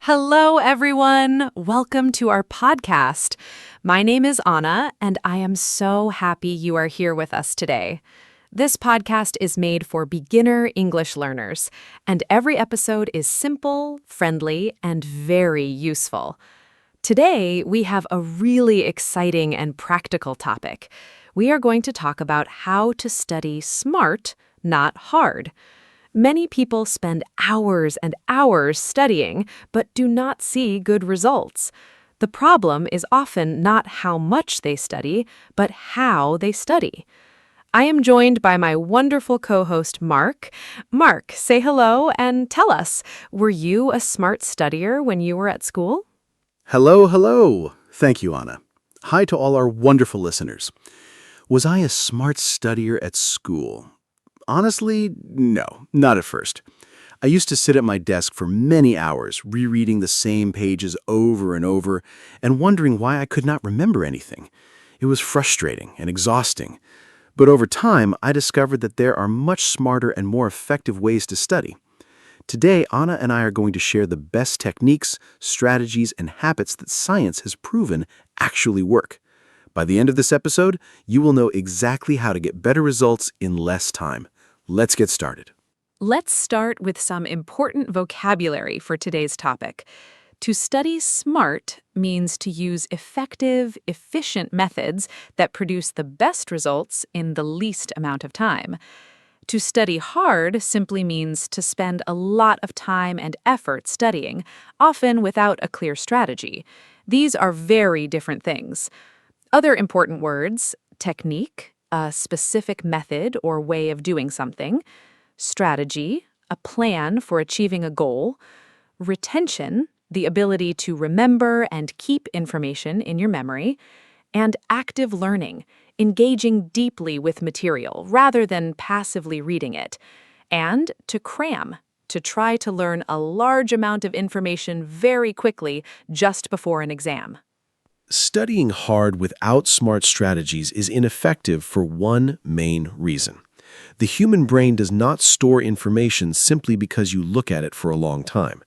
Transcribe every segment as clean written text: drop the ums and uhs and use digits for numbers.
Hello, everyone. Welcome to our podcast. My name is Anna, and I am so happy you are here with us today. This podcast is made for beginner English learners, and every episode is simple, friendly, and very useful. Today, we have a really exciting and practical topic. We are going to talk about how to study smart, not hard. Many people spend hours and hours studying, but do not see good results. The problem is often not how much they study, but how they study. I am joined by my wonderful co-host, Mark. Mark, say hello and tell us, were you a smart studier when you were at school? Hello. Thank you, Anna. Hi to all our wonderful listeners. Was I a smart studier at school? Honestly, no, not at first. I used to sit at my desk for many hours, rereading the same pages over and over, and wondering why I could not remember anything. It was frustrating and exhausting. But over time, I discovered that there are much smarter and more effective ways to study. Today, Anna and I are going to share the best techniques, strategies, and habits that science has proven actually work. By the end of this episode, you will know exactly how to get better results in less time. Let's get started. Let's start with some important vocabulary for today's topic. To study smart means to use effective, efficient methods that produce the best results in the least amount of time. To study hard simply means to spend a lot of time and effort studying, often without a clear strategy. These are very different things. Other important words: technique, a specific method or way of doing something; strategy, a plan for achieving a goal; retention, the ability to remember and keep information in your memory; and active learning, engaging deeply with material rather than passively reading it; and to cram, to try to learn a large amount of information very quickly just before an exam. Studying hard without smart strategies is ineffective for one main reason. The human brain does not store information simply because you look at it for a long time.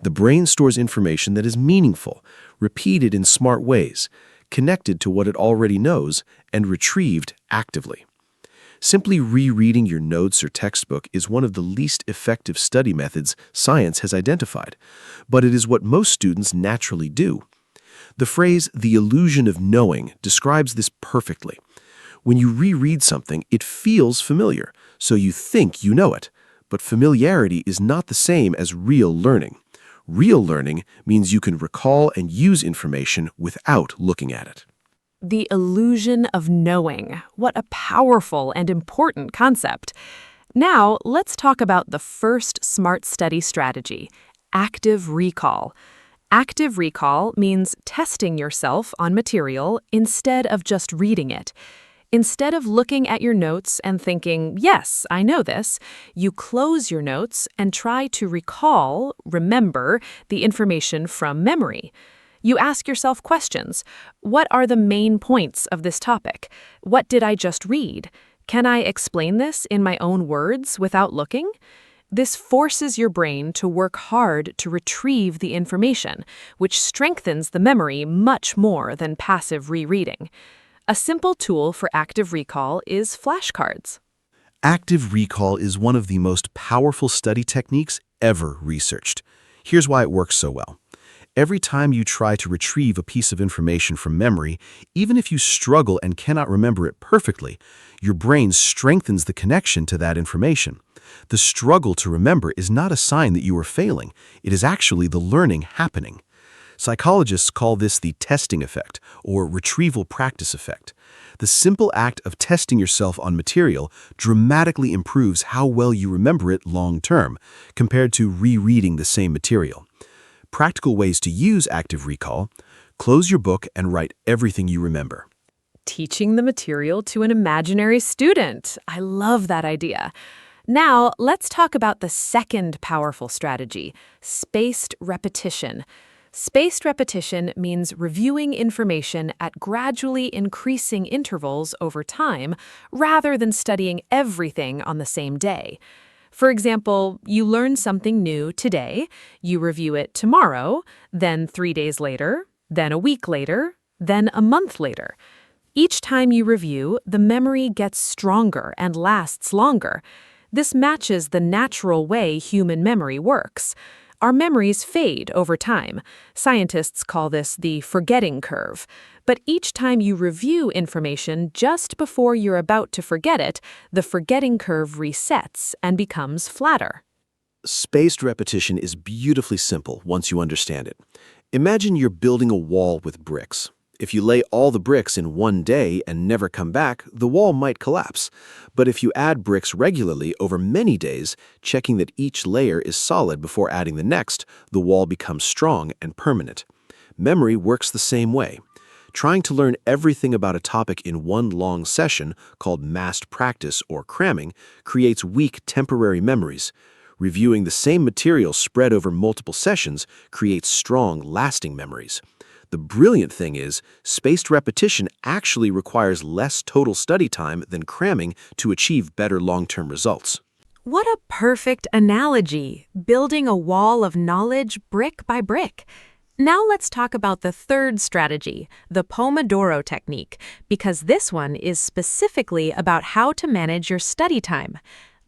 The brain stores information that is meaningful, repeated in smart ways, connected to what it already knows, and retrieved actively. Simply rereading your notes or textbook is one of the least effective study methods science has identified, but it is what most students naturally do. The phrase, "the illusion of knowing," describes this perfectly. When you reread something, it feels familiar, so you think you know it. But familiarity is not the same as real learning. Real learning means you can recall and use information without looking at it. The illusion of knowing. What a powerful and important concept. Now, let's talk about the first smart study strategy: active recall. Active recall means testing yourself on material instead of just reading it. Instead of looking at your notes and thinking, "Yes, I know this," you close your notes and try to remember the information from memory. You ask yourself questions. What are the main points of this topic? What did I just read? Can I explain this in my own words without looking? This forces your brain to work hard to retrieve the information, which strengthens the memory much more than passive rereading. A simple tool for active recall is flashcards. Active recall is one of the most powerful study techniques ever researched. Here's why it works so well. Every time you try to retrieve a piece of information from memory, even if you struggle and cannot remember it perfectly, your brain strengthens the connection to that information. The struggle to remember is not a sign that you are failing. It is actually the learning happening. Psychologists call this the testing effect, or retrieval practice effect. The simple act of testing yourself on material dramatically improves how well you remember it long term, compared to rereading the same material. Practical ways to use active recall: close your book and write everything you remember. Teaching the material to an imaginary student. I love that idea. Now, let's talk about the second powerful strategy: spaced repetition. Spaced repetition means reviewing information at gradually increasing intervals over time, rather than studying everything on the same day. For example, you learn something new today, you review it tomorrow, then 3 days later, then a week later, then a month later. Each time you review, the memory gets stronger and lasts longer. This matches the natural way human memory works. Our memories fade over time. Scientists call this the forgetting curve. But each time you review information just before you're about to forget it, the forgetting curve resets and becomes flatter. Spaced repetition is beautifully simple once you understand it. Imagine you're building a wall with bricks. If you lay all the bricks in one day and never come back, the wall might collapse. But if you add bricks regularly over many days, checking that each layer is solid before adding the next, the wall becomes strong and permanent. Memory works the same way. Trying to learn everything about a topic in one long session, called massed practice or cramming, creates weak temporary memories. Reviewing the same material spread over multiple sessions creates strong, lasting memories. The brilliant thing is, spaced repetition actually requires less total study time than cramming to achieve better long-term results. What a perfect analogy, building a wall of knowledge brick by brick. Now let's talk about the third strategy, the Pomodoro technique, because this one is specifically about how to manage your study time.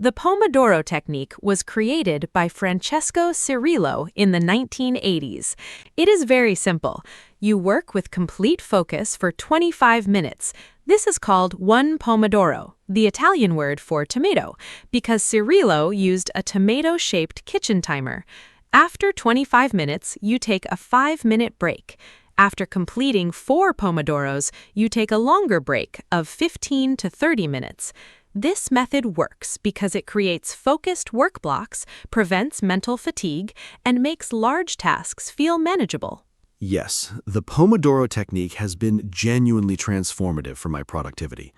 The Pomodoro technique was created by Francesco Cirillo in the 1980s. It is very simple. You work with complete focus for 25 minutes. This is called one pomodoro, the Italian word for tomato, because Cirillo used a tomato-shaped kitchen timer. After 25 minutes, you take a 5-minute break. After completing 4 pomodoros, you take a longer break of 15 to 30 minutes. This method works because it creates focused work blocks, prevents mental fatigue, and makes large tasks feel manageable. Yes, the Pomodoro technique has been genuinely transformative for my productivity.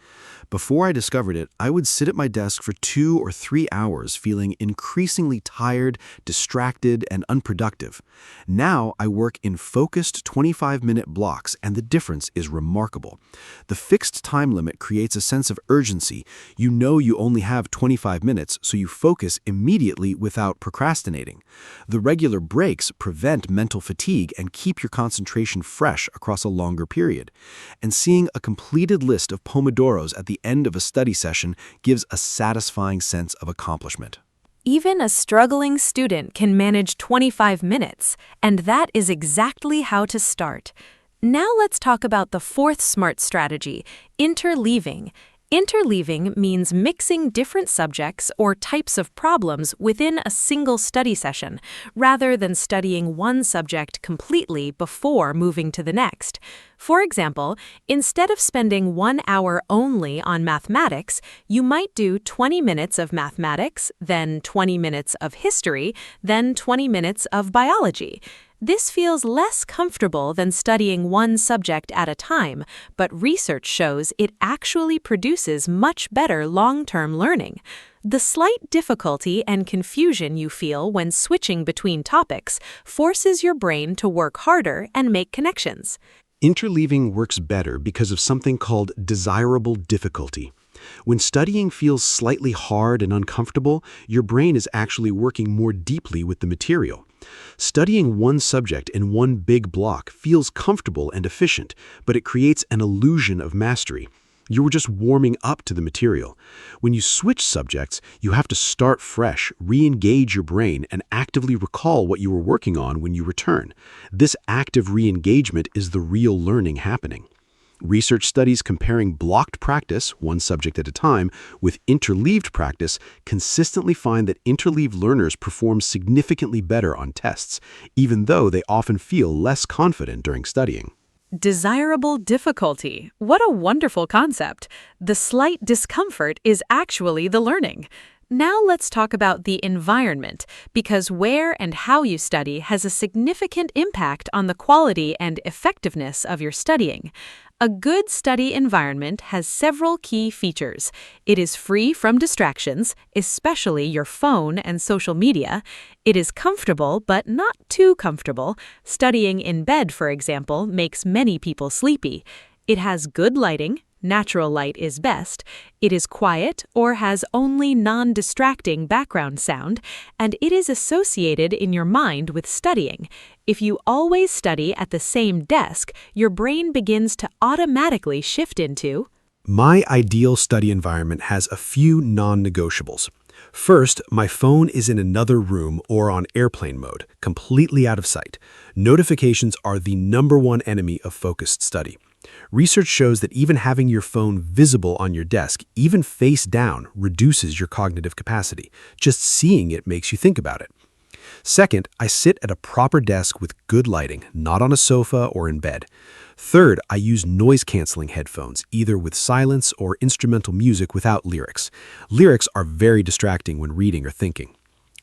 Before I discovered it, I would sit at my desk for 2 or 3 hours feeling increasingly tired, distracted, and unproductive. Now I work in focused 25-minute blocks, and the difference is remarkable. The fixed time limit creates a sense of urgency. You know you only have 25 minutes, so you focus immediately without procrastinating. The regular breaks prevent mental fatigue and keep your concentration fresh across a longer period. And seeing a completed list of Pomodoros at the end of a study session gives a satisfying sense of accomplishment. Even a struggling student can manage 25 minutes, and that is exactly how to start. Now let's talk about the fourth SMART strategy, interleaving. Interleaving means mixing different subjects or types of problems within a single study session, rather than studying one subject completely before moving to the next. For example, instead of spending 1 hour only on mathematics, you might do 20 minutes of mathematics, then 20 minutes of history, then 20 minutes of biology. This feels less comfortable than studying one subject at a time, but research shows it actually produces much better long-term learning. The slight difficulty and confusion you feel when switching between topics forces your brain to work harder and make connections. Interleaving works better because of something called desirable difficulty. When studying feels slightly hard and uncomfortable, your brain is actually working more deeply with the material. Studying one subject in one big block feels comfortable and efficient, but it creates an illusion of mastery. You were just warming up to the material. When you switch subjects, you have to start fresh, re-engage your brain, and actively recall what you were working on when you return. This active re-engagement is the real learning happening. Research studies comparing blocked practice, one subject at a time, with interleaved practice consistently find that interleaved learners perform significantly better on tests, even though they often feel less confident during studying. Desirable difficulty. What a wonderful concept. The slight discomfort is actually the learning. Now let's talk about the environment, because where and how you study has a significant impact on the quality and effectiveness of your studying. A good study environment has several key features. It is free from distractions, especially your phone and social media. It is comfortable, but not too comfortable. Studying in bed, for example, makes many people sleepy. It has good lighting, natural light is best, it is quiet or has only non-distracting background sound, and it is associated in your mind with studying. If you always study at the same desk, your brain begins to automatically shift into. My ideal study environment has a few non-negotiables. First, my phone is in another room or on airplane mode, completely out of sight. Notifications are the #1 enemy of focused study. Research shows that even having your phone visible on your desk, even face down, reduces your cognitive capacity. Just seeing it makes you think about it. Second, I sit at a proper desk with good lighting, not on a sofa or in bed. Third, I use noise-canceling headphones, either with silence or instrumental music without lyrics. Lyrics are very distracting when reading or thinking.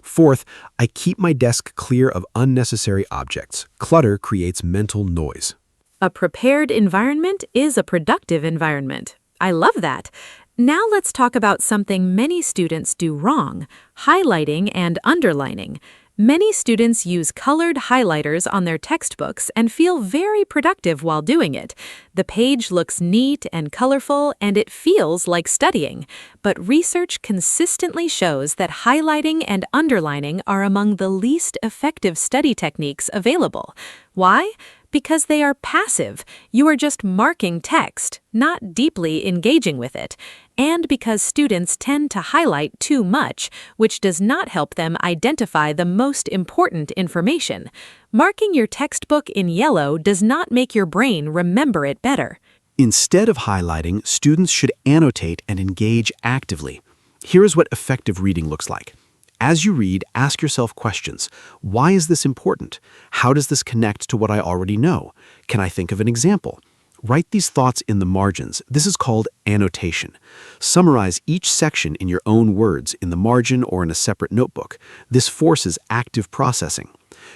Fourth, I keep my desk clear of unnecessary objects. Clutter creates mental noise. A prepared environment is a productive environment. I love that. Now let's talk about something many students do wrong: highlighting and underlining. Many students use colored highlighters on their textbooks and feel very productive while doing it. The page looks neat and colorful, and it feels like studying. But research consistently shows that highlighting and underlining are among the least effective study techniques available. Why? Because they are passive. You are just marking text, not deeply engaging with it. And because students tend to highlight too much, which does not help them identify the most important information. Marking your textbook in yellow does not make your brain remember it better. Instead of highlighting, students should annotate and engage actively. Here is what effective reading looks like. As you read, ask yourself questions. Why is this important? How does this connect to what I already know? Can I think of an example? Write these thoughts in the margins. This is called annotation. Summarize each section in your own words in the margin or in a separate notebook. This forces active processing.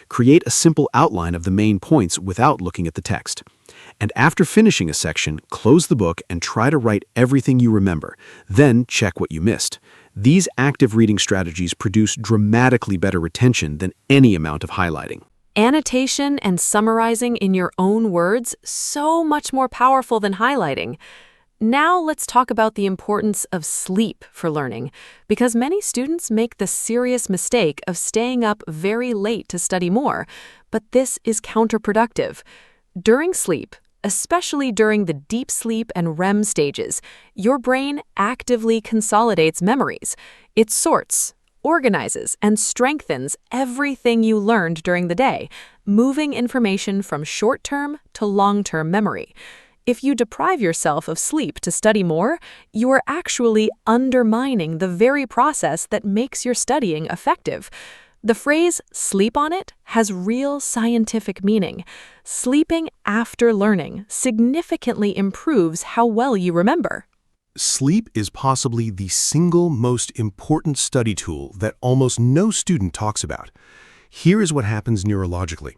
Create a simple outline of the main points without looking at the text. And after finishing a section, close the book and try to write everything you remember. Then check what you missed. These active reading strategies produce dramatically better retention than any amount of highlighting. Annotation and summarizing in your own words, so much more powerful than highlighting. Now let's talk about the importance of sleep for learning, because many students make the serious mistake of staying up very late to study more, but this is counterproductive. During sleep, especially during the deep sleep and REM stages, your brain actively consolidates memories. It sorts, organizes, and strengthens everything you learned during the day, moving information from short-term to long-term memory. If you deprive yourself of sleep to study more, you are actually undermining the very process that makes your studying effective. The phrase "sleep on it" has real scientific meaning. Sleeping after learning significantly improves how well you remember. Sleep is possibly the single most important study tool that almost no student talks about. Here is what happens neurologically.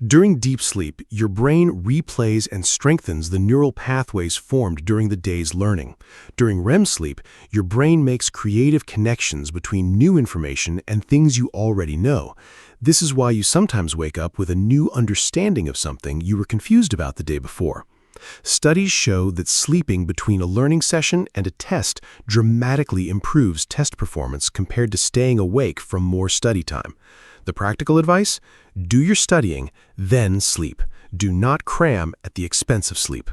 During deep sleep, your brain replays and strengthens the neural pathways formed during the day's learning. During REM sleep, your brain makes creative connections between new information and things you already know. This is why you sometimes wake up with a new understanding of something you were confused about the day before. Studies show that sleeping between a learning session and a test dramatically improves test performance compared to staying awake from more study time. The practical advice? Do your studying, then sleep. Do not cram at the expense of sleep.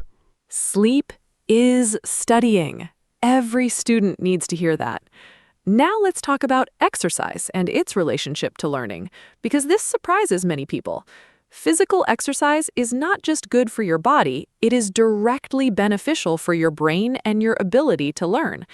Sleep is studying. Every student needs to hear that. Now let's talk about exercise and its relationship to learning, because this surprises many people. Physical exercise is not just good for your body, it is directly beneficial for your brain and your ability to learn.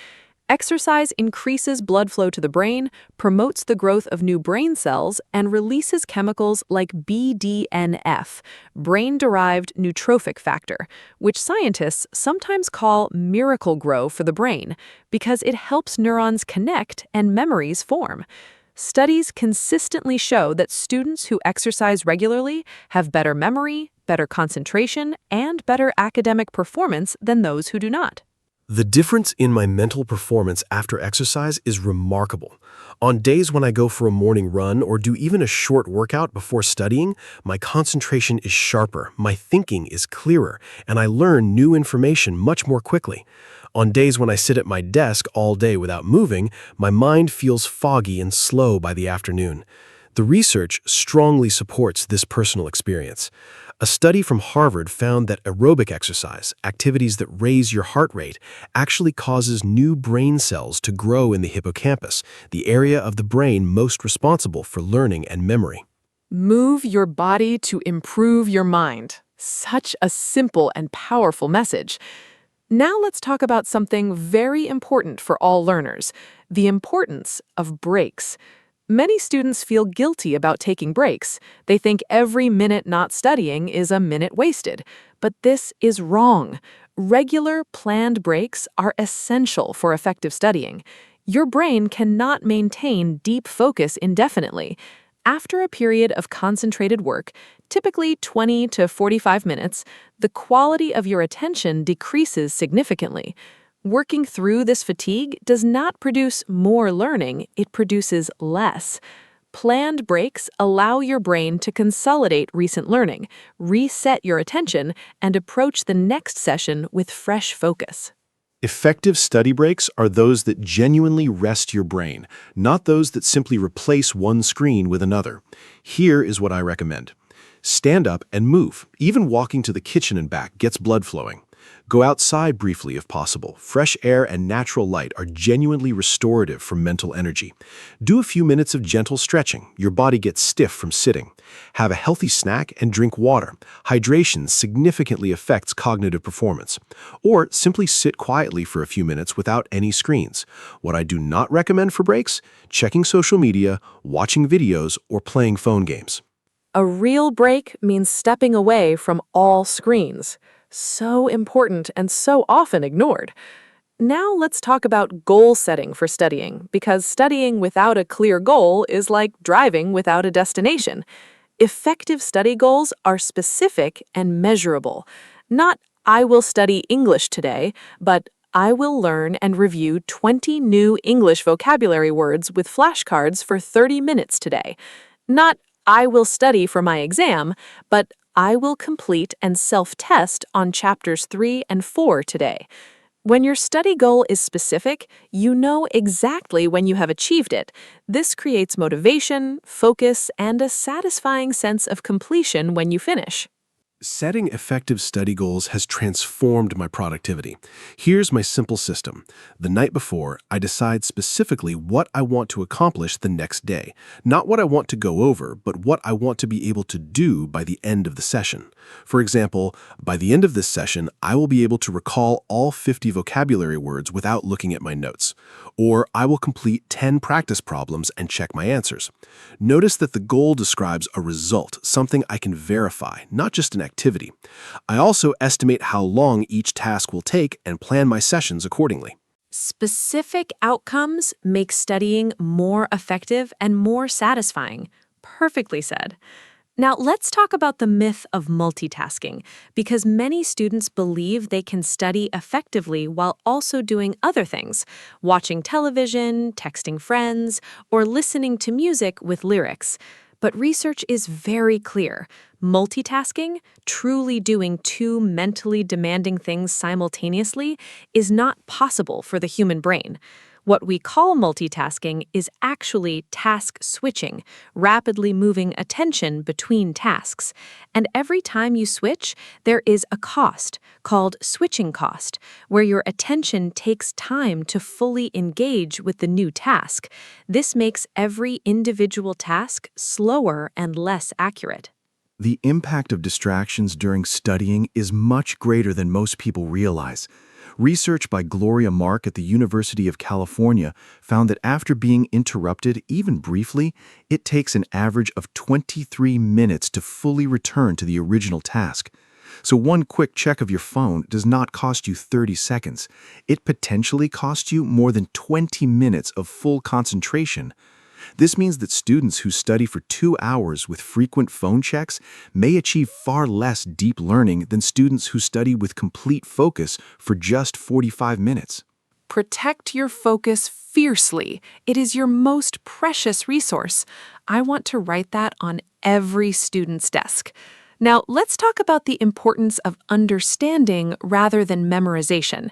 Exercise increases blood flow to the brain, promotes the growth of new brain cells, and releases chemicals like BDNF, brain-derived neurotrophic factor, which scientists sometimes call miracle grow for the brain because it helps neurons connect and memories form. Studies consistently show that students who exercise regularly have better memory, better concentration, and better academic performance than those who do not. The difference in my mental performance after exercise is remarkable. On days when I go for a morning run or do even a short workout before studying, my concentration is sharper, my thinking is clearer, and I learn new information much more quickly. On days when I sit at my desk all day without moving, my mind feels foggy and slow by the afternoon. The research strongly supports this personal experience. A study from Harvard found that aerobic exercise, activities that raise your heart rate, actually causes new brain cells to grow in the hippocampus, the area of the brain most responsible for learning and memory. Move your body to improve your mind. Such a simple and powerful message. Now let's talk about something very important for all learners, the importance of breaks. Many students feel guilty about taking breaks. They think every minute not studying is a minute wasted. But this is wrong. Regular, planned breaks are essential for effective studying. Your brain cannot maintain deep focus indefinitely. After a period of concentrated work, typically 20 to 45 minutes, the quality of your attention decreases significantly. Working through this fatigue does not produce more learning, it produces less. Planned breaks allow your brain to consolidate recent learning, reset your attention, and approach the next session with fresh focus. Effective study breaks are those that genuinely rest your brain, not those that simply replace one screen with another. Here is what I recommend. Stand up and move. Even walking to the kitchen and back gets blood flowing. Go outside briefly if possible. Fresh air and natural light are genuinely restorative for mental energy. Do a few minutes of gentle stretching. Your body gets stiff from sitting. Have a healthy snack and drink water. Hydration significantly affects cognitive performance. Or simply sit quietly for a few minutes without any screens. What I do not recommend for breaks: checking social media, watching videos, or playing phone games. A real break means stepping away from all screens. So important and so often ignored. Now let's talk about goal setting for studying, because studying without a clear goal is like driving without a destination. Effective study goals are specific and measurable. Not, I will study English today, but I will learn and review 20 new English vocabulary words with flashcards for 30 minutes today. Not, I will study for my exam, but I will complete and self-test on chapters 3 and 4 today. When your study goal is specific, you know exactly when you have achieved it. This creates motivation, focus, and a satisfying sense of completion when you finish. Setting effective study goals has transformed my productivity. Here's my simple system. The night before, I decide specifically what I want to accomplish the next day. Not what I want to go over, but what I want to be able to do by the end of the session. For example, by the end of this session, I will be able to recall all 50 vocabulary words without looking at my notes. Or I will complete 10 practice problems and check my answers. Notice that the goal describes a result, something I can verify, not just an activity. I also estimate how long each task will take and plan my sessions accordingly. Specific outcomes make studying more effective and more satisfying. Perfectly said. Now, let's talk about the myth of multitasking, because many students believe they can study effectively while also doing other things, watching television, texting friends, or listening to music with lyrics. But research is very clear. Multitasking, truly doing two mentally demanding things simultaneously, is not possible for the human brain. What we call multitasking is actually task switching, rapidly moving attention between tasks. And every time you switch, there is a cost, called switching cost, where your attention takes time to fully engage with the new task. This makes every individual task slower and less accurate. The impact of distractions during studying is much greater than most people realize. Research by Gloria Mark at the University of California found that after being interrupted, even briefly, it takes an average of 23 minutes to fully return to the original task. So one quick check of your phone does not cost you 30 seconds. It potentially costs you more than 20 minutes of full concentration. This means that students who study for 2 hours with frequent phone checks may achieve far less deep learning than students who study with complete focus for just 45 minutes. Protect your focus fiercely. It is your most precious resource. I want to write that on every student's desk. Now, let's talk about the importance of understanding rather than memorization.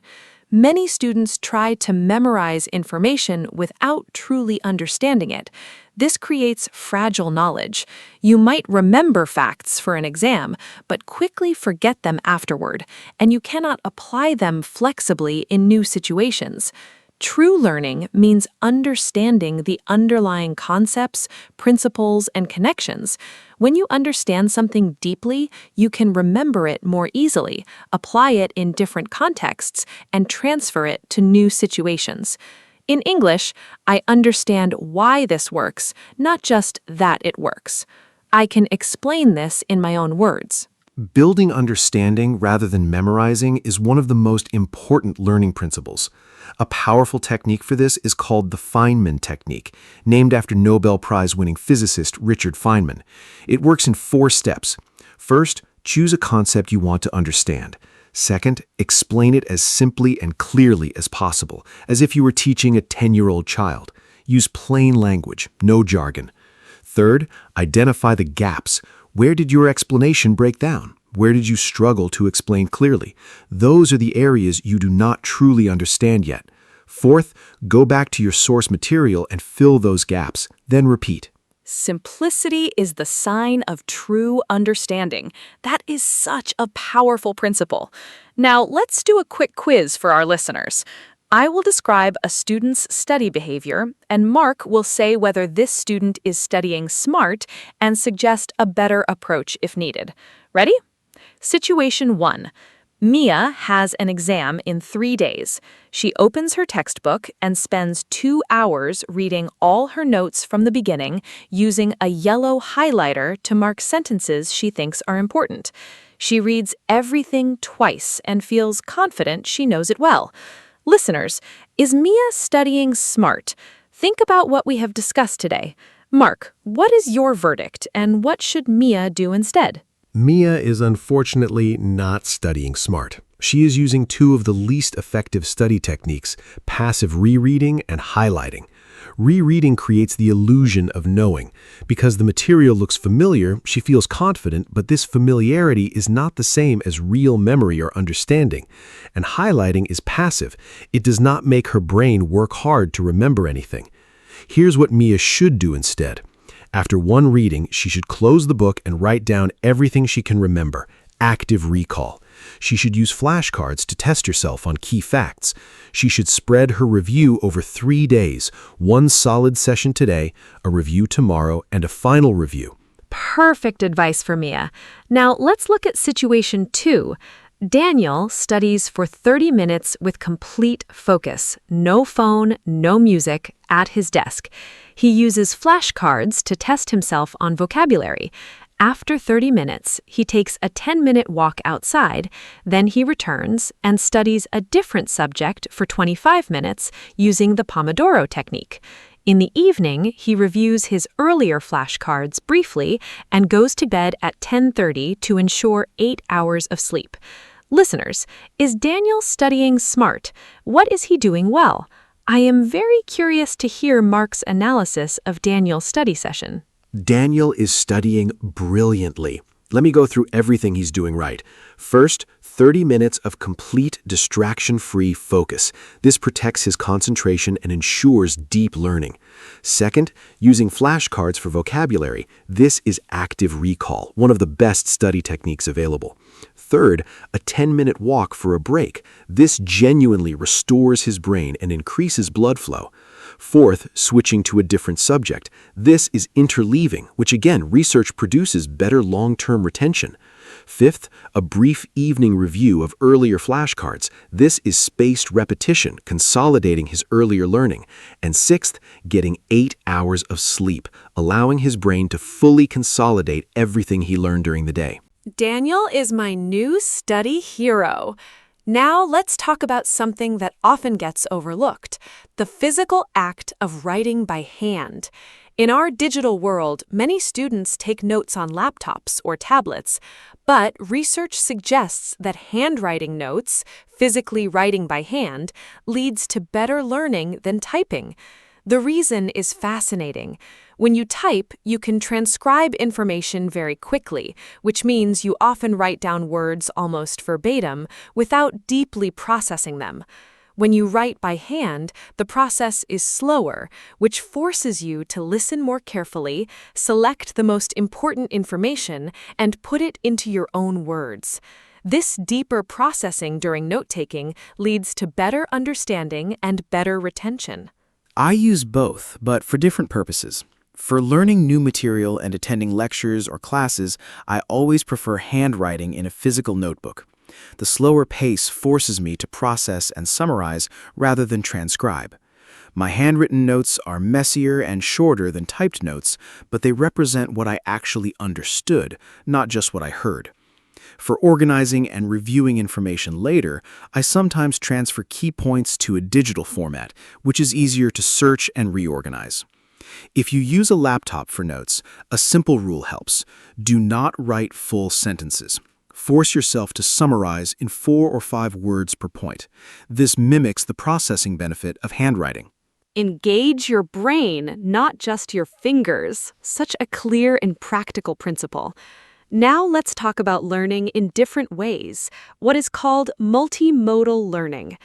Many students try to memorize information without truly understanding it. This creates fragile knowledge. You might remember facts for an exam, but quickly forget them afterward, and you cannot apply them flexibly in new situations. True learning means understanding the underlying concepts, principles, and connections. When you understand something deeply, you can remember it more easily, apply it in different contexts, and transfer it to new situations. In English, I understand why this works, not just that it works. I can explain this in my own words. Building understanding rather than memorizing is one of the most important learning principles. A powerful technique for this is called the Feynman technique, named after Nobel Prize-winning physicist Richard Feynman. It works in 4 steps. First, choose a concept you want to understand. Second, explain it as simply and clearly as possible, as if you were teaching a 10-year-old child. Use plain language, no jargon. Third, identify the gaps. Where did your explanation break down? Where did you struggle to explain clearly? Those are the areas you do not truly understand yet. Fourth, go back to your source material and fill those gaps, then repeat. Simplicity is the sign of true understanding. That is such a powerful principle. Now, let's do a quick quiz for our listeners. I will describe a student's study behavior, and Mark will say whether this student is studying smart and suggest a better approach if needed. Ready? Situation 1. Mia has an exam in 3 days. She opens her textbook and spends 2 hours reading all her notes from the beginning, using a yellow highlighter to mark sentences she thinks are important. She reads everything twice and feels confident she knows it well. Listeners, is Mia studying smart? Think about what we have discussed today. Mark, what is your verdict, and what should Mia do instead? Mia is unfortunately not studying smart. She is using 2 of the least effective study techniques, passive rereading and highlighting. Rereading creates the illusion of knowing. Because the material looks familiar, she feels confident, but this familiarity is not the same as real memory or understanding. And highlighting is passive. It does not make her brain work hard to remember anything. Here's what Mia should do instead. After one reading, she should close the book and write down everything she can remember. Active recall. She should use flashcards to test herself on key facts. She should spread her review over 3 days, 1 solid session today, a review tomorrow, and a final review. Perfect advice for Mia. Now let's look at situation 2. Daniel studies for 30 minutes with complete focus. No phone, no music, at his desk. He uses flashcards to test himself on vocabulary. After 30 minutes, he takes a 10-minute walk outside, then he returns and studies a different subject for 25 minutes using the Pomodoro technique. In the evening, he reviews his earlier flashcards briefly and goes to bed at 10:30 to ensure 8 hours of sleep. Listeners, is Daniel studying smart? What is he doing well? I am very curious to hear Mark's analysis of Daniel's study session. Daniel is studying brilliantly. Let me go through everything he's doing right. First, 30 minutes of complete distraction-free focus. This protects his concentration and ensures deep learning. Second, using flashcards for vocabulary. This is active recall, one of the best study techniques available. Third, a 10-minute walk for a break. This genuinely restores his brain and increases blood flow. Fourth, switching to a different subject. This is interleaving, which again, research produces better long-term retention. Fifth, a brief evening review of earlier flashcards. This is spaced repetition, consolidating his earlier learning. And sixth, getting 8 hours of sleep, allowing his brain to fully consolidate everything he learned during the day. Daniel is my new study hero. Now let's talk about something that often gets overlooked, the physical act of writing by hand. In our digital world, many students take notes on laptops or tablets, but research suggests that handwriting notes, physically writing by hand, leads to better learning than typing. The reason is fascinating. When you type, you can transcribe information very quickly, which means you often write down words almost verbatim without deeply processing them. When you write by hand, the process is slower, which forces you to listen more carefully, select the most important information, and put it into your own words. This deeper processing during note-taking leads to better understanding and better retention. I use both, but for different purposes. For learning new material and attending lectures or classes, I always prefer handwriting in a physical notebook. The slower pace forces me to process and summarize rather than transcribe. My handwritten notes are messier and shorter than typed notes, but they represent what I actually understood, not just what I heard. For organizing and reviewing information later, I sometimes transfer key points to a digital format, which is easier to search and reorganize. If you use a laptop for notes, a simple rule helps. Do not write full sentences. Force yourself to summarize in 4 or 5 words per point. This mimics the processing benefit of handwriting. Engage your brain, not just your fingers. Such a clear and practical principle. Now let's talk about learning in different ways, what is called multimodal learning.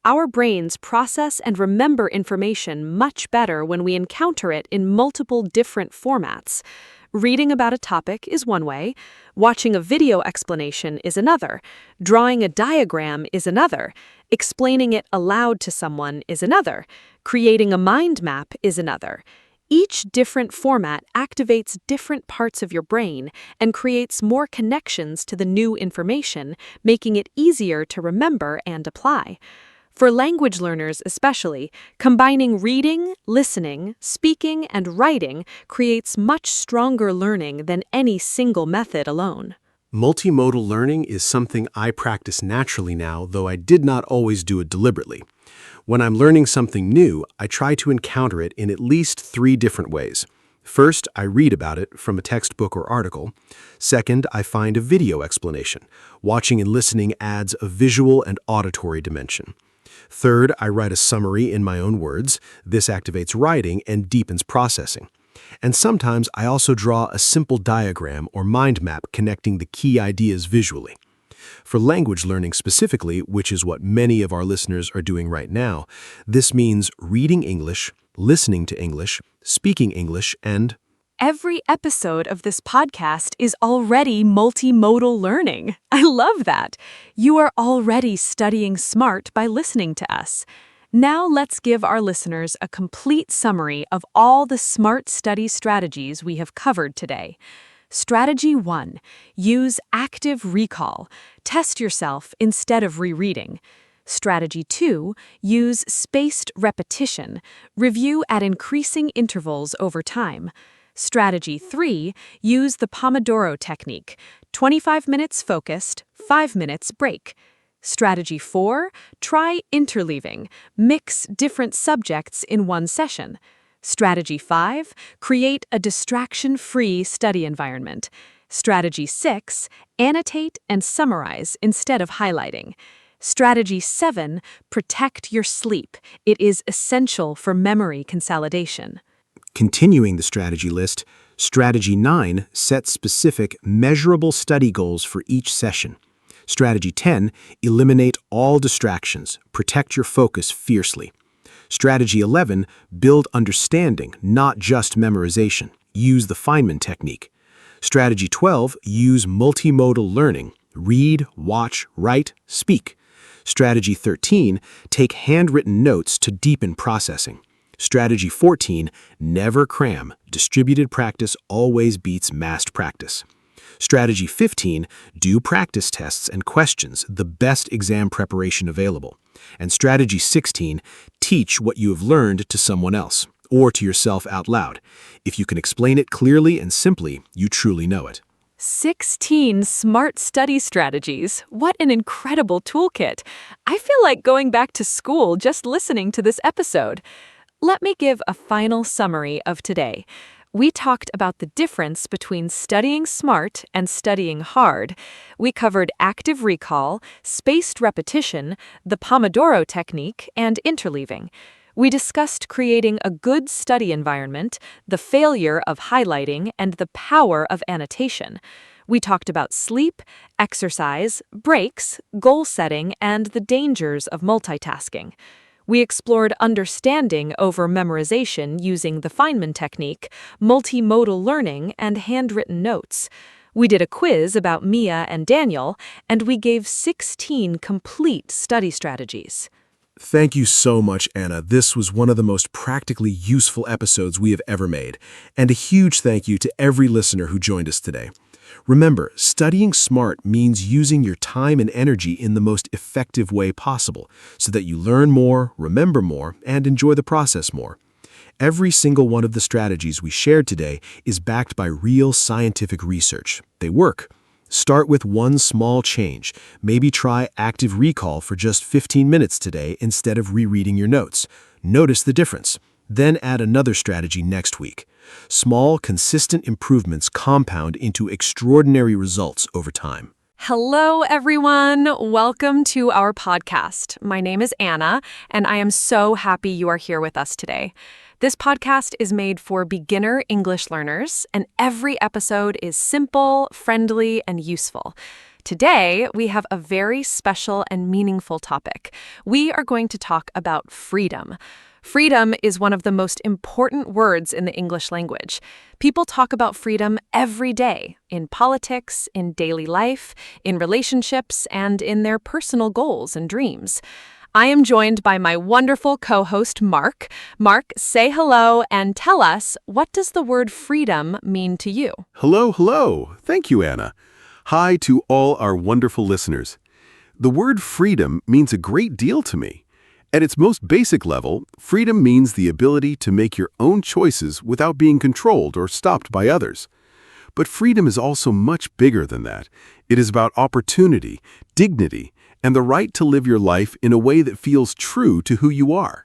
Our brains process and remember information much better when we encounter it in multiple different formats. Reading about a topic is one way, watching a video explanation is another, drawing a diagram is another, explaining it aloud to someone is another, creating a mind map is another. Each different format activates different parts of your brain and creates more connections to the new information, making it easier to remember and apply. For language learners especially, combining reading, listening, speaking, and writing creates much stronger learning than any single method alone. Multimodal learning is something I practice naturally now, though I did not always do it deliberately. When I'm learning something new, I try to encounter it in at least 3 different ways. First, I read about it from a textbook or article. Second, I find a video explanation. Watching and listening adds a visual and auditory dimension. Third, I write a summary in my own words. This activates writing and deepens processing. And sometimes I also draw a simple diagram or mind map connecting the key ideas visually. For language learning specifically, which is what many of our listeners are doing right now, this means reading English, listening to English, speaking English, and Every episode of this podcast is already multimodal learning. I love that. You are already studying smart by listening to us. Now let's give our listeners a complete summary of all the smart study strategies we have covered today. Strategy 1. Use active recall. Test yourself instead of rereading. Strategy 2. Use spaced repetition. Review at increasing intervals over time. Strategy 3. Use the Pomodoro technique. 25 minutes focused, 5 minutes break. Strategy 4. Try interleaving. Mix different subjects in one session. Strategy 5. Create a distraction-free study environment. Strategy 6. Annotate and summarize instead of highlighting. Strategy 7. Protect your sleep. It is essential for memory consolidation. continuing the strategy list, Strategy 9 sets specific, measurable study goals for each session. Strategy 10, eliminate all distractions, protect your focus fiercely. Strategy 11, build understanding, not just memorization. Use the Feynman technique. Strategy 12, use multimodal learning. Read, watch, write, speak. Strategy 13, take handwritten notes to deepen processing. Strategy 14, never cram. Distributed practice always beats massed practice. Strategy 15, do practice tests and questions, the best exam preparation available. And Strategy 16, teach what you have learned to someone else, or to yourself out loud. If you can explain it clearly and simply, you truly know it. 16 smart study strategies. What an incredible toolkit. I feel like going back to school just listening to this episode. Let me give a final summary of today. We talked about the difference between studying smart and studying hard. We covered active recall, spaced repetition, the Pomodoro technique, and interleaving. We discussed creating a good study environment, the failure of highlighting, and the power of annotation. We talked about sleep, exercise, breaks, goal setting, and the dangers of multitasking. We explored understanding over memorization using the Feynman technique, multimodal learning, and handwritten notes. We did a quiz about Mia and Daniel, and we gave 16 complete study strategies. Thank you so much, Anna. This was one of the most practically useful episodes we have ever made. And a huge thank you to every listener who joined us today. Remember, studying smart means using your time and energy in the most effective way possible so that you learn more, remember more, and enjoy the process more. Every single one of the strategies we shared today is backed by real scientific research. They work. Start with one small change. Maybe try active recall for just 15 minutes today instead of rereading your notes. Notice the difference. Then add another strategy next week. Small, consistent improvements compound into extraordinary results over time. Hello, everyone. Welcome to our podcast. My name is Anna, and I am so happy you are here with us today. This podcast is made for beginner English learners, and every episode is simple, friendly, and useful. Today, we have a very special and meaningful topic. We are going to talk about freedom. Freedom is one of the most important words in the English language. People talk about freedom every day, in politics, in daily life, in relationships, and in their personal goals and dreams. I am joined by my wonderful co-host, Mark. Mark, say hello and tell us, what does the word freedom mean to you? Hello, hello. Thank you, Anna. Hi to all our wonderful listeners. The word freedom means a great deal to me. At its most basic level, freedom means the ability to make your own choices without being controlled or stopped by others. But freedom is also much bigger than that. It is about opportunity, dignity, and the right to live your life in a way that feels true to who you are.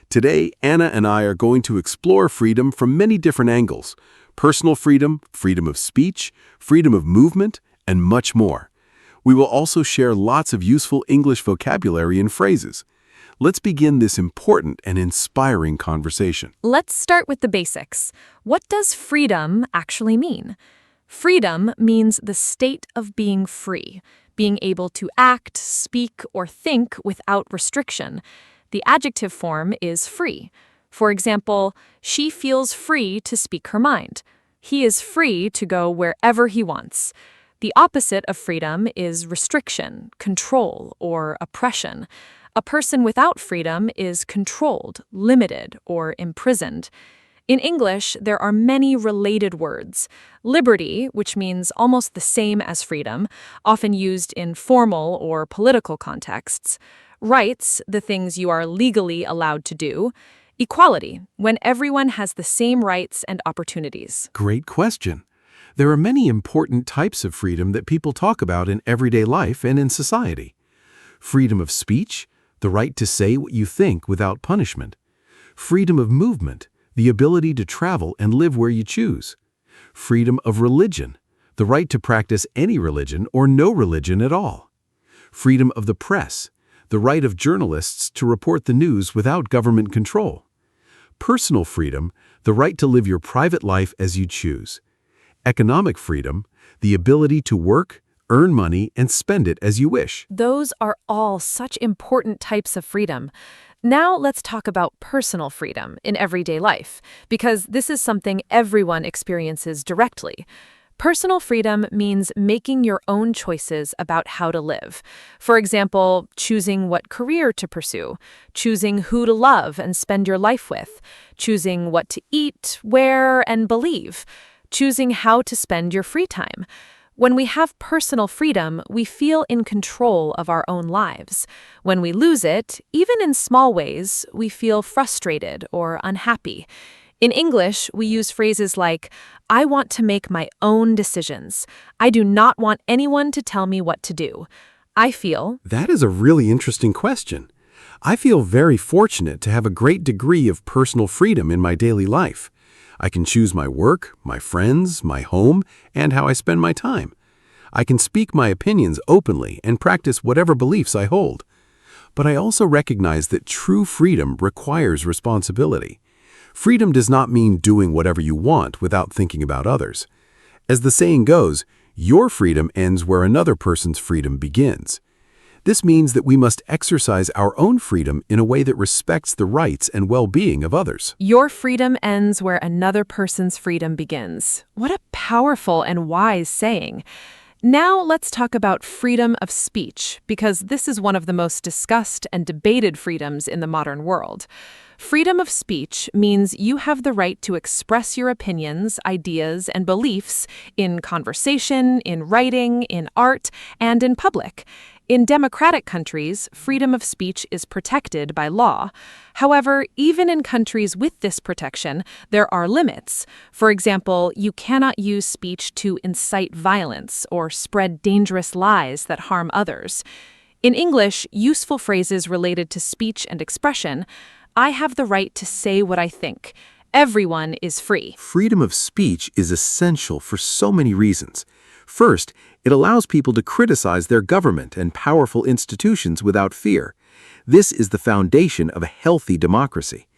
Today, Anna and I are going to explore freedom from many different angles: personal freedom, freedom of speech, freedom of movement, and much more. We will also share lots of useful English vocabulary and phrases. Let's begin this important and inspiring conversation. Let's start with the basics. What does freedom actually mean? Freedom means the state of being free, being able to act, speak, or think without restriction. The adjective form is free. For example, she feels free to speak her mind. He is free to go wherever he wants. The opposite of freedom is restriction, control, or oppression. A person without freedom is controlled, limited, or imprisoned. In English, there are many related words. Liberty, which means almost the same as freedom, often used in formal or political contexts. Rights, the things you are legally allowed to do. Equality, when everyone has the same rights and opportunities. Great question. There are many important types of freedom that people talk about in everyday life and in society. Freedom of speech, the right to say what you think without punishment. Freedom of movement, the ability to travel and live where you choose. Freedom of religion, the right to practice any religion or no religion at all. Freedom of the press, the right of journalists to report the news without government control. Personal freedom, the right to live your private life as you choose. Economic freedom, the ability to work, earn money, and spend it as you wish. Those are all such important types of freedom. Now let's talk about personal freedom in everyday life, because this is something everyone experiences directly. Personal freedom means making your own choices about how to live. For example, choosing what career to pursue, choosing who to love and spend your life with, choosing what to eat, wear, and believe, choosing how to spend your free time. When we have personal freedom, we feel in control of our own lives. When we lose it, even in small ways, we feel frustrated or unhappy. In English, we use phrases like, I want to make my own decisions. I do not want anyone to tell me what to do. I feel, That is a really interesting question. I feel very fortunate to have a great degree of personal freedom in my daily life. I can choose my work, my friends, my home, and how I spend my time. I can speak my opinions openly and practice whatever beliefs I hold. But I also recognize that true freedom requires responsibility. Freedom does not mean doing whatever you want without thinking about others. As the saying goes, your freedom ends where another person's freedom begins. This means that we must exercise our own freedom in a way that respects the rights and well-being of others. your freedom ends where another person's freedom begins. What a powerful and wise saying. Now let's talk about freedom of speech, because this is one of the most discussed and debated freedoms in the modern world. Freedom of speech means you have the right to express your opinions, ideas, and beliefs in conversation, in writing, in art, and in public. In democratic countries, freedom of speech is protected by law. However, even in countries with this protection, there are limits. For example, you cannot use speech to incite violence or spread dangerous lies that harm others. In English, useful phrases related to speech and expression: I have the right to say what I think. Everyone is free. Freedom of speech is essential for so many reasons. First, it allows people to criticize their government and powerful institutions without fear. This is the foundation of a healthy democracy.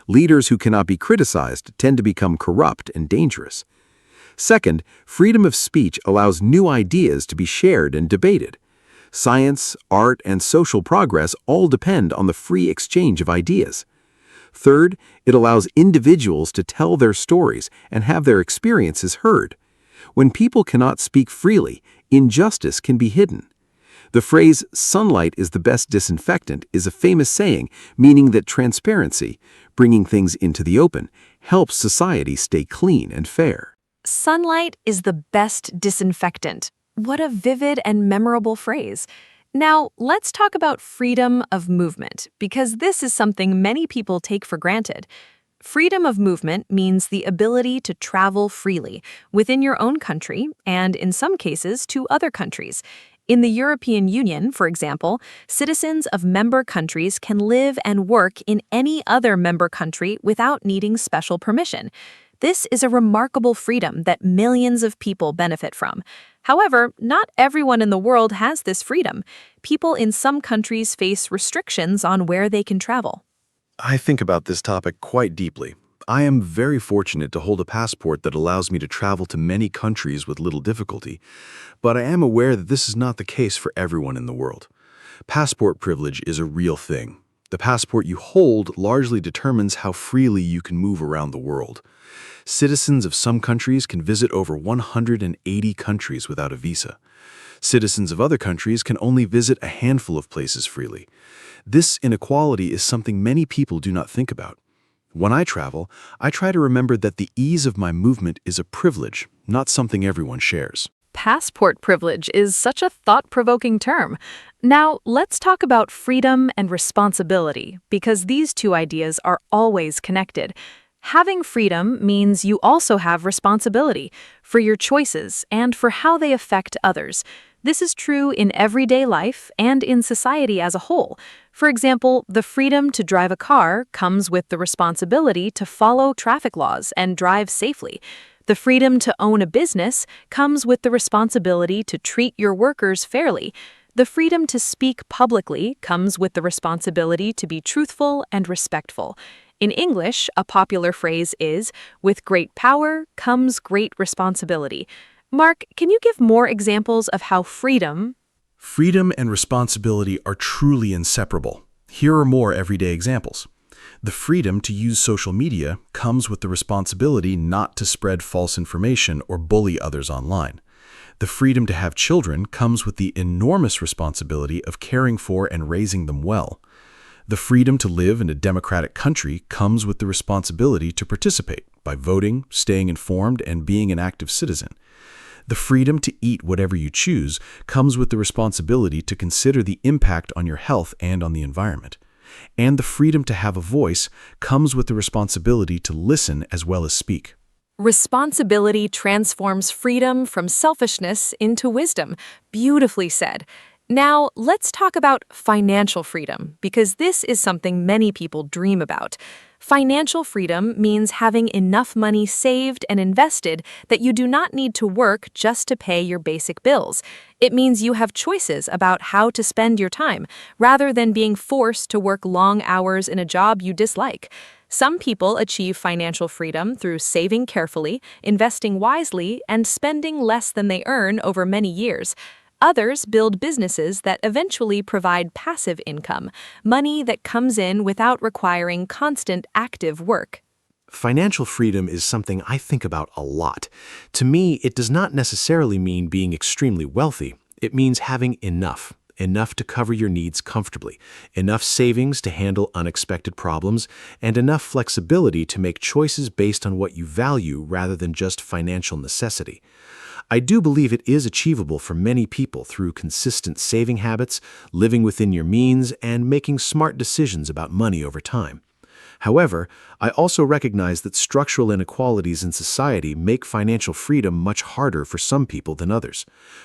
Leaders who cannot be criticized tend to become corrupt and dangerous. Second, freedom of speech allows new ideas to be shared and debated. Science, art, and social progress all depend on the free exchange of ideas. Third, it allows individuals to tell their stories and have their experiences heard. When people cannot speak freely, injustice can be hidden. The phrase, sunlight is the best disinfectant, is a famous saying meaning that transparency, bringing things into the open, helps society stay clean and fair. Sunlight is the best disinfectant. What a vivid and memorable phrase. Now, let's talk about freedom of movement, because this is something many people take for granted. Freedom of movement means the ability to travel freely within your own country and, in some cases, to other countries. In the European Union, for example, citizens of member countries can live and work in any other member country without needing special permission. This is a remarkable freedom that millions of people benefit from. However, not everyone in the world has this freedom. People in some countries face restrictions on where they can travel. I think about this topic quite deeply. I am very fortunate to hold a passport that allows me to travel to many countries with little difficulty, but I am aware that this is not the case for everyone in the world. Passport privilege is a real thing. The passport you hold largely determines how freely you can move around the world. Citizens of some countries can visit over 180 countries without a visa. Citizens of other countries can only visit a handful of places freely. This inequality is something many people do not think about. When I travel, I try to remember that the ease of my movement is a privilege, not something everyone shares. Passport privilege is such a thought-provoking term. Now, let's talk about freedom and responsibility, because these two ideas are always connected. Having freedom means you also have responsibility for your choices and for how they affect others. This is true in everyday life and in society as a whole. For example, the freedom to drive a car comes with the responsibility to follow traffic laws and drive safely. The freedom to own a business comes with the responsibility to treat your workers fairly. The freedom to speak publicly comes with the responsibility to be truthful and respectful. In English, a popular phrase is, "With great power comes great responsibility." Mark, can you give more examples of how freedom— Freedom and responsibility are truly inseparable. Here are more everyday examples. The freedom to use social media comes with the responsibility not to spread false information or bully others online. The freedom to have children comes with the enormous responsibility of caring for and raising them well. The freedom to live in a democratic country comes with the responsibility to participate by voting, staying informed, and being an active citizen. The freedom to eat whatever you choose comes with the responsibility to consider the impact on your health and on the environment. And the freedom to have a voice comes with the responsibility to listen as well as speak. Responsibility transforms freedom from selfishness into wisdom. Beautifully said. Now, let's talk about financial freedom, because this is something many people dream about. Financial freedom means having enough money saved and invested that you do not need to work just to pay your basic bills. It means you have choices about how to spend your time, rather than being forced to work long hours in a job you dislike. Some people achieve financial freedom through saving carefully, investing wisely, and spending less than they earn over many years. Others build businesses that eventually provide passive income, money that comes in without requiring constant active work. Financial freedom is something I think about a lot. To me, it does not necessarily mean being extremely wealthy. It means having enough to cover your needs comfortably, enough savings to handle unexpected problems, and enough flexibility to make choices based on what you value rather than just financial necessity. I do believe it is achievable for many people through consistent saving habits, living within your means, and making smart decisions about money over time. However, I also recognize that structural inequalities in society make financial freedom much harder for some people than others.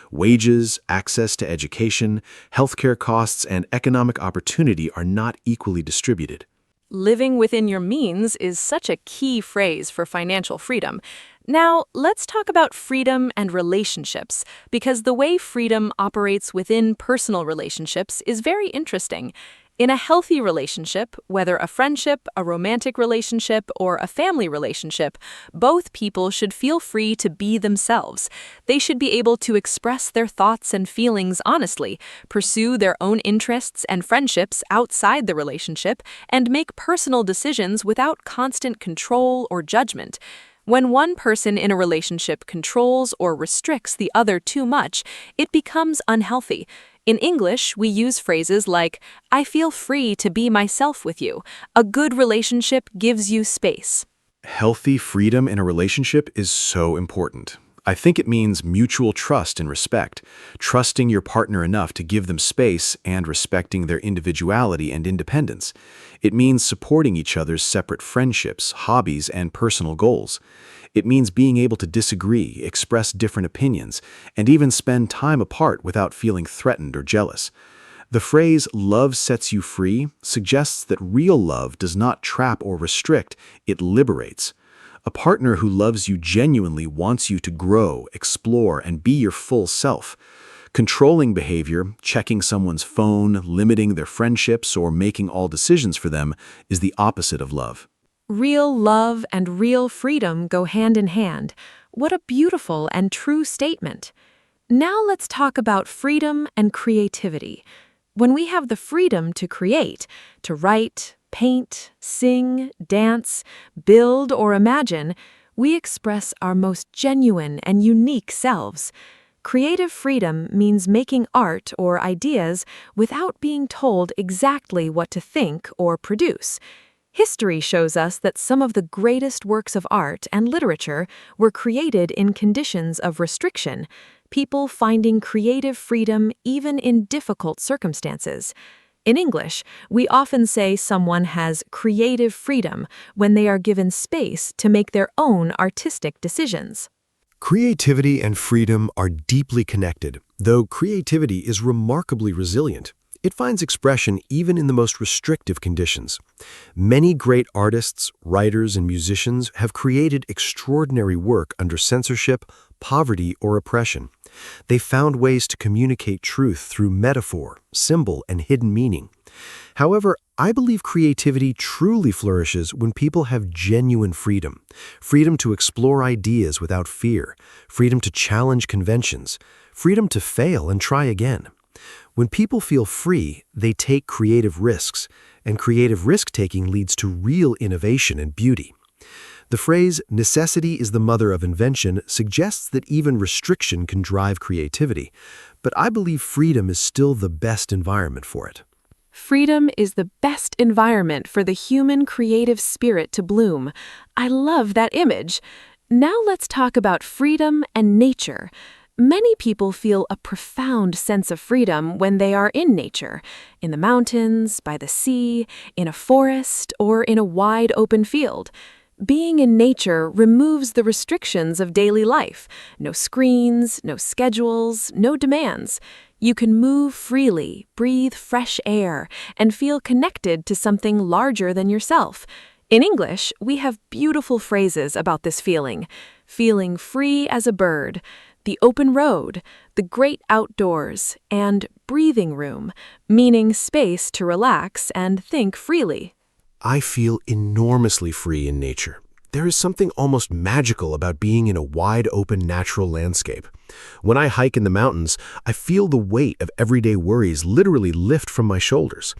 Wages, access to education, healthcare costs, and economic opportunity are not equally distributed. Living within your means is such a key phrase for financial freedom. Now, let's talk about freedom and relationships, because the way freedom operates within personal relationships is very interesting. In a healthy relationship, whether a friendship, a romantic relationship, or a family relationship, both people should feel free to be themselves. They should be able to express their thoughts and feelings honestly, pursue their own interests and friendships outside the relationship, and make personal decisions without constant control or judgment. When one person in a relationship controls or restricts the other too much, it becomes unhealthy. In English, we use phrases like, "I feel free to be myself with you." A good relationship gives you space. Healthy freedom in a relationship is so important. I think it means mutual trust and respect, trusting your partner enough to give them space and respecting their individuality and independence. It means supporting each other's separate friendships, hobbies, and personal goals. It means being able to disagree, express different opinions, and even spend time apart without feeling threatened or jealous. The phrase "love sets you free" suggests that real love does not trap or restrict, it liberates. A partner who loves you genuinely wants you to grow, explore, and be your full self. Controlling behavior, checking someone's phone, limiting their friendships, or making all decisions for them is the opposite of love. Real love and real freedom go hand in hand. What a beautiful and true statement. Now let's talk about freedom and creativity. When we have the freedom to create, to write, paint, sing, dance, build, or imagine, we express our most genuine and unique selves. Creative freedom means making art or ideas without being told exactly what to think or produce. History shows us that some of the greatest works of art and literature were created in conditions of restriction, people finding creative freedom even in difficult circumstances. In English, we often say someone has creative freedom when they are given space to make their own artistic decisions. Creativity and freedom are deeply connected, though creativity is remarkably resilient. It finds expression even in the most restrictive conditions. Many great artists, writers, and musicians have created extraordinary work under censorship, poverty, or oppression. They found ways to communicate truth through metaphor, symbol, and hidden meaning. However, I believe creativity truly flourishes when people have genuine freedom. Freedom to explore ideas without fear, freedom to challenge conventions, freedom to fail and try again. When people feel free, they take creative risks, and creative risk-taking leads to real innovation and beauty. The phrase, "necessity is the mother of invention," suggests that even restriction can drive creativity, but I believe freedom is still the best environment for it. Freedom is the best environment for the human creative spirit to bloom. I love that image. Now let's talk about freedom and nature. Many people feel a profound sense of freedom when they are in nature, in the mountains, by the sea, in a forest, or in a wide open field. Being in nature removes the restrictions of daily life. No screens, no schedules, no demands. You can move freely, breathe fresh air, and feel connected to something larger than yourself. In English, we have beautiful phrases about this feeling. Feeling free as a bird, the open road, the great outdoors, and breathing room, meaning space to relax and think freely. I feel enormously free in nature. There is something almost magical about being in a wide open natural landscape. When I hike in the mountains, I feel the weight of everyday worries literally lift from my shoulders.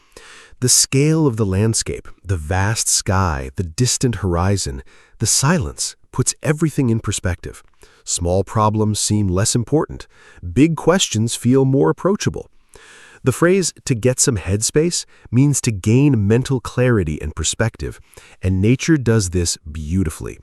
The scale of the landscape, the vast sky, the distant horizon, the silence puts everything in perspective. Small problems seem less important. Big questions feel more approachable. The phrase, to get some headspace, means to gain mental clarity and perspective, and nature does this beautifully.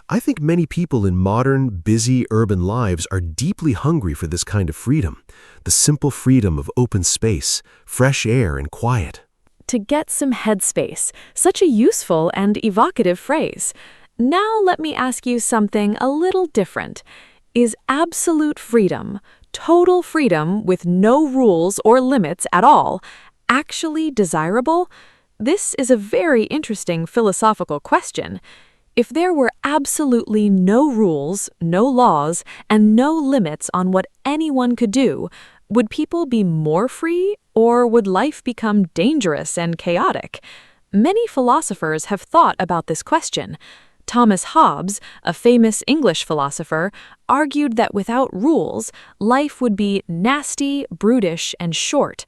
I think many people in modern, busy urban lives are deeply hungry for this kind of freedom, the simple freedom of open space, fresh air, and quiet. To get some headspace, such a useful and evocative phrase. Now let me ask you something a little different. Is absolute freedom, total freedom with no rules or limits at all, actually desirable? This is a very interesting philosophical question. If there were absolutely no rules, no laws, and no limits on what anyone could do, would people be more free, or would life become dangerous and chaotic? Many philosophers have thought about this question. Thomas Hobbes, a famous English philosopher, argued that without rules, life would be nasty, brutish, and short.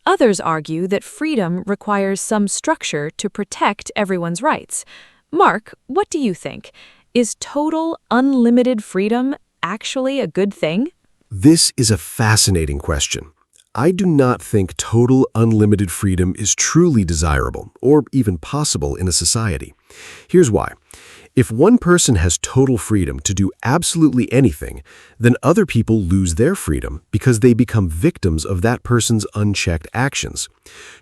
Others argue that freedom requires some structure to protect everyone's rights. Mark, what do you think? Is total, unlimited freedom actually a good thing? This is a fascinating question. I do not think total, unlimited freedom is truly desirable or even possible in a society. Here's why. If one person has total freedom to do absolutely anything, then other people lose their freedom because they become victims of that person's unchecked actions.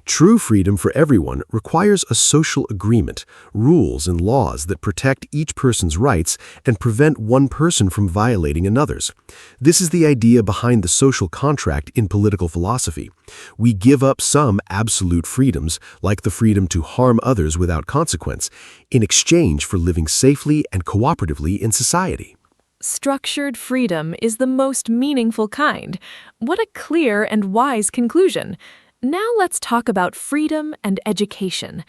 True freedom for everyone requires a social agreement, rules and laws that protect each person's rights and prevent one person from violating another's. This is the idea behind the social contract in political philosophy. We give up some absolute freedoms, like the freedom to harm others without consequence, in exchange for living safely and cooperatively in society. Structured freedom is the most meaningful kind. What a clear and wise conclusion. Now let's talk about freedom and education.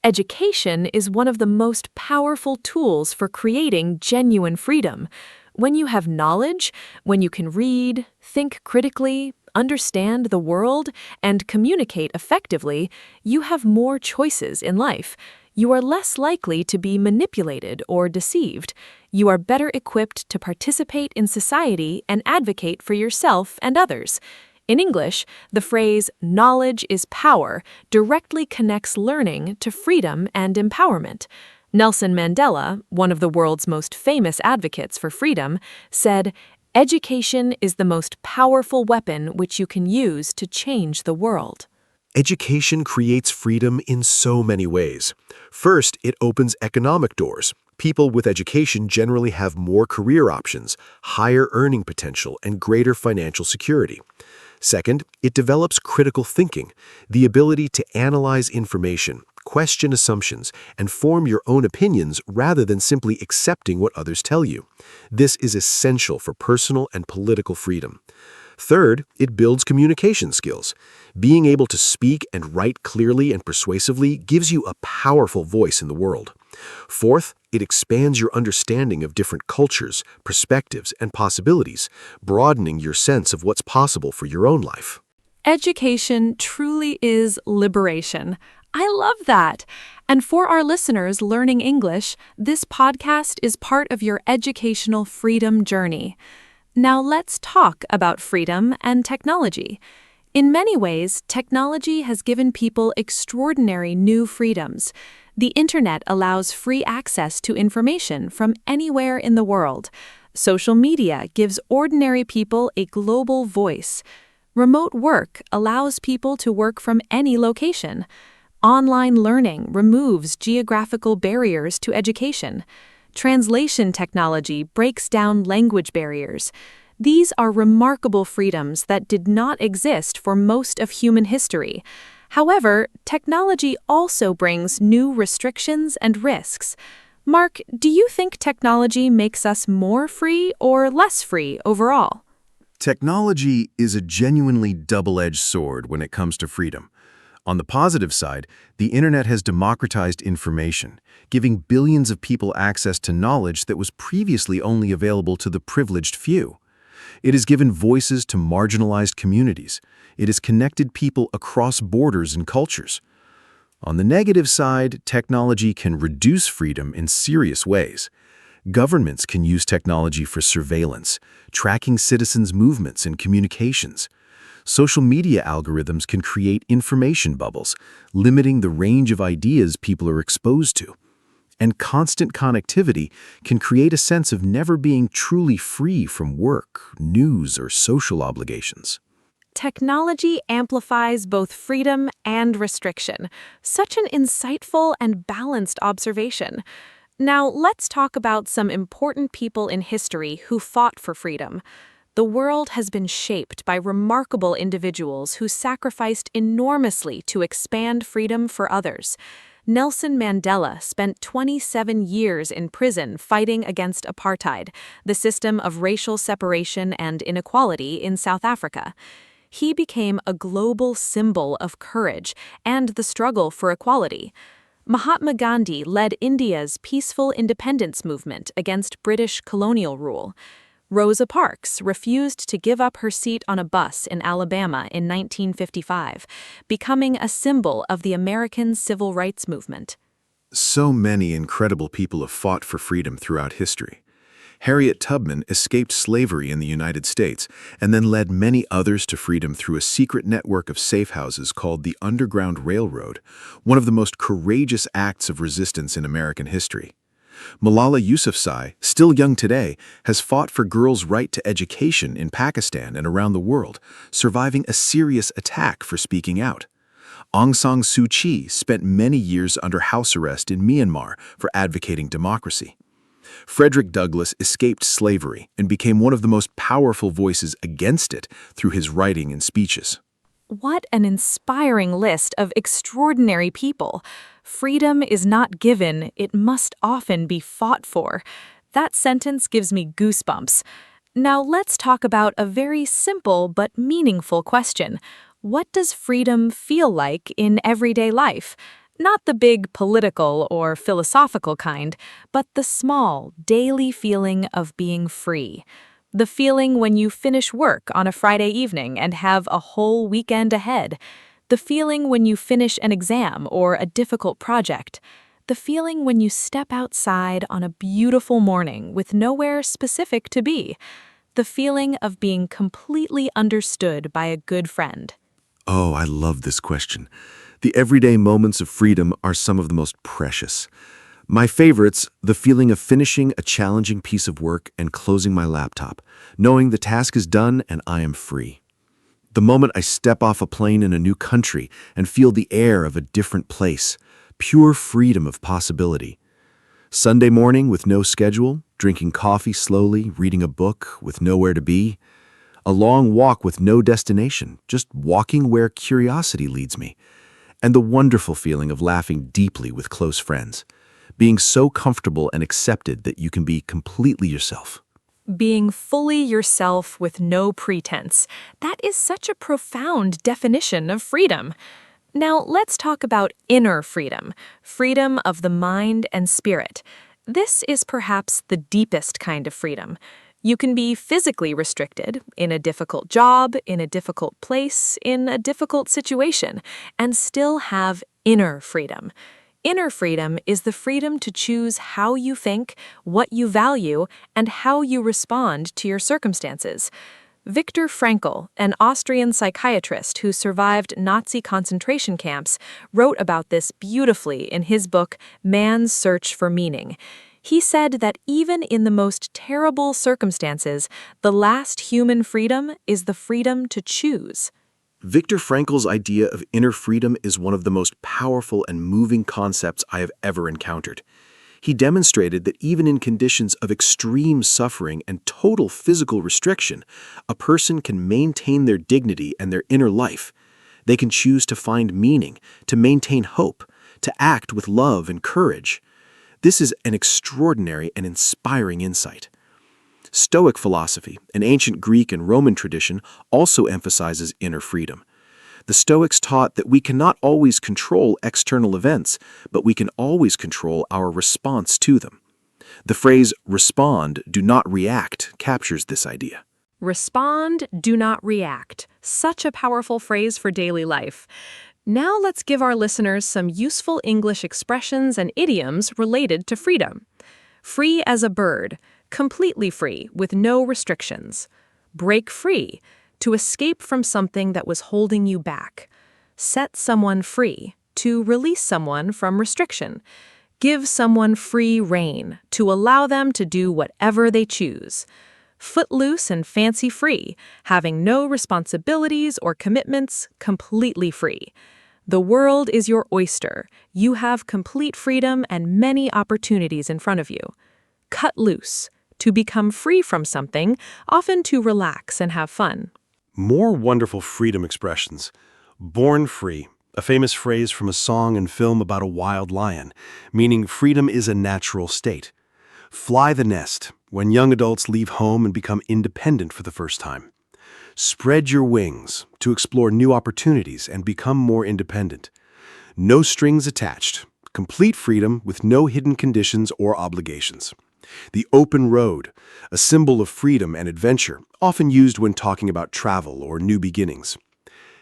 Education is one of the most powerful tools for creating genuine freedom. When you have knowledge, when you can read, think critically, understand the world, and communicate effectively, you have more choices in life. You are less likely to be manipulated or deceived. You are better equipped to participate in society and advocate for yourself and others. In English, the phrase "knowledge is power" directly connects learning to freedom and empowerment. Nelson Mandela, one of the world's most famous advocates for freedom, said, "Education is the most powerful weapon which you can use to change the world." Education creates freedom in so many ways. First, it opens economic doors. People with education generally have more career options, higher earning potential, and greater financial security. Second, it develops critical thinking, the ability to analyze information, question assumptions, and form your own opinions rather than simply accepting what others tell you. This is essential for personal and political freedom. Third, it builds communication skills. Being able to speak and write clearly and persuasively gives you a powerful voice in the world. Fourth, it expands your understanding of different cultures, perspectives, and possibilities, broadening your sense of what's possible for your own life. Education truly is liberation. I love that. And for our listeners learning English, this podcast is part of your educational freedom journey. Now let's talk about freedom and technology. In many ways, technology has given people extraordinary new freedoms. The internet allows free access to information from anywhere in the world. Social media gives ordinary people a global voice. Remote work allows people to work from any location. Online learning removes geographical barriers to education. Translation technology breaks down language barriers. These are remarkable freedoms that did not exist for most of human history. However, technology also brings new restrictions and risks. Mark, do you think technology makes us more free or less free overall? Technology is a genuinely double-edged sword when it comes to freedom. On the positive side, the internet has democratized information, giving billions of people access to knowledge that was previously only available to the privileged few. It has given voices to marginalized communities. It has connected people across borders and cultures. On the negative side, technology can reduce freedom in serious ways. Governments can use technology for surveillance, tracking citizens' movements and communications. Social media algorithms can create information bubbles, limiting the range of ideas people are exposed to. And constant connectivity can create a sense of never being truly free from work, news, or social obligations. Technology amplifies both freedom and restriction. Such an insightful and balanced observation. Now, let's talk about some important people in history who fought for freedom. The world has been shaped by remarkable individuals who sacrificed enormously to expand freedom for others. Nelson Mandela spent 27 years in prison fighting against apartheid, the system of racial separation and inequality in South Africa. He became a global symbol of courage and the struggle for equality. Mahatma Gandhi led India's peaceful independence movement against British colonial rule. Rosa Parks refused to give up her seat on a bus in Alabama in 1955, becoming a symbol of the American civil rights movement. So many incredible people have fought for freedom throughout history. Harriet Tubman escaped slavery in the United States and then led many others to freedom through a secret network of safe houses called the Underground Railroad, one of the most courageous acts of resistance in American history. Malala Yousafzai, still young today, has fought for girls' right to education in Pakistan and around the world, surviving a serious attack for speaking out. Aung San Suu Kyi spent many years under house arrest in Myanmar for advocating democracy. Frederick Douglass escaped slavery and became one of the most powerful voices against it through his writing and speeches. What an inspiring list of extraordinary people. Freedom is not given, it must often be fought for. That sentence gives me goosebumps. Now let's talk about a very simple but meaningful question. What does freedom feel like in everyday life? Not the big political or philosophical kind, but the small, daily feeling of being free. The feeling when you finish work on a Friday evening and have a whole weekend ahead. The feeling when you finish an exam or a difficult project. The feeling when you step outside on a beautiful morning with nowhere specific to be. The feeling of being completely understood by a good friend. Oh, I love this question. The everyday moments of freedom are some of the most precious. My favorites, the feeling of finishing a challenging piece of work and closing my laptop, knowing the task is done and I am free. The moment I step off a plane in a new country and feel the air of a different place, pure freedom of possibility. Sunday morning with no schedule, drinking coffee slowly, reading a book with nowhere to be. A long walk with no destination, just walking where curiosity leads me. And the wonderful feeling of laughing deeply with close friends. Being so comfortable and accepted that you can be completely yourself. Being fully yourself with no pretense. That is such a profound definition of freedom. Now let's talk about inner freedom, freedom of the mind and spirit. This is perhaps the deepest kind of freedom. You can be physically restricted in a difficult job, in a difficult place, in a difficult situation, and still have inner freedom. Inner freedom is the freedom to choose how you think, what you value, and how you respond to your circumstances. Viktor Frankl, an Austrian psychiatrist who survived Nazi concentration camps, wrote about this beautifully in his book, Man's Search for Meaning. He said that even in the most terrible circumstances, the last human freedom is the freedom to choose. Viktor Frankl's idea of inner freedom is one of the most powerful and moving concepts I have ever encountered. He demonstrated that even in conditions of extreme suffering and total physical restriction, a person can maintain their dignity and their inner life. They can choose to find meaning, to maintain hope, to act with love and courage. This is an extraordinary and inspiring insight. Stoic philosophy, an ancient Greek and Roman tradition, also emphasizes inner freedom. The Stoics taught that we cannot always control external events, but we can always control our response to them. The phrase respond, do not react captures this idea. Respond, do not react. Such a powerful phrase for daily life. Now let's give our listeners some useful English expressions and idioms related to freedom. Free as a bird, completely free with no restrictions. Break free, to escape from something that was holding you back. Set someone free, to release someone from restriction. Give someone free rein, to allow them to do whatever they choose. Footloose and fancy-free, having no responsibilities or commitments, completely free. The world is your oyster. You have complete freedom and many opportunities in front of you. Cut loose, to become free from something, often to relax and have fun. More wonderful freedom expressions. Born free, a famous phrase from a song and film about a wild lion, meaning freedom is a natural state. Fly the nest, when young adults leave home and become independent for the first time. Spread your wings, to explore new opportunities and become more independent. No strings attached, complete freedom with no hidden conditions or obligations. The open road, a symbol of freedom and adventure, often used when talking about travel or new beginnings.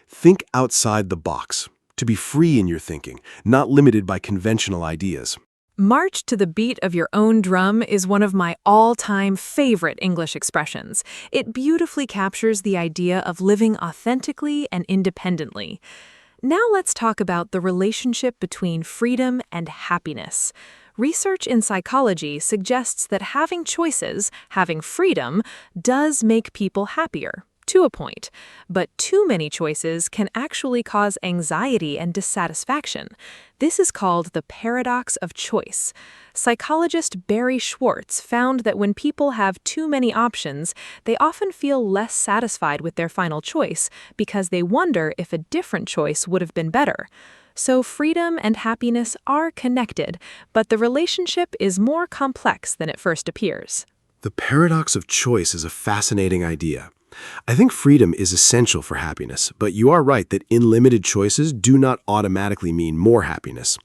Think outside the box, to be free in your thinking, not limited by conventional ideas. March to the beat of your own drum is one of my all-time favorite English expressions. It beautifully captures the idea of living authentically and independently. Now let's talk about the relationship between freedom and happiness. Research in psychology suggests that having choices, having freedom, does make people happier, to a point. But too many choices can actually cause anxiety and dissatisfaction. This is called the paradox of choice. Psychologist Barry Schwartz found that when people have too many options, they often feel less satisfied with their final choice because they wonder if a different choice would have been better. So freedom and happiness are connected, but the relationship is more complex than it first appears. The paradox of choice is a fascinating idea. I think freedom is essential for happiness, but you are right that unlimited choices do not automatically mean more happiness.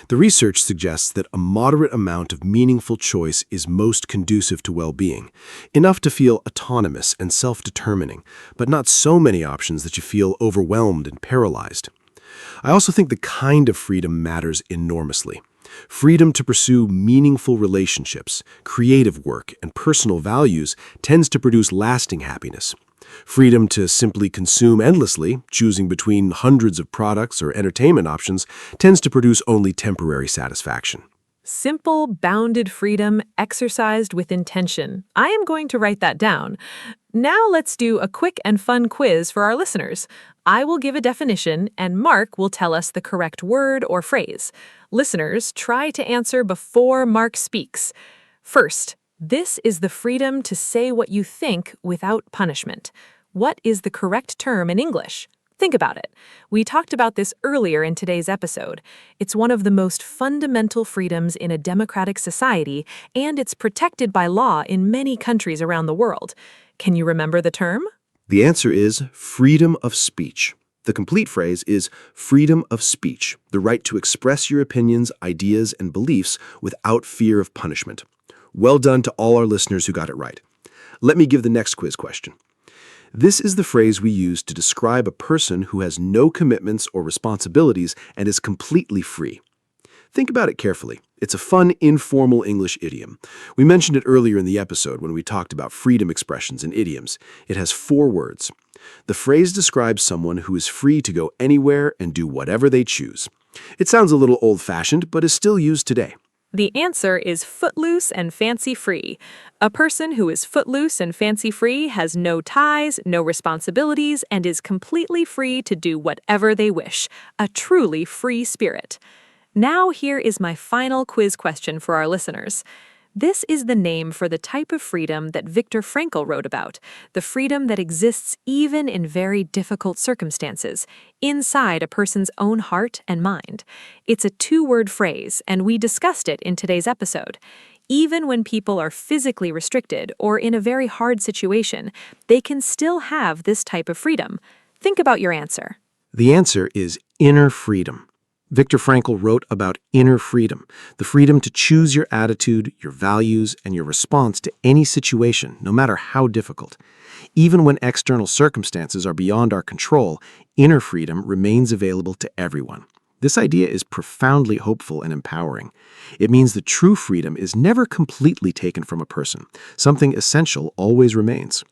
The research suggests that a moderate amount of meaningful choice is most conducive to well-being, enough to feel autonomous and self-determining, but not so many options that you feel overwhelmed and paralyzed. I also think the kind of freedom matters enormously. Freedom to pursue meaningful relationships, creative work, and personal values tends to produce lasting happiness. Freedom to simply consume endlessly, choosing between hundreds of products or entertainment options, tends to produce only temporary satisfaction. Simple, bounded freedom exercised with intention. I am going to write that down. Now let's do a quick and fun quiz for our listeners. I will give a definition, and Mark will tell us the correct word or phrase. Listeners, try to answer before Mark speaks. First, this is the freedom to say what you think without punishment. What is the correct term in English? Think about it. We talked about this earlier in today's episode. It's one of the most fundamental freedoms in a democratic society, and it's protected by law in many countries around the world. Can you remember the term? The answer is freedom of speech. The complete phrase is freedom of speech, the right to express your opinions, ideas, and beliefs without fear of punishment. Well done to all our listeners who got it right. Let me give the next quiz question. This is the phrase we use to describe a person who has no commitments or responsibilities and is completely free. Think about it carefully. It's a fun, informal English idiom. We mentioned it earlier in the episode when we talked about freedom expressions and idioms. It has 4 words. The phrase describes someone who is free to go anywhere and do whatever they choose. It sounds a little old-fashioned, but is still used today. The answer is footloose and fancy-free. A person who is footloose and fancy-free has no ties, no responsibilities, and is completely free to do whatever they wish. A truly free spirit. Now here is my final quiz question for our listeners. This is the name for the type of freedom that Viktor Frankl wrote about, the freedom that exists even in very difficult circumstances, inside a person's own heart and mind. It's a two-word phrase, and we discussed it in today's episode. Even when people are physically restricted or in a very hard situation, they can still have this type of freedom. Think about your answer. The answer is inner freedom. Viktor Frankl wrote about inner freedom, the freedom to choose your attitude, your values, and your response to any situation, no matter how difficult. Even when external circumstances are beyond our control, inner freedom remains available to everyone. This idea is profoundly hopeful and empowering. It means that true freedom is never completely taken from a person. Something essential always remains.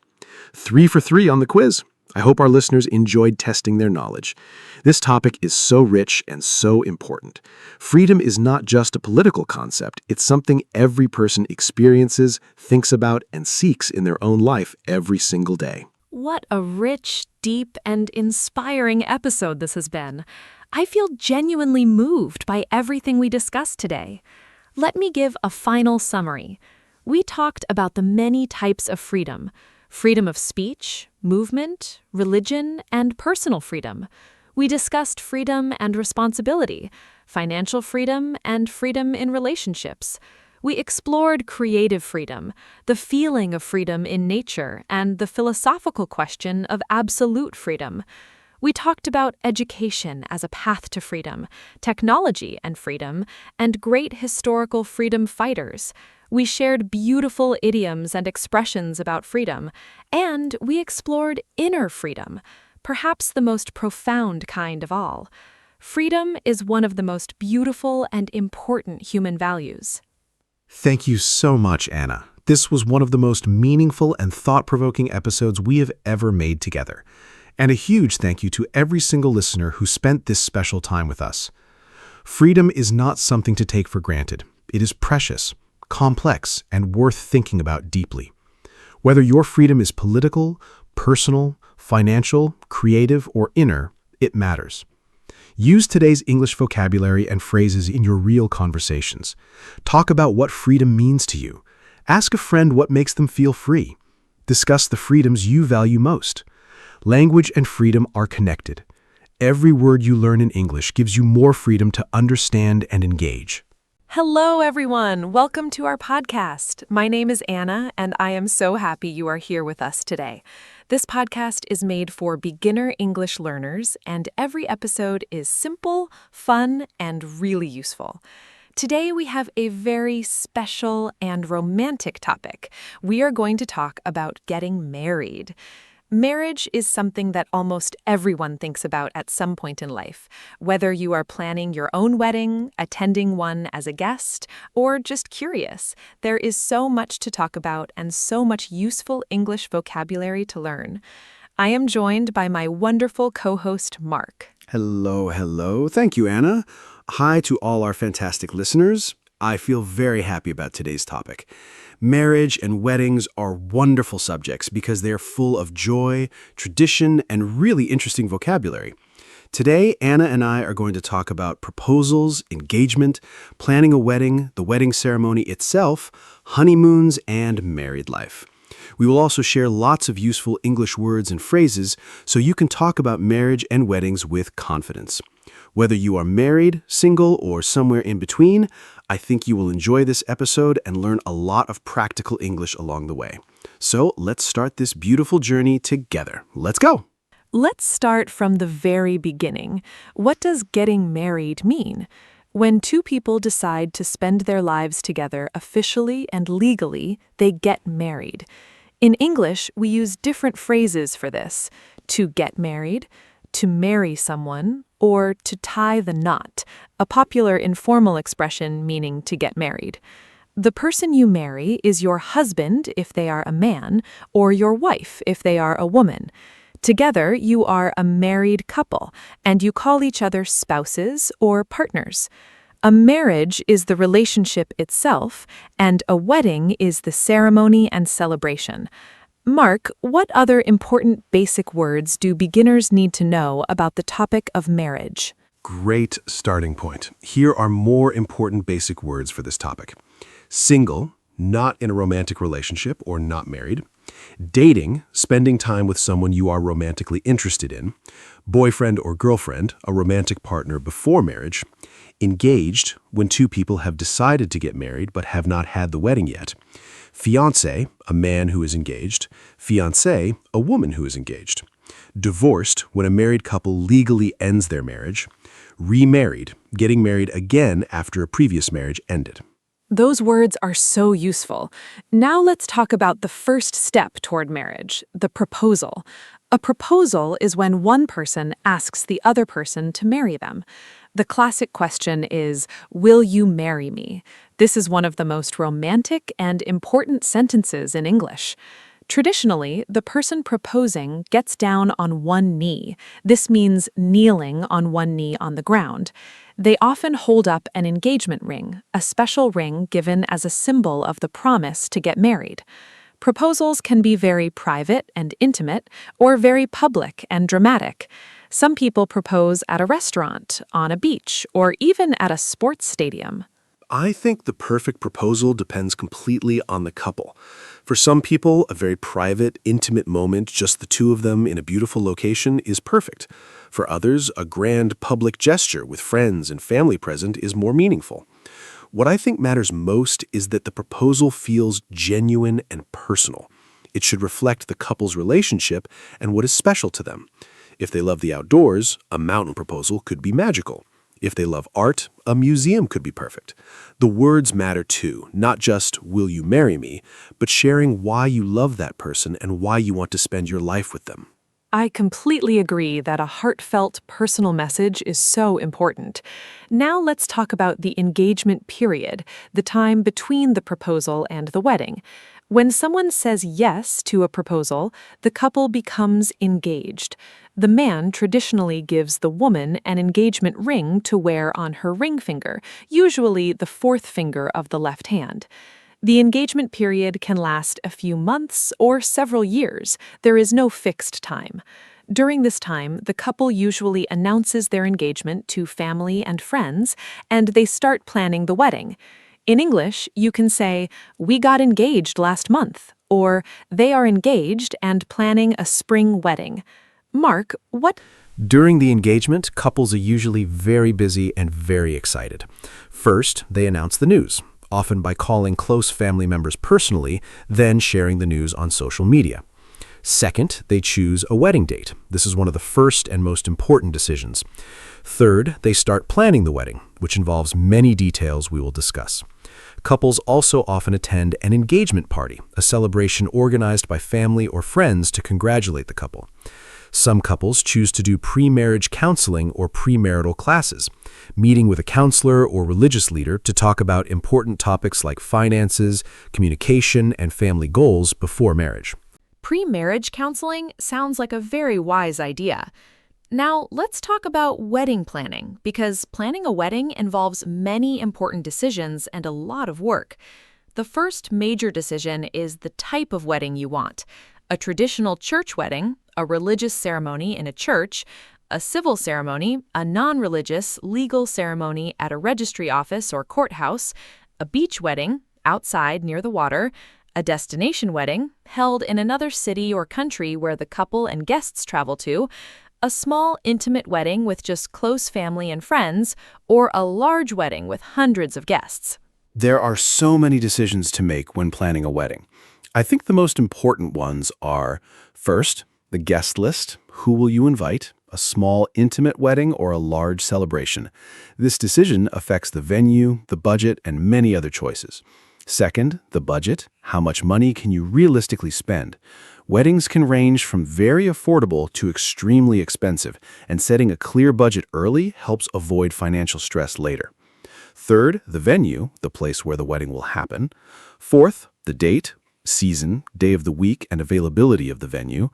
3 for 3 on the quiz. I hope our listeners enjoyed testing their knowledge. This topic is so rich and so important. Freedom is not just a political concept, it's something every person experiences, thinks about, and seeks in their own life every single day. What a rich, deep, and inspiring episode this has been. I feel genuinely moved by everything we discussed today. Let me give a final summary. We talked about the many types of freedom. Freedom of speech, movement, religion, and personal freedom. We discussed freedom and responsibility, financial freedom, and freedom in relationships. We explored creative freedom, the feeling of freedom in nature, and the philosophical question of absolute freedom. We talked about education as a path to freedom, technology and freedom, and great historical freedom fighters. We shared beautiful idioms and expressions about freedom, and we explored inner freedom, perhaps the most profound kind of all. Freedom is one of the most beautiful and important human values. Thank you so much, Anna. This was one of the most meaningful and thought-provoking episodes we have ever made together. And a huge thank you to every single listener who spent this special time with us. Freedom is not something to take for granted. It is precious, complex, and worth thinking about deeply. Whether your freedom is political, personal, financial, creative, or inner, it matters. Use today's English vocabulary and phrases in your real conversations. Talk about what freedom means to you. Ask a friend what makes them feel free. Discuss the freedoms you value most. Language and freedom are connected. Every word you learn in English gives you more freedom to understand and engage. Hello, everyone. Welcome to our podcast. My name is Anna, and I am so happy you are here with us today. This podcast is made for beginner English learners, and every episode is simple, fun, and really useful. Today, we have a very special and romantic topic. We are going to talk about getting married. Marriage is something that almost everyone thinks about at some point in life, whether you are planning your own wedding, attending one as a guest, or just curious. There is so much to talk about and so much useful English vocabulary to learn. I am joined by my wonderful co-host, Mark. Hello, hello. Thank you, Anna. Hi to all our fantastic listeners. I feel very happy about today's topic. Marriage and weddings are wonderful subjects because they're full of joy, tradition, and really interesting vocabulary. Today, Anna and I are going to talk about proposals, engagement, planning a wedding, the wedding ceremony itself, honeymoons, and married life. We will also share lots of useful English words and phrases so you can talk about marriage and weddings with confidence. Whether you are married, single, or somewhere in between, I think you will enjoy this episode and learn a lot of practical English along the way. So let's start this beautiful journey together. Let's go! Let's start from the very beginning. What does getting married mean? When two people decide to spend their lives together officially and legally, they get married. In English, we use different phrases for this: to get married, to marry someone, or to tie the knot, a popular informal expression meaning to get married. The person you marry is your husband if they are a man, or your wife if they are a woman. Together, you are a married couple, and you call each other spouses or partners. A marriage is the relationship itself, and a wedding is the ceremony and celebration. Mark, what other important basic words do beginners need to know about the topic of marriage? Great starting point. Here are more important basic words for this topic. Single, not in a romantic relationship or not married. Dating, spending time with someone you are romantically interested in. Boyfriend or girlfriend, a romantic partner before marriage. Engaged, when two people have decided to get married but have not had the wedding yet. Fiancé, a man who is engaged. Fiancée, a woman who is engaged. Divorced, when a married couple legally ends their marriage. Remarried, getting married again after a previous marriage ended. Those words are so useful. Now let's talk about the first step toward marriage, the proposal. A proposal is when one person asks the other person to marry them. The classic question is, "Will you marry me?" This is one of the most romantic and important sentences in English. Traditionally, the person proposing gets down on one knee. This means kneeling on one knee on the ground. They often hold up an engagement ring, a special ring given as a symbol of the promise to get married. Proposals can be very private and intimate, or very public and dramatic. Some people propose at a restaurant, on a beach, or even at a sports stadium. I think the perfect proposal depends completely on the couple. For some people, a very private, intimate moment, just the two of them in a beautiful location, is perfect. For others, a grand public gesture with friends and family present is more meaningful. What I think matters most is that the proposal feels genuine and personal. It should reflect the couple's relationship and what is special to them. If they love the outdoors, a mountain proposal could be magical. If they love art, a museum could be perfect. The words matter too, not just, "Will you marry me?" but sharing why you love that person and why you want to spend your life with them. I completely agree that a heartfelt, personal message is so important. Now let's talk about the engagement period, the time between the proposal and the wedding. When someone says yes to a proposal, the couple becomes engaged. The man traditionally gives the woman an engagement ring to wear on her ring finger, usually the fourth finger of the left hand. The engagement period can last a few months or several years. There is no fixed time. During this time, the couple usually announces their engagement to family and friends, and they start planning the wedding. In English, you can say, "We got engaged last month," or "They are engaged and planning a spring wedding." Mark, what? During the engagement, couples are usually very busy and very excited. First, they announce the news, often by calling close family members personally, then sharing the news on social media. Second, they choose a wedding date. This is one of the first and most important decisions. Third, they start planning the wedding, which involves many details we will discuss. Couples also often attend an engagement party, a celebration organized by family or friends to congratulate the couple. Some couples choose to do pre-marriage counseling or premarital classes, meeting with a counselor or religious leader to talk about important topics like finances, communication, and family goals before marriage. Pre-marriage counseling sounds like a very wise idea. Now, let's talk about wedding planning, because planning a wedding involves many important decisions and a lot of work. The first major decision is the type of wedding you want. A traditional church wedding, a religious ceremony in a church, a civil ceremony, a non-religious legal ceremony at a registry office or courthouse, a beach wedding outside near the water, a destination wedding held in another city or country where the couple and guests travel to, a small, intimate wedding with just close family and friends, or a large wedding with hundreds of guests. There are so many decisions to make when planning a wedding. I think the most important ones are, first, the guest list. Who will you invite? A small, intimate wedding or a large celebration? This decision affects the venue, the budget, and many other choices. Second, the budget. How much money can you realistically spend? Weddings can range from very affordable to extremely expensive, and setting a clear budget early helps avoid financial stress later. Third, the venue, the place where the wedding will happen. Fourth, the date, season, day of the week, and availability of the venue.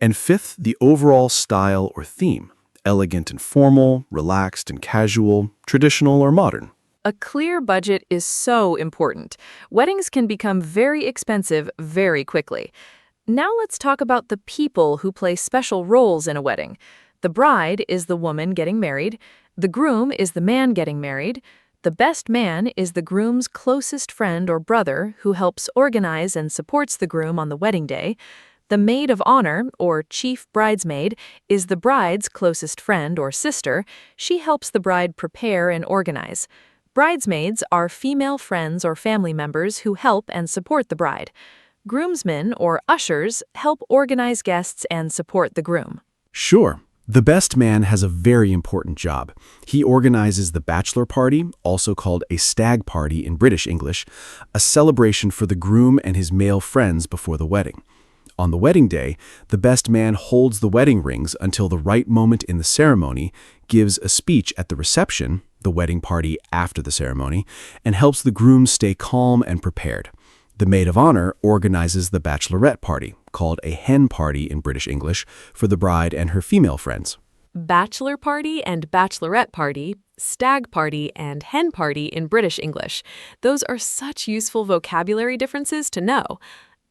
And fifth, the overall style or theme, elegant and formal, relaxed and casual, traditional or modern. A clear budget is so important. Weddings can become very expensive very quickly. Now let's talk about the people who play special roles in a wedding. The bride is the woman getting married. The groom is the man getting married. The best man is the groom's closest friend or brother who helps organize and supports the groom on the wedding day. The maid of honor, or chief bridesmaid, is the bride's closest friend or sister. She helps the bride prepare and organize. Bridesmaids are female friends or family members who help and support the bride. Groomsmen, or ushers, help organize guests and support the groom. Sure. The best man has a very important job. He organizes the bachelor party, also called a stag party in British English, a celebration for the groom and his male friends before the wedding. On the wedding day, the best man holds the wedding rings until the right moment in the ceremony, gives a speech at the reception, the wedding party after the ceremony, and helps the groom stay calm and prepared. The maid of honor organizes the bachelorette party, called a hen party in British English, for the bride and her female friends. Bachelor party and bachelorette party, stag party and hen party in British English. Those are such useful vocabulary differences to know.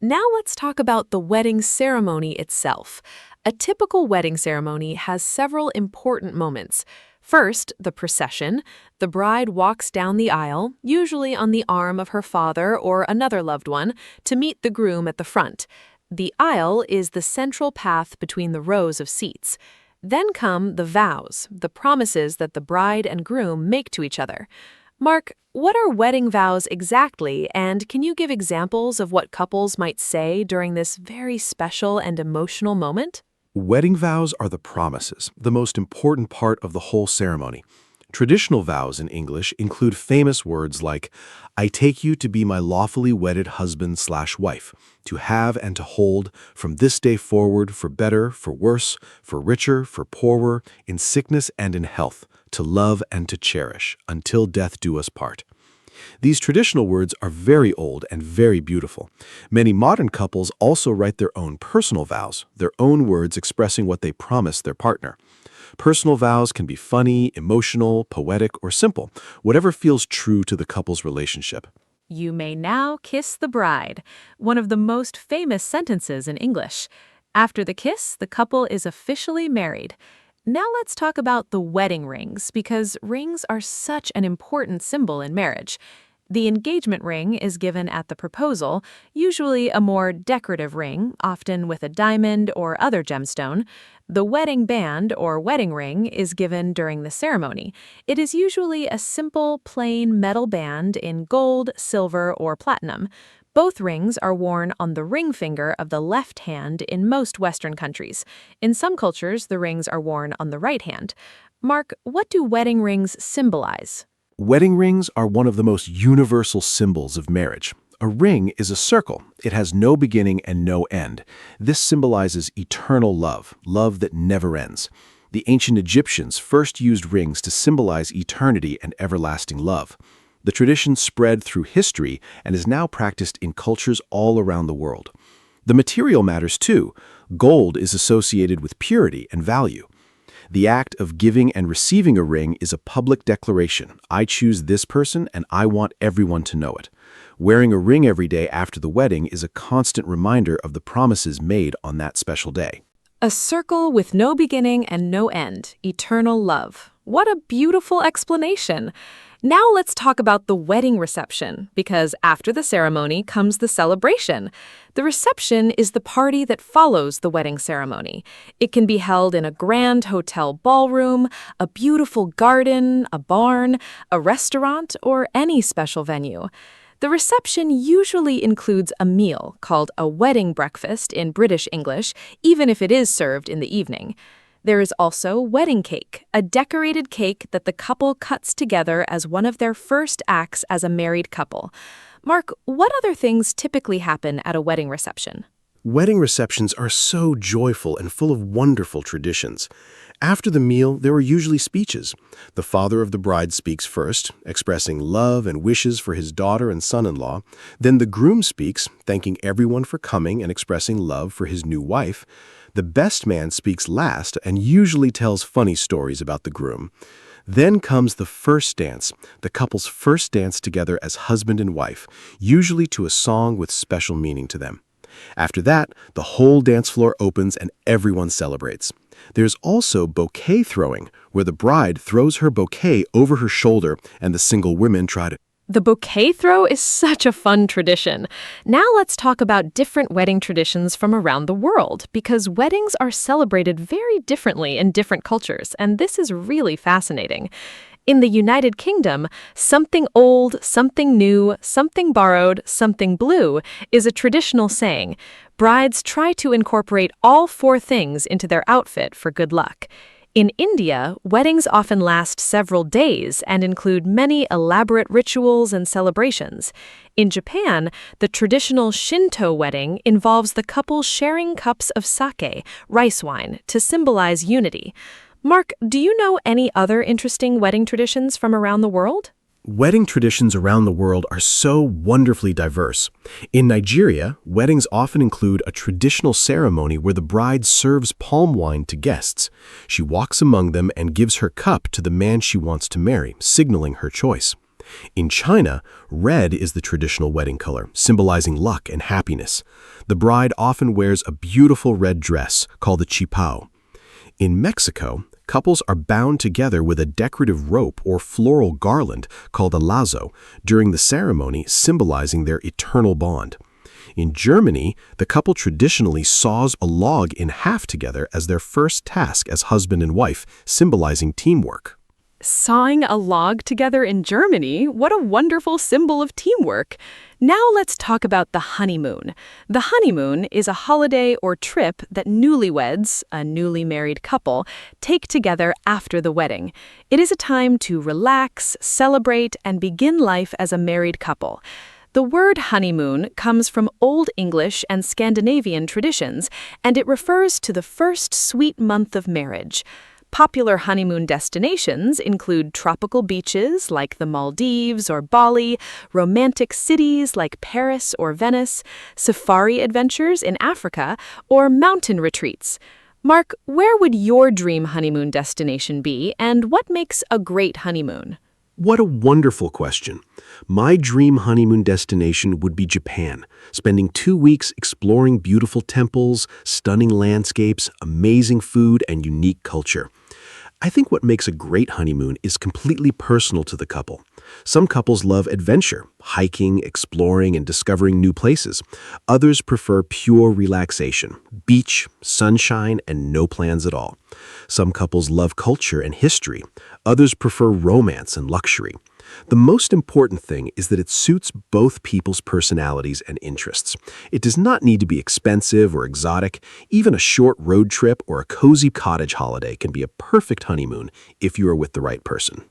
Now let's talk about the wedding ceremony itself. A typical wedding ceremony has several important moments. First, the procession. The bride walks down the aisle, usually on the arm of her father or another loved one, to meet the groom at the front. The aisle is the central path between the rows of seats. Then come the vows, the promises that the bride and groom make to each other. Mark, what are wedding vows exactly, and can you give examples of what couples might say during this very special and emotional moment? Wedding vows are the promises, the most important part of the whole ceremony. Traditional vows in English include famous words like, "I take you to be my lawfully wedded husband/wife, to have and to hold, from this day forward, for better, for worse, for richer, for poorer, in sickness and in health, to love and to cherish, until death do us part." These traditional words are very old and very beautiful. Many modern couples also write their own personal vows, their own words expressing what they promise their partner. Personal vows can be funny, emotional, poetic, or simple, whatever feels true to the couple's relationship. You may now kiss the bride, one of the most famous sentences in English. After the kiss, the couple is officially married. Now let's talk about the wedding rings, because rings are such an important symbol in marriage. The engagement ring is given at the proposal, usually a more decorative ring, often with a diamond or other gemstone. The wedding band or wedding ring is given during the ceremony. It is usually a simple, plain metal band in gold, silver, or platinum. Both rings are worn on the ring finger of the left hand in most Western countries. In some cultures, the rings are worn on the right hand. Mark, what do wedding rings symbolize? Wedding rings are one of the most universal symbols of marriage. A ring is a circle. It has no beginning and no end. This symbolizes eternal love, love that never ends. The ancient Egyptians first used rings to symbolize eternity and everlasting love. The tradition spread through history and is now practiced in cultures all around the world. The material matters too. Gold is associated with purity and value. The act of giving and receiving a ring is a public declaration. I choose this person and I want everyone to know it. Wearing a ring every day after the wedding is a constant reminder of the promises made on that special day. A circle with no beginning and no end, eternal love. What a beautiful explanation. Now let's talk about the wedding reception, because after the ceremony comes the celebration. The reception is the party that follows the wedding ceremony. It can be held in a grand hotel ballroom, a beautiful garden, a barn, a restaurant, or any special venue. The reception usually includes a meal called a wedding breakfast in British English, even if it is served in the evening. There is also wedding cake, a decorated cake that the couple cuts together as one of their first acts as a married couple. Mark, what other things typically happen at a wedding reception? Wedding receptions are so joyful and full of wonderful traditions. After the meal, there are usually speeches. The father of the bride speaks first, expressing love and wishes for his daughter and son-in-law. Then the groom speaks, thanking everyone for coming and expressing love for his new wife. The best man speaks last and usually tells funny stories about the groom. Then comes the first dance, the couple's first dance together as husband and wife, usually to a song with special meaning to them. After that, the whole dance floor opens and everyone celebrates. There's also bouquet throwing, where the bride throws her bouquet over her shoulder and the single women try to. The bouquet throw is such a fun tradition. Now let's talk about different wedding traditions from around the world, because weddings are celebrated very differently in different cultures, and this is really fascinating. In the United Kingdom, something old, something new, something borrowed, something blue is a traditional saying. Brides try to incorporate all four things into their outfit for good luck. In India, weddings often last several days and include many elaborate rituals and celebrations. In Japan, the traditional Shinto wedding involves the couple sharing cups of sake, rice wine, to symbolize unity. Mark, do you know any other interesting wedding traditions from around the world? Wedding traditions around the world are so wonderfully diverse. In Nigeria, weddings often include a traditional ceremony where the bride serves palm wine to guests. She walks among them and gives her cup to the man she wants to marry, signaling her choice. In China, red is the traditional wedding color, symbolizing luck and happiness. The bride often wears a beautiful red dress called the qipao. In Mexico, couples are bound together with a decorative rope or floral garland called a lazo during the ceremony, symbolizing their eternal bond. In Germany, the couple traditionally saws a log in half together as their first task as husband and wife, symbolizing teamwork. Sawing a log together in Germany? What a wonderful symbol of teamwork. Now let's talk about the honeymoon. The honeymoon is a holiday or trip that newlyweds, a newly married couple, take together after the wedding. It is a time to relax, celebrate, and begin life as a married couple. The word honeymoon comes from Old English and Scandinavian traditions, and it refers to the first sweet month of marriage. Popular honeymoon destinations include tropical beaches like the Maldives or Bali, romantic cities like Paris or Venice, safari adventures in Africa, or mountain retreats. Mark, where would your dream honeymoon destination be, and what makes a great honeymoon? What a wonderful question. My dream honeymoon destination would be Japan, spending 2 weeks exploring beautiful temples, stunning landscapes, amazing food, and unique culture. I think what makes a great honeymoon is completely personal to the couple. Some couples love adventure, hiking, exploring, and discovering new places. Others prefer pure relaxation, beach, sunshine, and no plans at all. Some couples love culture and history. Others prefer romance and luxury. The most important thing is that it suits both people's personalities and interests. It does not need to be expensive or exotic. Even a short road trip or a cozy cottage holiday can be a perfect honeymoon if you are with the right person.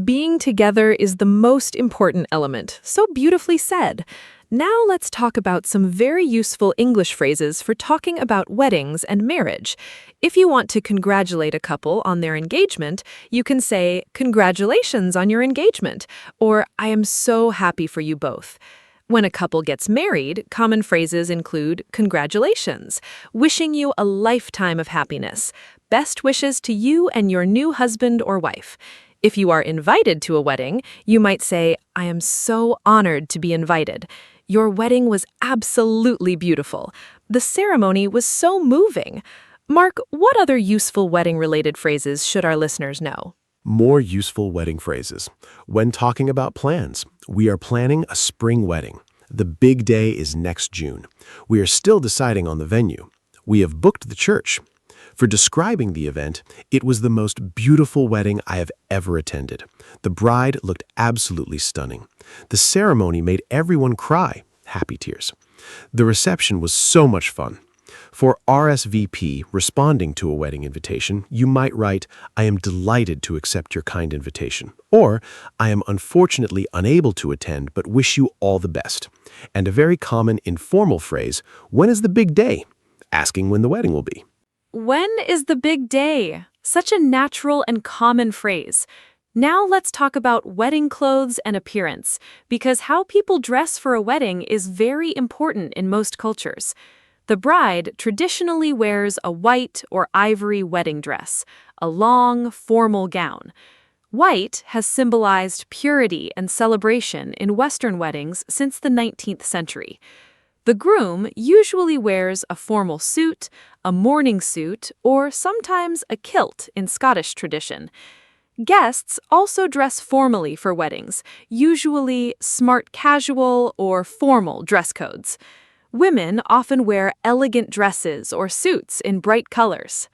Being together is the most important element. So beautifully said. Now let's talk about some very useful English phrases for talking about weddings and marriage. If you want to congratulate a couple on their engagement, you can say, "Congratulations on your engagement," or "I am so happy for you both." When a couple gets married, common phrases include "Congratulations," "Wishing you a lifetime of happiness," "Best wishes to you and your new husband or wife." If you are invited to a wedding, you might say, "I am so honored to be invited. Your wedding was absolutely beautiful. The ceremony was so moving." Mark, what other useful wedding-related phrases should our listeners know? More useful wedding phrases. When talking about plans, we are planning a spring wedding. The big day is next June. We are still deciding on the venue. We have booked the church. For describing the event, it was the most beautiful wedding I have ever attended. The bride looked absolutely stunning. The ceremony made everyone cry, happy tears. The reception was so much fun. For RSVP, responding to a wedding invitation, you might write, "I am delighted to accept your kind invitation," or "I am unfortunately unable to attend but wish you all the best." And a very common informal phrase, "When is the big day?" asking when the wedding will be. When is the big day? Such a natural and common phrase. Now let's talk about wedding clothes and appearance, because how people dress for a wedding is very important in most cultures. The bride traditionally wears a white or ivory wedding dress, a long, formal gown. White has symbolized purity and celebration in Western weddings since the 19th century. The groom usually wears a formal suit, a morning suit, or sometimes a kilt in Scottish tradition. Guests also dress formally for weddings, usually smart casual or formal dress codes. Women often wear elegant dresses or suits in bright colors.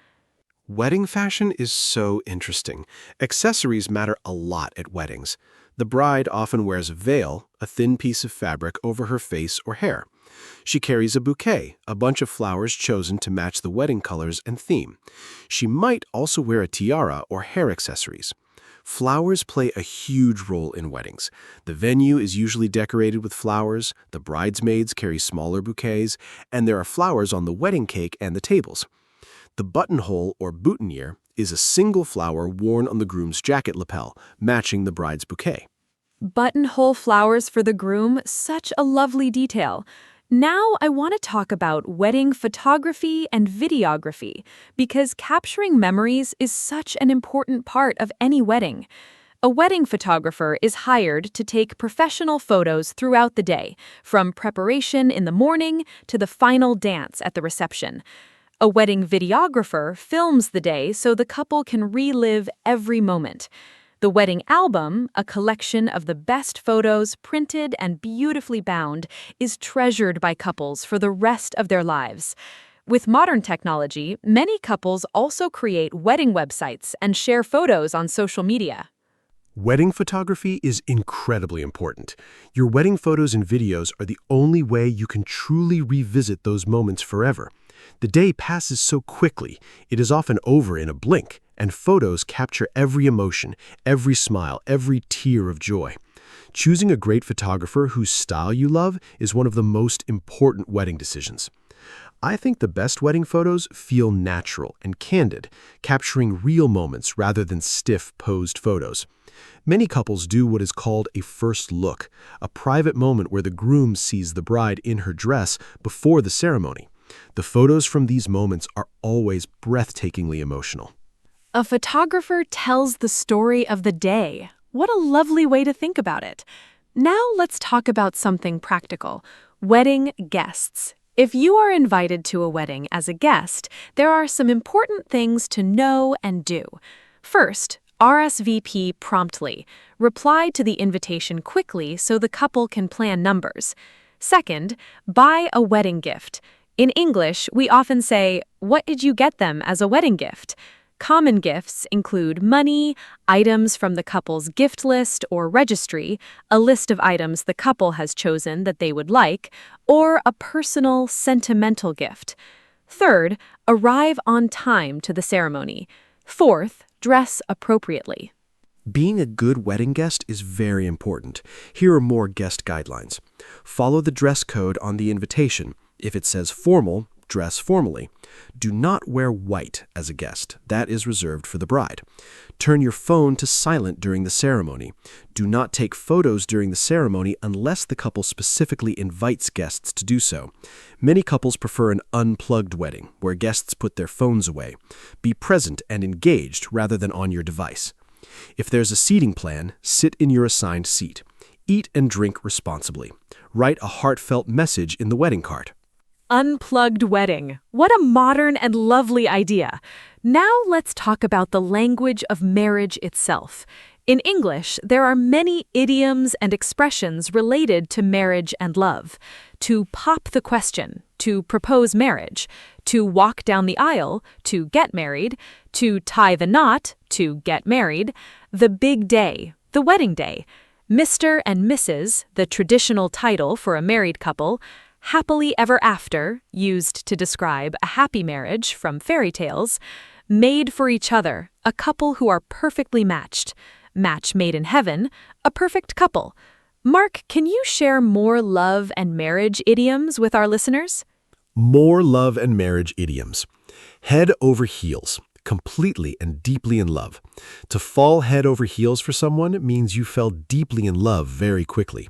Wedding fashion is so interesting. Accessories matter a lot at weddings. The bride often wears a veil, a thin piece of fabric over her face or hair. She carries a bouquet, a bunch of flowers chosen to match the wedding colors and theme. She might also wear a tiara or hair accessories. Flowers play a huge role in weddings. The venue is usually decorated with flowers, the bridesmaids carry smaller bouquets, and there are flowers on the wedding cake and the tables. The buttonhole or boutonniere is a single flower worn on the groom's jacket lapel, matching the bride's bouquet. Buttonhole flowers for the groom, such a lovely detail. Now I want to talk about wedding photography and videography, because capturing memories is such an important part of any wedding. A wedding photographer is hired to take professional photos throughout the day, from preparation in the morning to the final dance at the reception. A wedding videographer films the day so the couple can relive every moment. The wedding album, a collection of the best photos printed and beautifully bound, is treasured by couples for the rest of their lives. With modern technology, many couples also create wedding websites and share photos on social media. Wedding photography is incredibly important. Your wedding photos and videos are the only way you can truly revisit those moments forever. The day passes so quickly, it is often over in a blink, and photos capture every emotion, every smile, every tear of joy. Choosing a great photographer whose style you love is one of the most important wedding decisions. I think the best wedding photos feel natural and candid, capturing real moments rather than stiff, posed photos. Many couples do what is called a first look, a private moment where the groom sees the bride in her dress before the ceremony. The photos from these moments are always breathtakingly emotional. A photographer tells the story of the day. What a lovely way to think about it. Now let's talk about something practical: wedding guests. If you are invited to a wedding as a guest, there are some important things to know and do. First, RSVP promptly. Reply to the invitation quickly so the couple can plan numbers. Second, buy a wedding gift. In English, we often say, "What did you get them as a wedding gift?" Common gifts include money, items from the couple's gift list or registry, a list of items the couple has chosen that they would like, or a personal, sentimental gift. Third, arrive on time to the ceremony. Fourth, dress appropriately. Being a good wedding guest is very important. Here are more guest guidelines. Follow the dress code on the invitation. If it says formal, dress formally. Do not wear white as a guest. That is reserved for the bride. Turn your phone to silent during the ceremony. Do not take photos during the ceremony unless the couple specifically invites guests to do so. Many couples prefer an unplugged wedding, where guests put their phones away. Be present and engaged rather than on your device. If there's a seating plan, sit in your assigned seat. Eat and drink responsibly. Write a heartfelt message in the wedding card. Unplugged wedding. What a modern and lovely idea. Now let's talk about the language of marriage itself. In English, there are many idioms and expressions related to marriage and love. To pop the question, to propose marriage, to walk down the aisle, to get married, to tie the knot, to get married, the big day, the wedding day, Mr. and Mrs., the traditional title for a married couple, happily ever after, used to describe a happy marriage from fairy tales, made for each other, a couple who are perfectly matched, match made in heaven, a perfect couple. Mark, can you share more love and marriage idioms with our listeners? More love and marriage idioms. Head over heels, completely and deeply in love. To fall head over heels for someone means you fell deeply in love very quickly.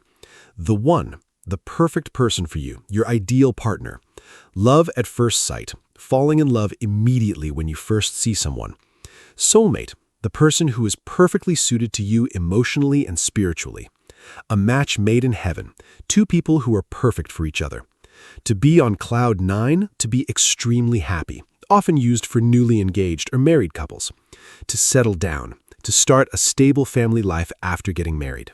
The one, the perfect person for you, your ideal partner. Love at first sight, falling in love immediately when you first see someone. Soulmate, the person who is perfectly suited to you emotionally and spiritually. A match made in heaven, two people who are perfect for each other. To be on cloud nine, to be extremely happy, often used for newly engaged or married couples. To settle down, to start a stable family life after getting married.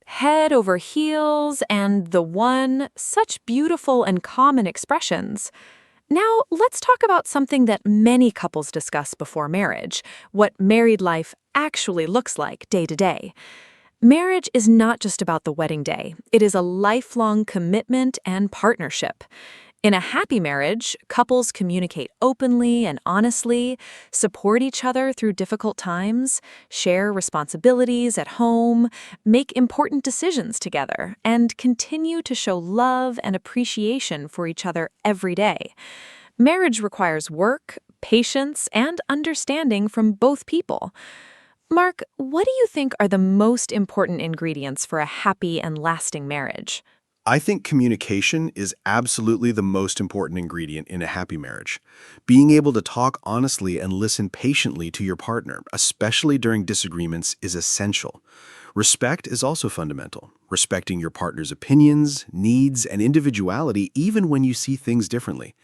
Head over heels and the one, such beautiful and common expressions. Now, let's talk about something that many couples discuss before marriage, what married life actually looks like day to day. Marriage is not just about the wedding day. It is a lifelong commitment and partnership. In a happy marriage, couples communicate openly and honestly, support each other through difficult times, share responsibilities at home, make important decisions together, and continue to show love and appreciation for each other every day. Marriage requires work, patience, and understanding from both people. Mark, what do you think are the most important ingredients for a happy and lasting marriage? I think communication is absolutely the most important ingredient in a happy marriage. Being able to talk honestly and listen patiently to your partner, especially during disagreements, is essential. Respect is also fundamental. Respecting your partner's opinions, needs, and individuality even when you see things differently.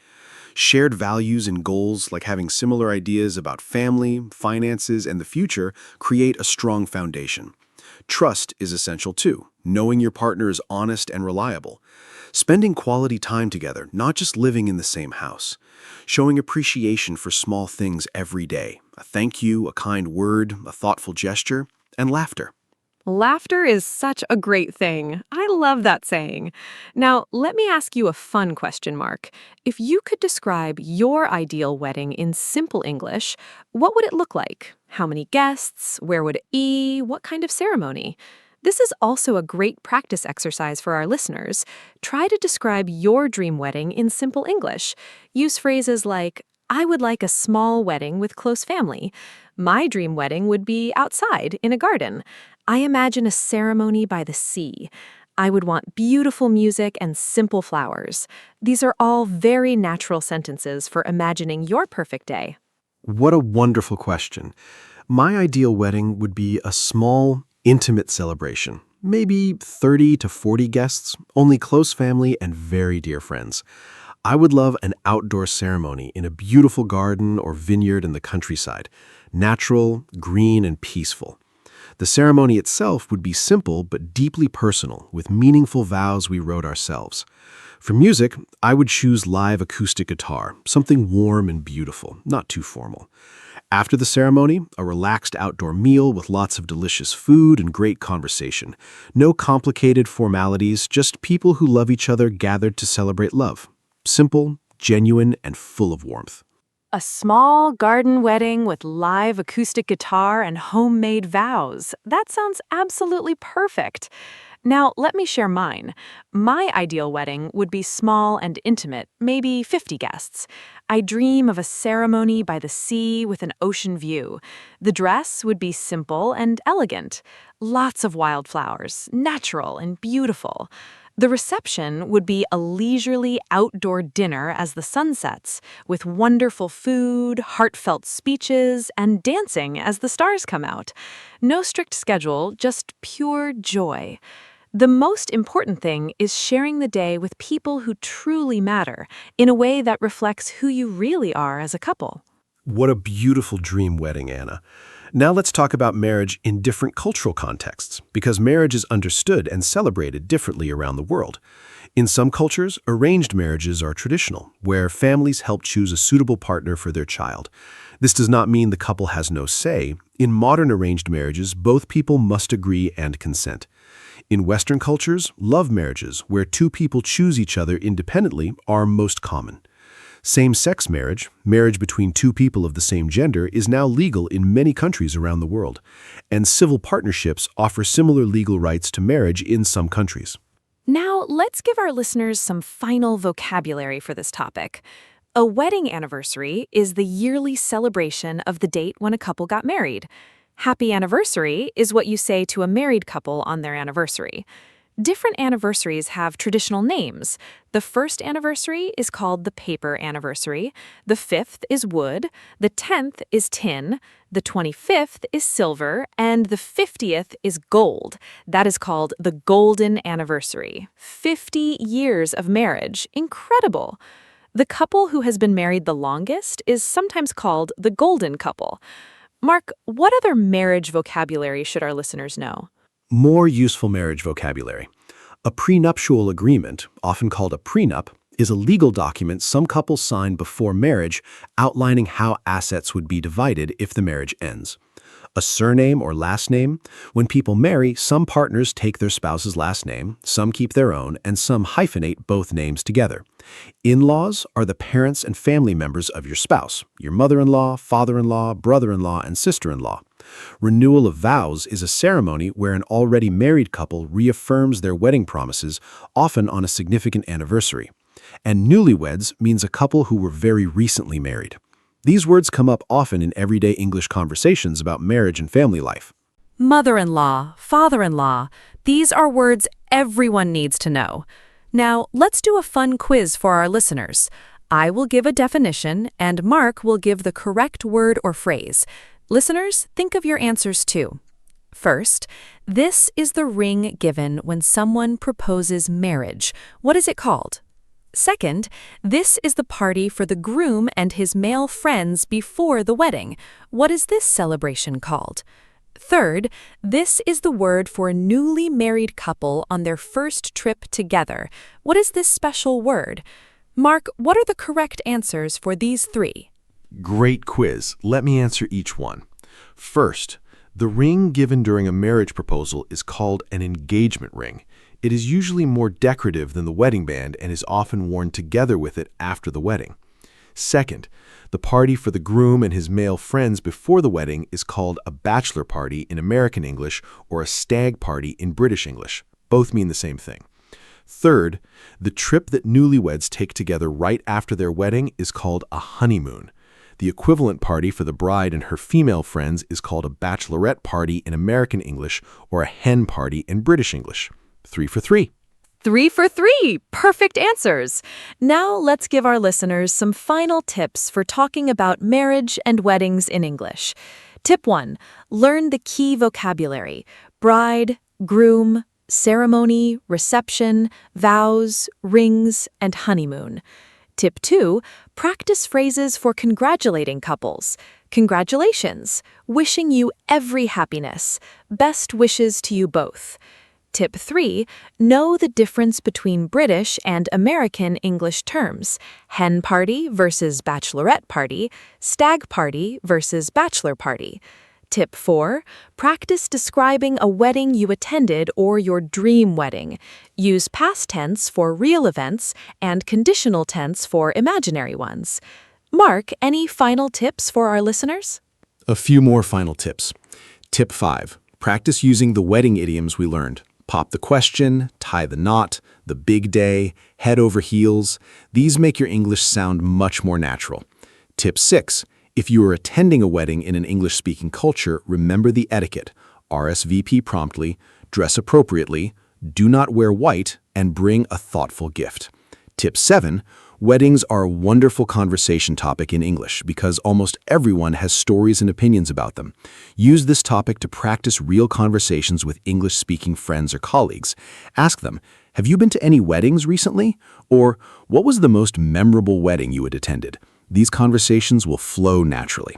Shared values and goals, like having similar ideas about family, finances, and the future, create a strong foundation. Trust is essential too, knowing your partner is honest and reliable. Spending quality time together, not just living in the same house. Showing appreciation for small things every day. A thank you, a kind word, a thoughtful gesture, and laughter. Laughter is such a great thing. I love that saying. Now, let me ask you a fun question, Mark. If you could describe your ideal wedding in simple English, what would it look like? How many guests? Where would it be? What kind of ceremony? This is also a great practice exercise for our listeners. Try to describe your dream wedding in simple English. Use phrases like, I would like a small wedding with close family. My dream wedding would be outside, in a garden. I imagine a ceremony by the sea. I would want beautiful music and simple flowers. These are all very natural sentences for imagining your perfect day. What a wonderful question. My ideal wedding would be a small, intimate celebration. Maybe 30 to 40 guests, only close family and very dear friends. I would love an outdoor ceremony in a beautiful garden or vineyard in the countryside. Natural, green, and peaceful. The ceremony itself would be simple but deeply personal, with meaningful vows we wrote ourselves. For music, I would choose live acoustic guitar, something warm and beautiful, not too formal. After the ceremony, a relaxed outdoor meal with lots of delicious food and great conversation. No complicated formalities, just people who love each other gathered to celebrate love. Simple, genuine, and full of warmth. A small garden wedding with live acoustic guitar and homemade vows. That sounds absolutely perfect. Now, let me share mine. My ideal wedding would be small and intimate, maybe 50 guests. I dream of a ceremony by the sea with an ocean view. The dress would be simple and elegant. Lots of wildflowers, natural and beautiful. The reception would be a leisurely outdoor dinner as the sun sets, with wonderful food, heartfelt speeches, and dancing as the stars come out. No strict schedule, just pure joy. The most important thing is sharing the day with people who truly matter, in a way that reflects who you really are as a couple. What a beautiful dream wedding, Anna. Now let's talk about marriage in different cultural contexts, because marriage is understood and celebrated differently around the world. In some cultures, arranged marriages are traditional, where families help choose a suitable partner for their child. This does not mean the couple has no say. In modern arranged marriages, both people must agree and consent. In Western cultures, love marriages, where two people choose each other independently, are most common. Same-sex marriage, marriage between two people of the same gender, is now legal in many countries around the world, and civil partnerships offer similar legal rights to marriage in some countries. Now, let's give our listeners some final vocabulary for this topic. A wedding anniversary is the yearly celebration of the date when a couple got married. Happy anniversary is what you say to a married couple on their anniversary. Different anniversaries have traditional names. The first anniversary is called the paper anniversary, the 5th is wood, the 10th is tin, the 25th is silver, and the 50th is gold. That is called the golden anniversary. 50 years of marriage. Incredible! The couple who has been married the longest is sometimes called the golden couple. Mark, what other marriage vocabulary should our listeners know? More useful marriage vocabulary. A prenuptial agreement, often called a prenup, is a legal document some couples sign before marriage outlining how assets would be divided if the marriage ends. A surname or last name. When people marry, some partners take their spouse's last name, some keep their own, and some hyphenate both names together. In-laws are the parents and family members of your spouse, your mother-in-law, father-in-law, brother-in-law, and sister-in-law. Renewal of vows is a ceremony where an already married couple reaffirms their wedding promises, often on a significant anniversary. And newlyweds means a couple who were very recently married. These words come up often in everyday English conversations about marriage and family life. Mother-in-law, father-in-law, these are words everyone needs to know. Now, let's do a fun quiz for our listeners. I will give a definition, and Mark will give the correct word or phrase. Listeners, think of your answers too. First, this is the ring given when someone proposes marriage. What is it called? Second, this is the party for the groom and his male friends before the wedding. What is this celebration called? Third, this is the word for a newly married couple on their first trip together. What is this special word? Mark, what are the correct answers for these three? Great quiz. Let me answer each one. First, the ring given during a marriage proposal is called an engagement ring. It is usually more decorative than the wedding band and is often worn together with it after the wedding. Second, the party for the groom and his male friends before the wedding is called a bachelor party in American English or a stag party in British English. Both mean the same thing. Third, the trip that newlyweds take together right after their wedding is called a honeymoon. The equivalent party for the bride and her female friends is called a bachelorette party in American English or a hen party in British English. 3 for 3. 3 for 3! Perfect answers! Now let's give our listeners some final tips for talking about marriage and weddings in English. Tip 1. Learn the key vocabulary: bride, groom, ceremony, reception, vows, rings, and honeymoon. Tip 2. Practice phrases for congratulating couples. Congratulations. Wishing you every happiness. Best wishes to you both. Tip 3. Know the difference between British and American English terms: hen party versus bachelorette party, stag party versus bachelor party. Tip 4. Practice describing a wedding you attended or your dream wedding. Use past tense for real events and conditional tense for imaginary ones. Mark, any final tips for our listeners? A few more final tips. Tip 5. Practice using the wedding idioms we learned. Pop the question, tie the knot, the big day, head over heels. These make your English sound much more natural. Tip 6. If you are attending a wedding in an English-speaking culture, remember the etiquette. RSVP promptly, dress appropriately, do not wear white, and bring a thoughtful gift. Tip 7. Weddings are a wonderful conversation topic in English because almost everyone has stories and opinions about them. Use this topic to practice real conversations with English-speaking friends or colleagues. Ask them, have you been to any weddings recently? Or, what was the most memorable wedding you had attended? These conversations will flow naturally.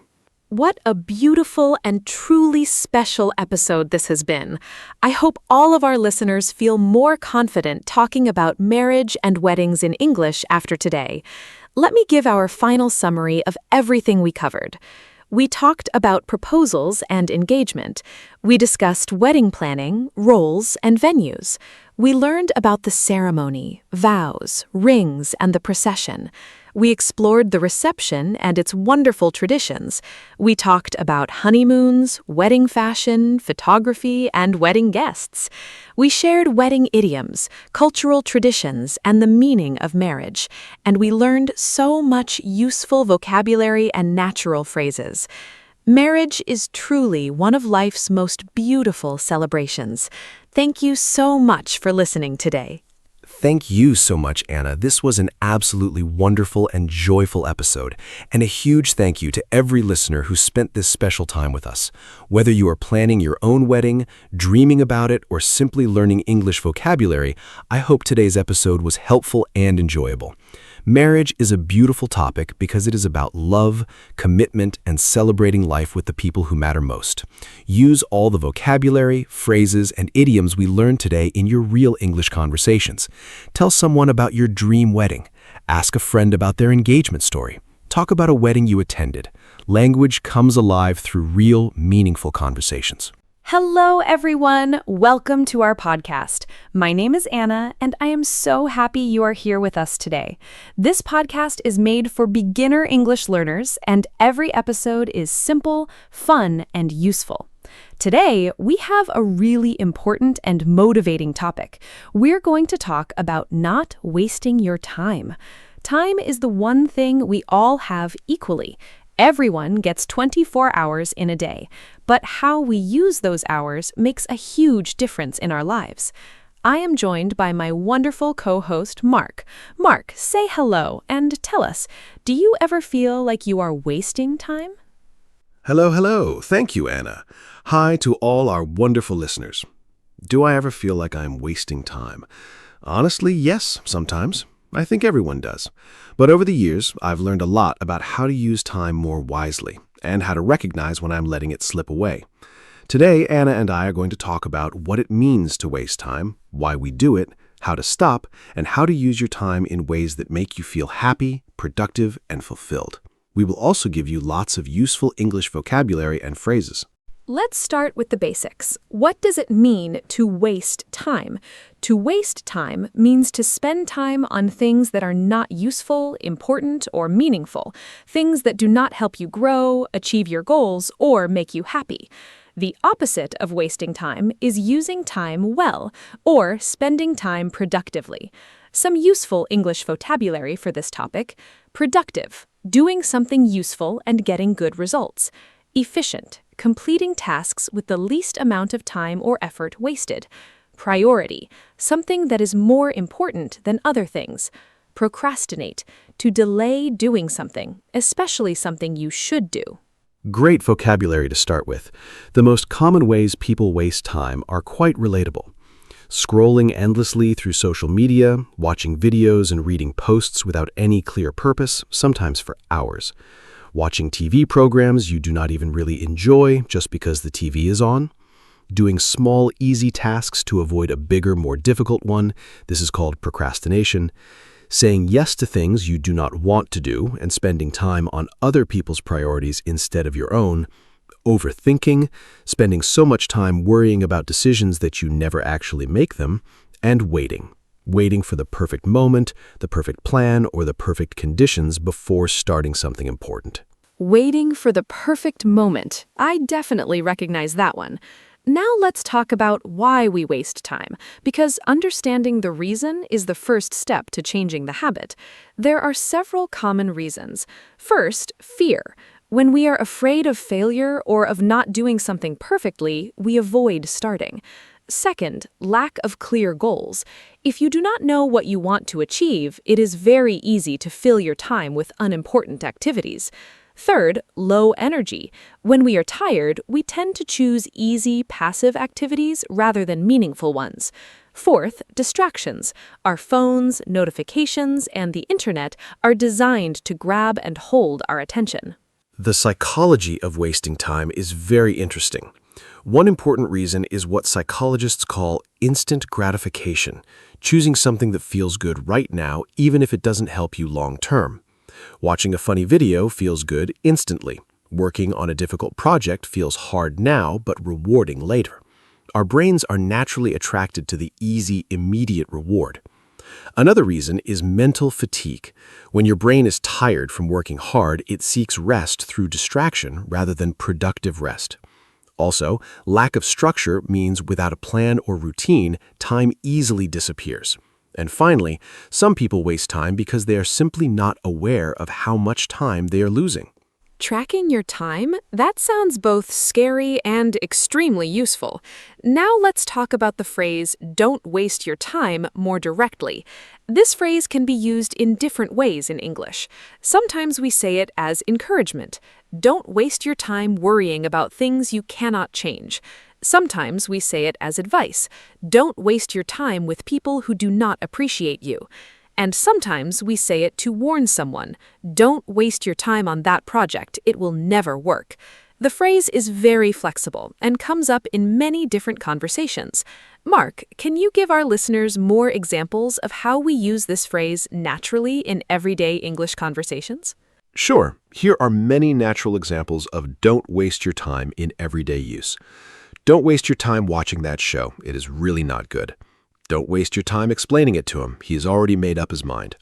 What a beautiful and truly special episode this has been. I hope all of our listeners feel more confident talking about marriage and weddings in English after today. Let me give our final summary of everything we covered. We talked about proposals and engagement. We discussed wedding planning, roles, and venues. We learned about the ceremony, vows, rings, and the procession. We explored the reception and its wonderful traditions. We talked about honeymoons, wedding fashion, photography, and wedding guests. We shared wedding idioms, cultural traditions, and the meaning of marriage. And we learned so much useful vocabulary and natural phrases. Marriage is truly one of life's most beautiful celebrations. Thank you so much for listening today. Thank you so much, Anna. This was an absolutely wonderful and joyful episode, and a huge thank you to every listener who spent this special time with us. Whether you are planning your own wedding, dreaming about it, or simply learning English vocabulary, I hope today's episode was helpful and enjoyable. Marriage is a beautiful topic because it is about love, commitment, and celebrating life with the people who matter most. Use all the vocabulary, phrases, and idioms we learned today in your real English conversations. Tell someone about your dream wedding. Ask a friend about their engagement story. Talk about a wedding you attended. Language comes alive through real, meaningful conversations. Hello, everyone. Welcome to our podcast. My name is Anna, and I am so happy you are here with us today. This podcast is made for beginner English learners, and every episode is simple, fun, and useful. Today, we have a really important and motivating topic. We're going to talk about not wasting your time. Time is the one thing we all have equally. Everyone gets 24 hours in a day, but how we use those hours makes a huge difference in our lives. I am joined by my wonderful co-host, Mark. Mark, say hello and tell us, do you ever feel like you are wasting time? Hello. Thank you, Anna. Hi to all our wonderful listeners. Do I ever feel like I'm wasting time? Honestly, yes, sometimes. I think everyone does. But over the years, I've learned a lot about how to use time more wisely and how to recognize when I'm letting it slip away. Today, Anna and I are going to talk about what it means to waste time, why we do it, how to stop, and how to use your time in ways that make you feel happy, productive, and fulfilled. We will also give you lots of useful English vocabulary and phrases. Let's start with the basics. What does it mean to waste time? To waste time means to spend time on things that are not useful, important, or meaningful, things that do not help you grow, achieve your goals, or make you happy. The opposite of wasting time is using time well, or spending time productively. Some useful English vocabulary for this topic: productive, doing something useful and getting good results; efficient, completing tasks with the least amount of time or effort wasted; priority, something that is more important than other things; procrastinate, to delay doing something, especially something you should do. Great vocabulary to start with. The most common ways people waste time are quite relatable. Scrolling endlessly through social media, watching videos and reading posts without any clear purpose, sometimes for hours. Watching TV programs you do not even really enjoy just because the TV is on. Doing small, easy tasks to avoid a bigger, more difficult one. This is called procrastination. Saying yes to things you do not want to do and spending time on other people's priorities instead of your own. Overthinking, spending so much time worrying about decisions that you never actually make them. And waiting for the perfect moment, the perfect plan, or the perfect conditions before starting something important. Waiting for the perfect moment. I definitely recognize that one. Now let's talk about why we waste time, because understanding the reason is the first step to changing the habit. There are several common reasons. First, fear. When we are afraid of failure or of not doing something perfectly, we avoid starting. Second, lack of clear goals. If you do not know what you want to achieve, it is very easy to fill your time with unimportant activities. Third, low energy. When we are tired, we tend to choose easy, passive activities rather than meaningful ones. Fourth, distractions. Our phones, notifications, and the internet are designed to grab and hold our attention. The psychology of wasting time is very interesting. One important reason is what psychologists call instant gratification, choosing something that feels good right now, even if it doesn't help you long term. Watching a funny video feels good instantly. Working on a difficult project feels hard now, but rewarding later. Our brains are naturally attracted to the easy, immediate reward. Another reason is mental fatigue. When your brain is tired from working hard, it seeks rest through distraction rather than productive rest. Also, lack of structure means without a plan or routine, time easily disappears. And finally, some people waste time because they are simply not aware of how much time they are losing. Tracking your time? That sounds both scary and extremely useful. Now let's talk about the phrase, don't waste your time, more directly. This phrase can be used in different ways in English. Sometimes we say it as encouragement. Don't waste your time worrying about things you cannot change. Sometimes we say it as advice. Don't waste your time with people who do not appreciate you. And sometimes we say it to warn someone, don't waste your time on that project, it will never work. The phrase is very flexible and comes up in many different conversations. Mark, can you give our listeners more examples of how we use this phrase naturally in everyday English conversations? Sure, here are many natural examples of don't waste your time in everyday use. Don't waste your time watching that show, it is really not good. Don't waste your time explaining it to him. He has already made up his mind.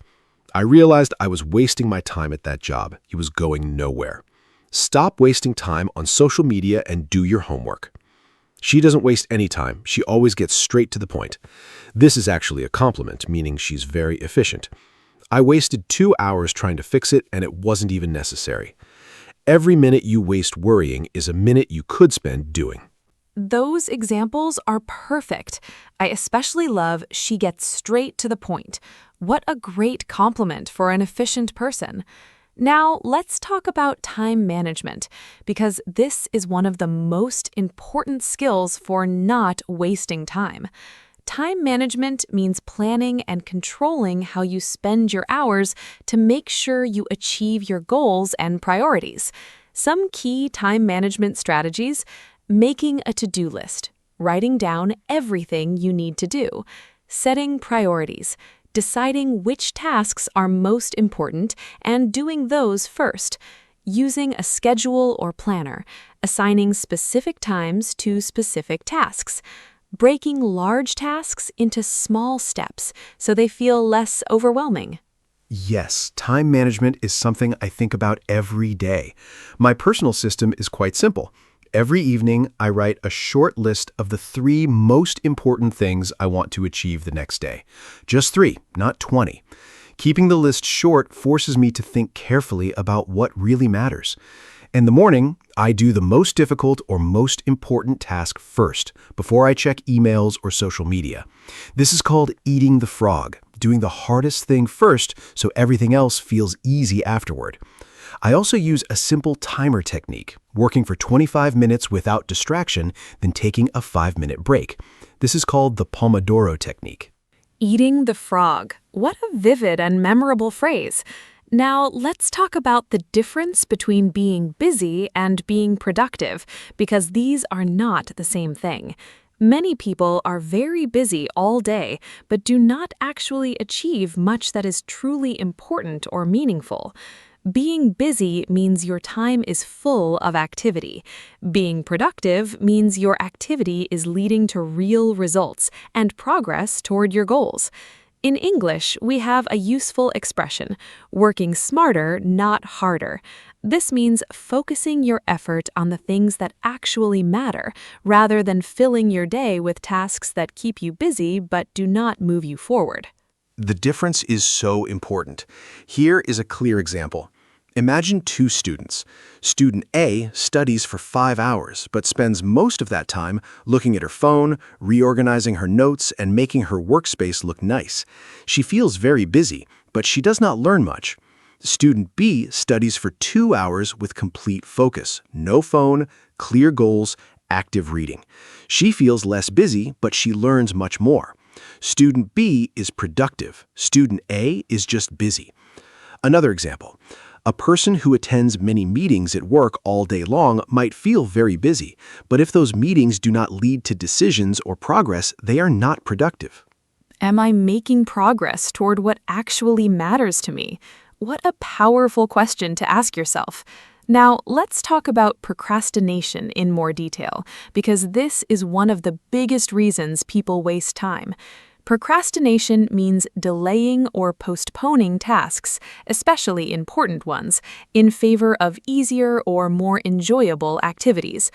I realized I was wasting my time at that job. He was going nowhere. Stop wasting time on social media and do your homework. She doesn't waste any time. She always gets straight to the point. This is actually a compliment, meaning she's very efficient. I wasted 2 hours trying to fix it, and it wasn't even necessary. Every minute you waste worrying is a minute you could spend doing. Those examples are perfect. I especially love she gets straight to the point. What a great compliment for an efficient person. Now, let's talk about time management, because this is one of the most important skills for not wasting time. Time management means planning and controlling how you spend your hours to make sure you achieve your goals and priorities. Some key time management strategies: making a to-do list, writing down everything you need to do, setting priorities, deciding which tasks are most important and doing those first, using a schedule or planner, assigning specific times to specific tasks, breaking large tasks into small steps so they feel less overwhelming. Yes, time management is something I think about every day. My personal system is quite simple. Every evening, I write a short list of the 3 most important things I want to achieve the next day. Just 3, not 20. Keeping the list short forces me to think carefully about what really matters. In the morning, I do the most difficult or most important task first, before I check emails or social media. This is called eating the frog, doing the hardest thing first so everything else feels easy afterward. I also use a simple timer technique, working for 25 minutes without distraction, then taking a 5-minute break. This is called the Pomodoro technique. Eating the frog. What a vivid and memorable phrase. Now, let's talk about the difference between being busy and being productive, because these are not the same thing. Many people are very busy all day, but do not actually achieve much that is truly important or meaningful. Being busy means your time is full of activity. Being productive means your activity is leading to real results and progress toward your goals. In English, we have a useful expression, working smarter, not harder. This means focusing your effort on the things that actually matter, rather than filling your day with tasks that keep you busy but do not move you forward. The difference is so important. Here is a clear example. Imagine 2 students. Student A studies for 5 hours, but spends most of that time looking at her phone, reorganizing her notes, and making her workspace look nice. She feels very busy, but she does not learn much. Student B studies for 2 hours with complete focus, no phone, clear goals, active reading. She feels less busy, but she learns much more. Student B is productive. Student A is just busy. Another example. A person who attends many meetings at work all day long might feel very busy, but if those meetings do not lead to decisions or progress, they are not productive. Am I making progress toward what actually matters to me? What a powerful question to ask yourself. Now, let's talk about procrastination in more detail, because this is one of the biggest reasons people waste time. Procrastination means delaying or postponing tasks, especially important ones, in favor of easier or more enjoyable activities.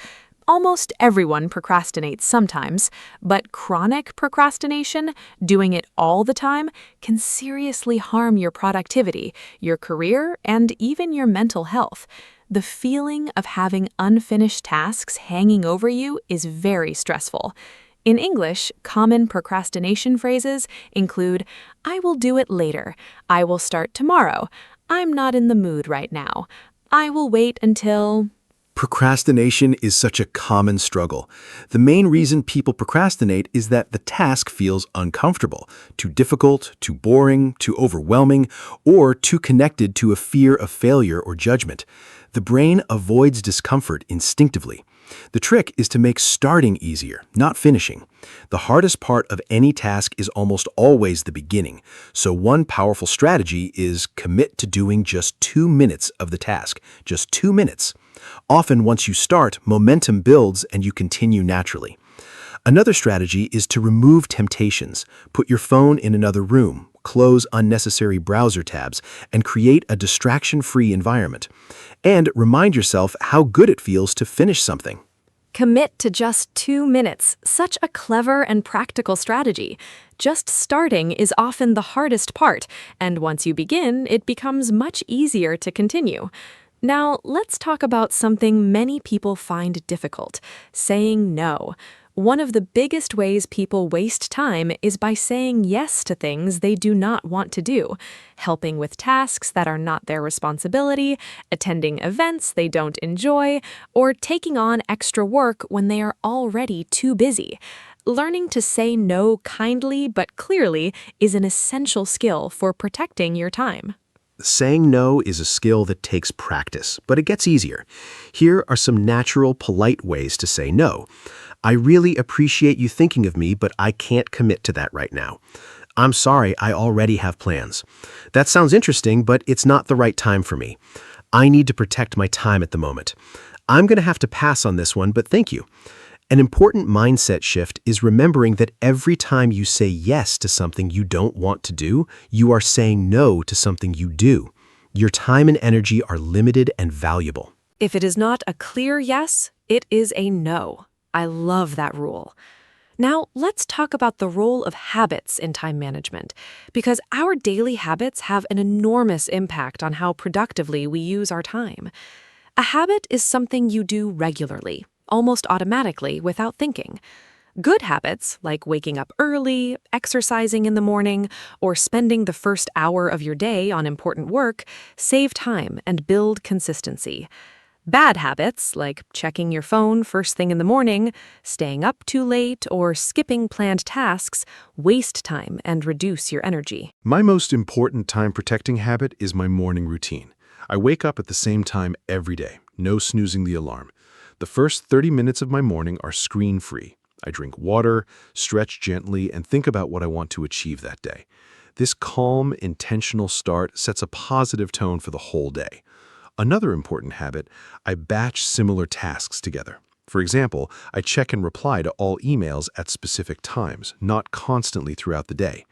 Almost everyone procrastinates sometimes, but chronic procrastination, doing it all the time, can seriously harm your productivity, your career, and even your mental health. The feeling of having unfinished tasks hanging over you is very stressful. In English, common procrastination phrases include, "I will do it later," "I will start tomorrow," "I'm not in the mood right now," "I will wait until..." Procrastination is such a common struggle. The main reason people procrastinate is that the task feels uncomfortable, too difficult, too boring, too overwhelming, or too connected to a fear of failure or judgment. The brain avoids discomfort instinctively. The trick is to make starting easier, not finishing. The hardest part of any task is almost always the beginning, so one powerful strategy is commit to doing just 2 minutes of the task, just 2 minutes. Often, once you start, momentum builds and you continue naturally. Another strategy is to remove temptations. Put your phone in another room, close unnecessary browser tabs, and create a distraction-free environment. And remind yourself how good it feels to finish something. Commit to just 2 minutes. Such a clever and practical strategy. Just starting is often the hardest part, and once you begin, it becomes much easier to continue. Now, let's talk about something many people find difficult: saying no. One of the biggest ways people waste time is by saying yes to things they do not want to do, helping with tasks that are not their responsibility, attending events they don't enjoy, or taking on extra work when they are already too busy. Learning to say no kindly but clearly is an essential skill for protecting your time. Saying no is a skill that takes practice, but it gets easier. Here are some natural, polite ways to say no. "I really appreciate you thinking of me, but I can't commit to that right now." "I'm sorry, I already have plans." "That sounds interesting, but it's not the right time for me." "I need to protect my time at the moment." "I'm going to have to pass on this one, but thank you." An important mindset shift is remembering that every time you say yes to something you don't want to do, you are saying no to something you do. Your time and energy are limited and valuable. If it is not a clear yes, it is a no. I love that rule. Now, let's talk about the role of habits in time management, because our daily habits have an enormous impact on how productively we use our time. A habit is something you do regularly, almost automatically without thinking. Good habits, like waking up early, exercising in the morning, or spending the first hour of your day on important work, save time and build consistency. Bad habits, like checking your phone first thing in the morning, staying up too late, or skipping planned tasks, waste time and reduce your energy. My most important time-protecting habit is my morning routine. I wake up at the same time every day, no snoozing the alarm. The first 30 minutes of my morning are screen-free. I drink water, stretch gently, and think about what I want to achieve that day. This calm, intentional start sets a positive tone for the whole day. Another important habit, I batch similar tasks together. For example, I check and reply to all emails at specific times, not constantly throughout the day.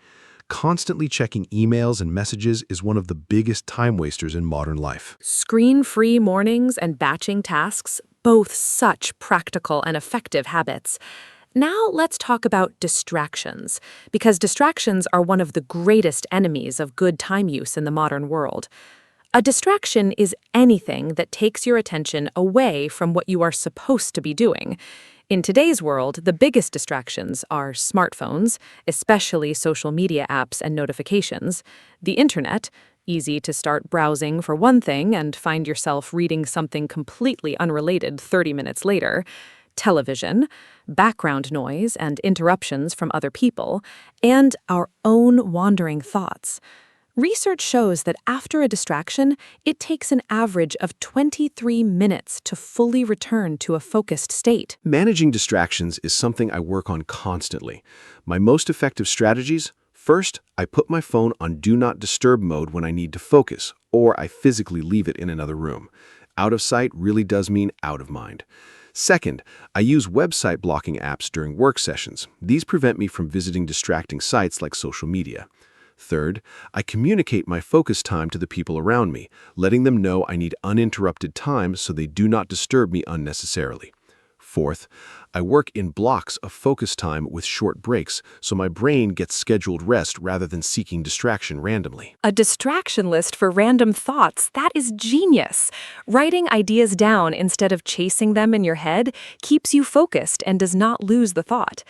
Constantly checking emails and messages is one of the biggest time wasters in modern life. Screen-free mornings and batching tasks, both such practical and effective habits. Now let's talk about distractions, because distractions are one of the greatest enemies of good time use in the modern world. A distraction is anything that takes your attention away from what you are supposed to be doing. In today's world, the biggest distractions are smartphones, especially social media apps and notifications, the internet, easy to start browsing for one thing and find yourself reading something completely unrelated 30 minutes later, television, background noise and interruptions from other people, and our own wandering thoughts. Research shows that after a distraction, it takes an average of 23 minutes to fully return to a focused state. Managing distractions is something I work on constantly. My most effective strategies: first, I put my phone on Do Not Disturb mode when I need to focus, or I physically leave it in another room. Out of sight really does mean out of mind. Second, I use website blocking apps during work sessions. These prevent me from visiting distracting sites like social media. Third, I communicate my focus time to the people around me, letting them know I need uninterrupted time so they do not disturb me unnecessarily. Fourth, I work in blocks of focus time with short breaks, so my brain gets scheduled rest rather than seeking distraction randomly. A distraction list for random thoughts, that is genius. Writing ideas down instead of chasing them in your head keeps you focused and does not lose the thought.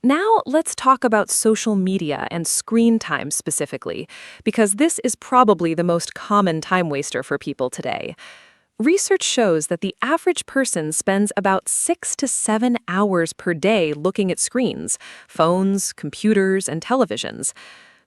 Now let's talk about social media and screen time specifically, because this is probably the most common time waster for people today. Research shows that the average person spends about 6 to 7 hours per day looking at screens, phones, computers, and televisions.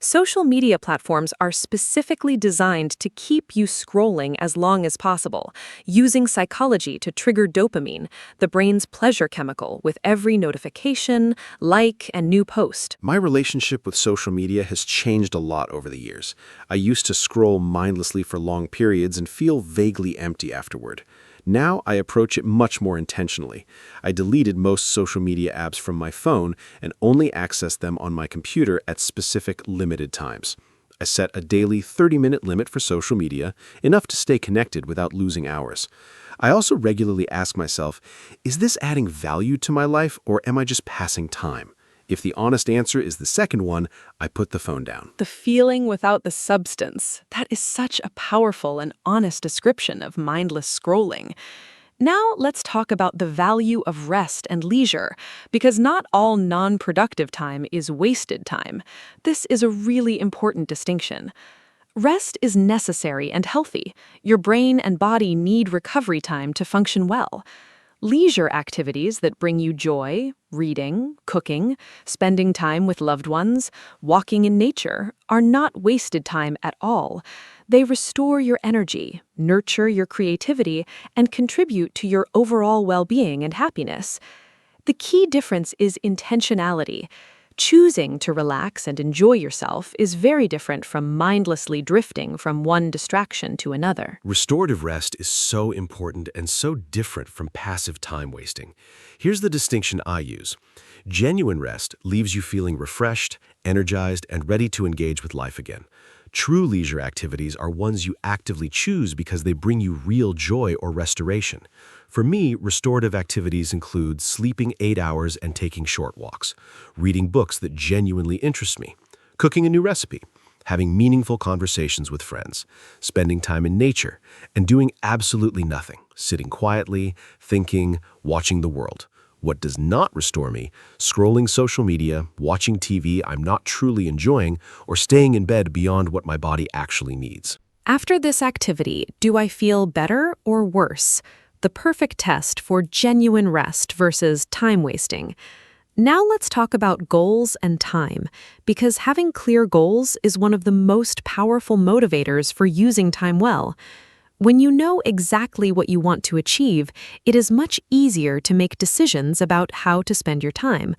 Social media platforms are specifically designed to keep you scrolling as long as possible, using psychology to trigger dopamine, the brain's pleasure chemical, with every notification, like, and new post. My relationship with social media has changed a lot over the years. I used to scroll mindlessly for long periods and feel vaguely empty afterward. Now I approach it much more intentionally. I deleted most social media apps from my phone and only access them on my computer at specific limited times. I set a daily 30-minute limit for social media, enough to stay connected without losing hours. I also regularly ask myself, is this adding value to my life or am I just passing time? If the honest answer is the second one, I put the phone down. The feeling without the substance. That is such a powerful and honest description of mindless scrolling. Now let's talk about the value of rest and leisure, because not all non-productive time is wasted time. This is a really important distinction. Rest is necessary and healthy. Your brain and body need recovery time to function well. Leisure activities that bring you joy, reading, cooking, spending time with loved ones, walking in nature, are not wasted time at all. They restore your energy, nurture your creativity, and contribute to your overall well-being and happiness. The key difference is intentionality. Choosing to relax and enjoy yourself is very different from mindlessly drifting from one distraction to another. Restorative rest is so important and so different from passive time wasting. Here's the distinction I use. Genuine rest leaves you feeling refreshed, energized, and ready to engage with life again. True leisure activities are ones you actively choose because they bring you real joy or restoration. For me, restorative activities include sleeping 8 hours and taking short walks, reading books that genuinely interest me, cooking a new recipe, having meaningful conversations with friends, spending time in nature, and doing absolutely nothing, sitting quietly, thinking, watching the world. What does not restore me? Scrolling social media, watching TV I'm not truly enjoying, or staying in bed beyond what my body actually needs. After this activity, do I feel better or worse? The perfect test for genuine rest versus time wasting. Now let's talk about goals and time, because having clear goals is one of the most powerful motivators for using time well. When you know exactly what you want to achieve, it is much easier to make decisions about how to spend your time.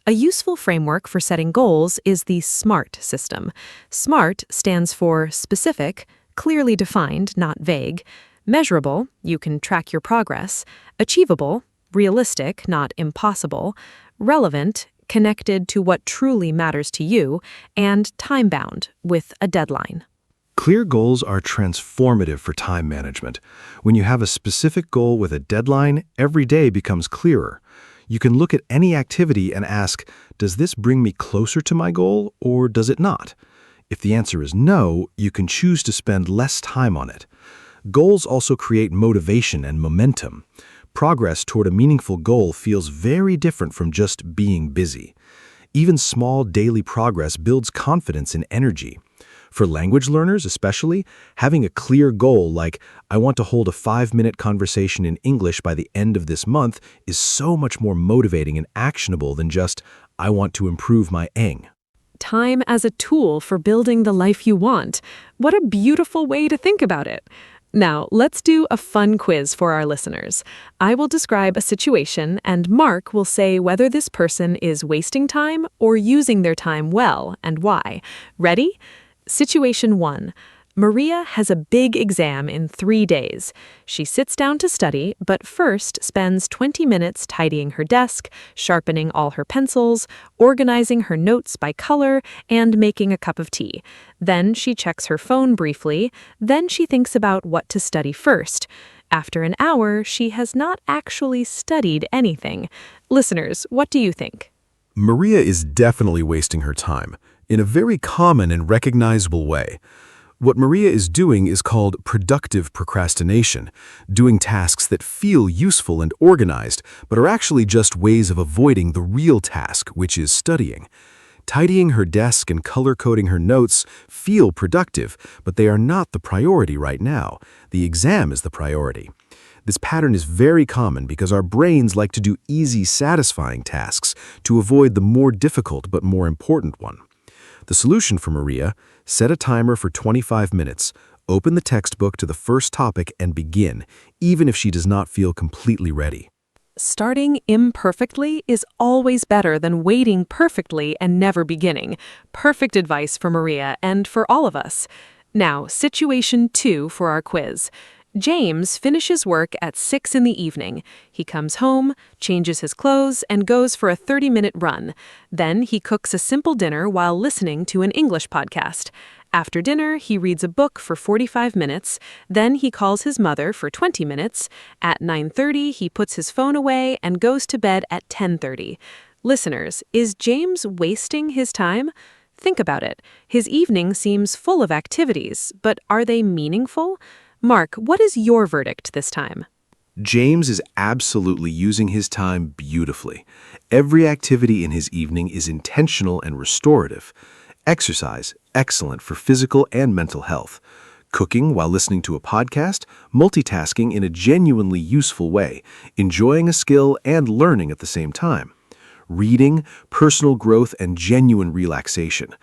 A useful framework for setting goals is the SMART system. SMART stands for specific, clearly defined, not vague; measurable, you can track your progress; achievable, realistic, not impossible; relevant, connected to what truly matters to you; and time-bound, with a deadline. Clear goals are transformative for time management. When you have a specific goal with a deadline, every day becomes clearer. You can look at any activity and ask, does this bring me closer to my goal or does it not? If the answer is no, you can choose to spend less time on it. Goals also create motivation and momentum. Progress toward a meaningful goal feels very different from just being busy. Even small daily progress builds confidence and energy. For language learners especially, having a clear goal like, I want to hold a 5-minute conversation in English by the end of this month is so much more motivating and actionable than just, I want to improve my Eng. Time as a tool for building the life you want. What a beautiful way to think about it. Now, let's do a fun quiz for our listeners. I will describe a situation, and Mark will say whether this person is wasting time or using their time well, and why. Ready? Situation 1. Maria has a big exam in 3 days. She sits down to study, but first spends 20 minutes tidying her desk, sharpening all her pencils, organizing her notes by color, and making a cup of tea. Then she checks her phone briefly. Then she thinks about what to study first. After an hour, she has not actually studied anything. Listeners, what do you think? Maria is definitely wasting her time, in a very common and recognizable way. What Maria is doing is called productive procrastination, doing tasks that feel useful and organized, but are actually just ways of avoiding the real task, which is studying. Tidying her desk and color-coding her notes feel productive, but they are not the priority right now. The exam is the priority. This pattern is very common because our brains like to do easy, satisfying tasks to avoid the more difficult but more important one. The solution for Maria: set a timer for 25 minutes, open the textbook to the first topic and begin, even if she does not feel completely ready. Starting imperfectly is always better than waiting perfectly and never beginning. Perfect advice for Maria and for all of us. Now, situation 2 for our quiz. James finishes work at 6 in the evening. He comes home, changes his clothes, and goes for a 30-minute run. Then he cooks a simple dinner while listening to an English podcast. After dinner, he reads a book for 45 minutes. Then he calls his mother for 20 minutes. At 9:30, he puts his phone away and goes to bed at 10:30. Listeners, is James wasting his time? Think about it. His evening seems full of activities, but are they meaningful? Mark, what is your verdict this time? James is absolutely using his time beautifully. Every activity in his evening is intentional and restorative. Exercise, excellent for physical and mental health. Cooking while listening to a podcast, multitasking in a genuinely useful way, enjoying a skill and learning at the same time. Reading, personal growth, and genuine relaxation.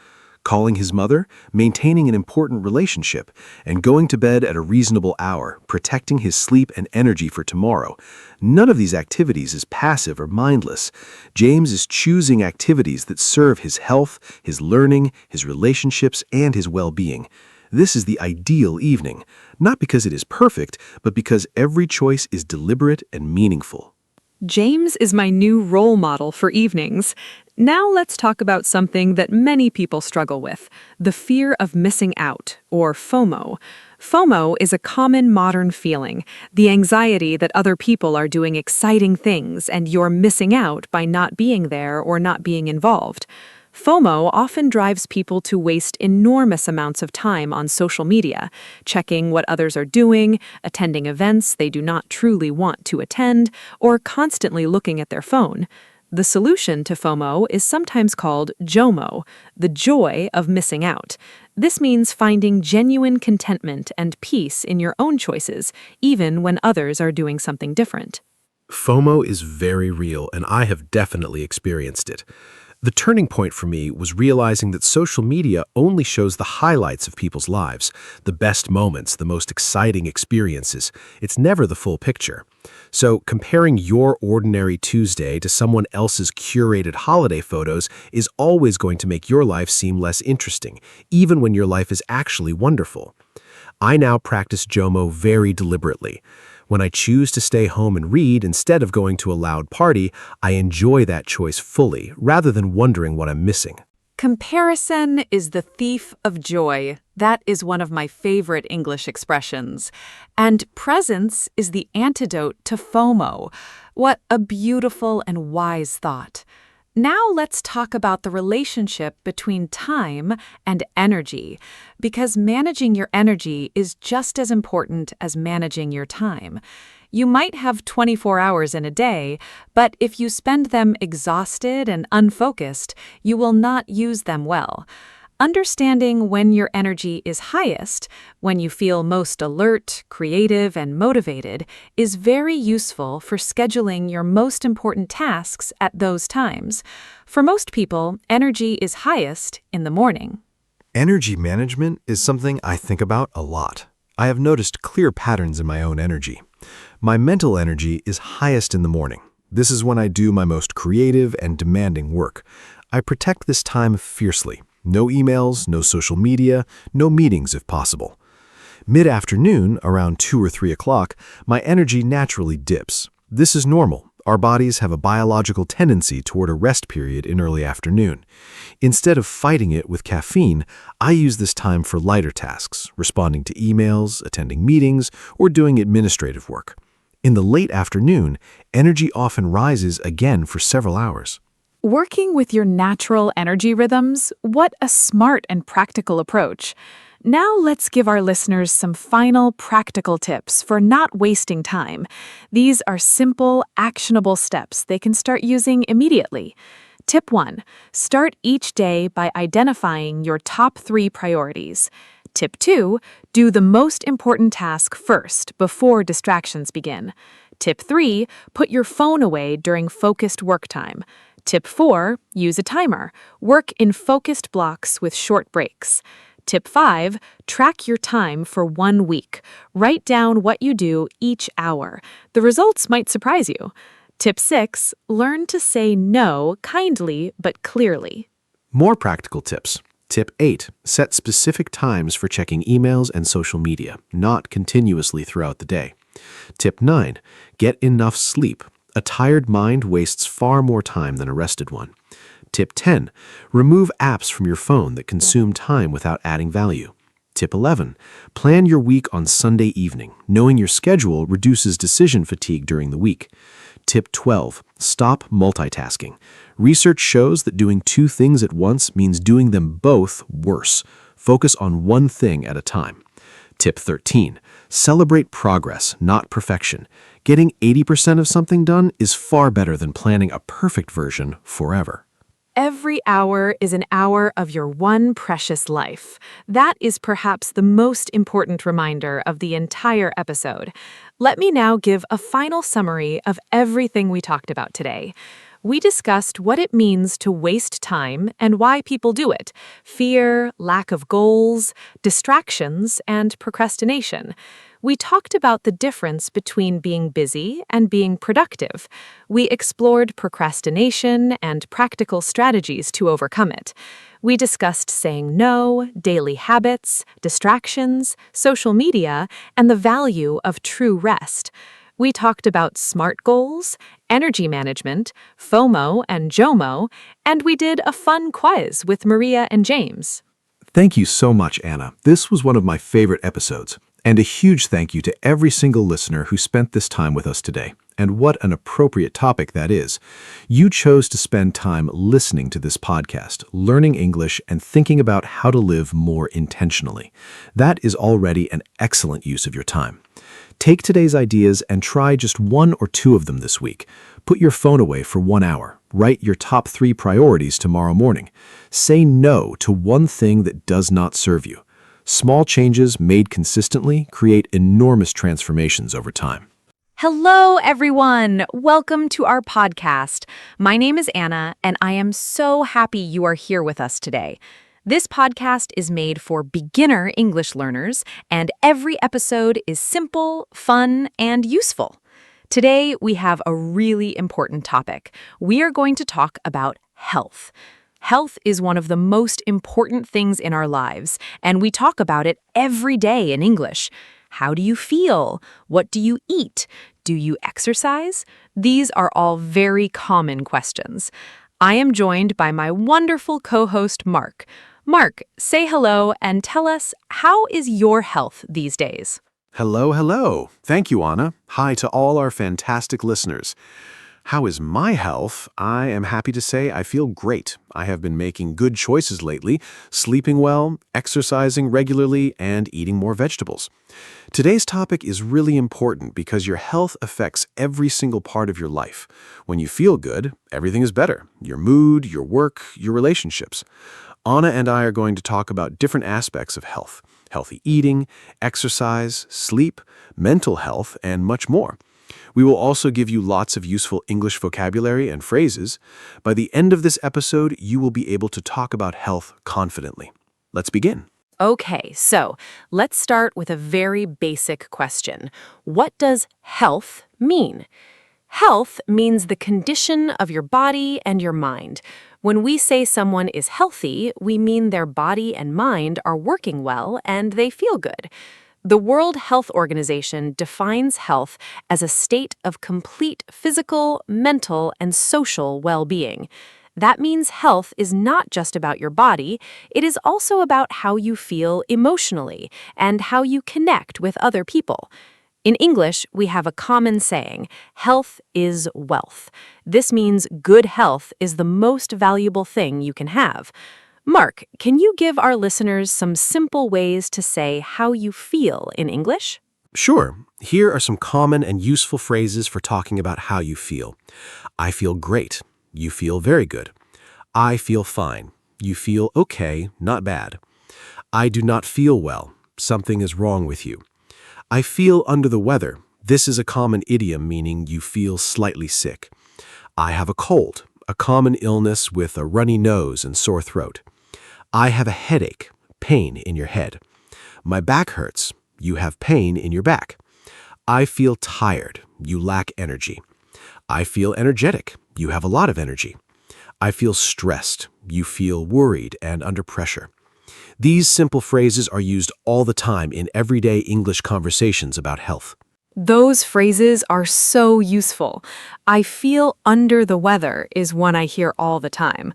Calling his mother, maintaining an important relationship, and going to bed at a reasonable hour, protecting his sleep and energy for tomorrow. None of these activities is passive or mindless. James is choosing activities that serve his health, his learning, his relationships, and his well-being. This is the ideal evening, not because it is perfect, but because every choice is deliberate and meaningful. James is my new role model for evenings. Now let's talk about something that many people struggle with, the fear of missing out, or FOMO. FOMO is a common modern feeling, the anxiety that other people are doing exciting things and you're missing out by not being there or not being involved. FOMO often drives people to waste enormous amounts of time on social media, checking what others are doing, attending events they do not truly want to attend, or constantly looking at their phone. The solution to FOMO is sometimes called JOMO, the joy of missing out. This means finding genuine contentment and peace in your own choices, even when others are doing something different. FOMO is very real, and I have definitely experienced it. The turning point for me was realizing that social media only shows the highlights of people's lives, the best moments, the most exciting experiences. It's never the full picture. So comparing your ordinary Tuesday to someone else's curated holiday photos is always going to make your life seem less interesting, even when your life is actually wonderful. I now practice JOMO very deliberately. When I choose to stay home and read instead of going to a loud party, I enjoy that choice fully, rather than wondering what I'm missing. Comparison is the thief of joy. That is one of my favorite English expressions. And presence is the antidote to FOMO. What a beautiful and wise thought. Now let's talk about the relationship between time and energy, because managing your energy is just as important as managing your time. You might have 24 hours in a day, but if you spend them exhausted and unfocused, you will not use them well. Understanding when your energy is highest, when you feel most alert, creative, and motivated, is very useful for scheduling your most important tasks at those times. For most people, energy is highest in the morning. Energy management is something I think about a lot. I have noticed clear patterns in my own energy. My mental energy is highest in the morning. This is when I do my most creative and demanding work. I protect this time fiercely. No emails, no social media, no meetings if possible. Mid-afternoon, around 2 or 3 o'clock, my energy naturally dips. This is normal. Our bodies have a biological tendency toward a rest period in early afternoon. Instead of fighting it with caffeine, I use this time for lighter tasks, responding to emails, attending meetings, or doing administrative work. In the late afternoon, energy often rises again for several hours. Working with your natural energy rhythms, what a smart and practical approach. Now let's give our listeners some final practical tips for not wasting time. These are simple, actionable steps they can start using immediately. Tip 1. Start each day by identifying your top 3 priorities. Tip 2. Do the most important task first before distractions begin. Tip 3. Put your phone away during focused work time. Tip 4. Use a timer. Work in focused blocks with short breaks. Tip 5. Track your time for 1 week. Write down what you do each hour. The results might surprise you. Tip 6. Learn to say no kindly but clearly. More practical tips. Tip 8. Set specific times for checking emails and social media, not continuously throughout the day. Tip 9. Get enough sleep. A tired mind wastes far more time than a rested one. Tip 10. Remove apps from your phone that consume time without adding value. Tip 11. Plan your week on Sunday evening. Knowing your schedule reduces decision fatigue during the week. Tip 12. Stop multitasking. Research shows that doing 2 things at once means doing them both worse. Focus on one thing at a time. Tip 13. Celebrate progress, not perfection. Getting 80% of something done is far better than planning a perfect version forever. Every hour is an hour of your one precious life. That is perhaps the most important reminder of the entire episode. Let me now give a final summary of everything we talked about today. We discussed what it means to waste time and why people do it: fear, lack of goals, distractions, and procrastination. We talked about the difference between being busy and being productive. We explored procrastination and practical strategies to overcome it. We discussed saying no, daily habits, distractions, social media, and the value of true rest. We talked about SMART goals, energy management, FOMO and JOMO, and we did a fun quiz with Maria and James. Thank you so much, Anna. This was one of my favorite episodes. And a huge thank you to every single listener who spent this time with us today. And what an appropriate topic that is. You chose to spend time listening to this podcast, learning English, and thinking about how to live more intentionally. That is already an excellent use of your time. Take today's ideas and try just 1 or 2 of them this week. Put your phone away for 1 hour. Write your top 3 priorities tomorrow morning. Say no to one thing that does not serve you. Small changes made consistently create enormous transformations over time. Hello, everyone. Welcome to our podcast. My name is Anna, and I am so happy you are here with us today. This podcast is made for beginner English learners, and every episode is simple, fun, and useful. Today, we have a really important topic. We are going to talk about health. Health is one of the most important things in our lives, and we talk about it every day in English. How do you feel? What do you eat? Do you exercise? These are all very common questions. I am joined by my wonderful co-host, Mark. Mark, say hello and tell us, how is your health these days? Hello, hello. Thank you, Anna. Hi to all our fantastic listeners. How is my health? I am happy to say I feel great. I have been making good choices lately, sleeping well, exercising regularly, and eating more vegetables. Today's topic is really important because your health affects every single part of your life. When you feel good, everything is better. Your mood, your work, your relationships. Anna and I are going to talk about different aspects of health: healthy eating, exercise, sleep, mental health, and much more. We will also give you lots of useful English vocabulary and phrases. By the end of this episode, you will be able to talk about health confidently. Let's begin. Okay, so let's start with a very basic question. What does health mean? Health means the condition of your body and your mind. When we say someone is healthy, we mean their body and mind are working well and they feel good. The World Health Organization defines health as a state of complete physical, mental, and social well-being. That means health is not just about your body, it is also about how you feel emotionally and how you connect with other people. In English, we have a common saying, health is wealth. This means good health is the most valuable thing you can have. Mark, can you give our listeners some simple ways to say how you feel in English? Sure. Here are some common and useful phrases for talking about how you feel. I feel great. You feel very good. I feel fine. You feel okay, not bad. I do not feel well. Something is wrong with you. I feel under the weather. This is a common idiom meaning you feel slightly sick. I have a cold, a common illness with a runny nose and sore throat. I have a headache, pain in your head. My back hurts. You have pain in your back. I feel tired. You lack energy. I feel energetic. You have a lot of energy. I feel stressed. You feel worried and under pressure. These simple phrases are used all the time in everyday English conversations about health. Those phrases are so useful. I feel under the weather is one I hear all the time.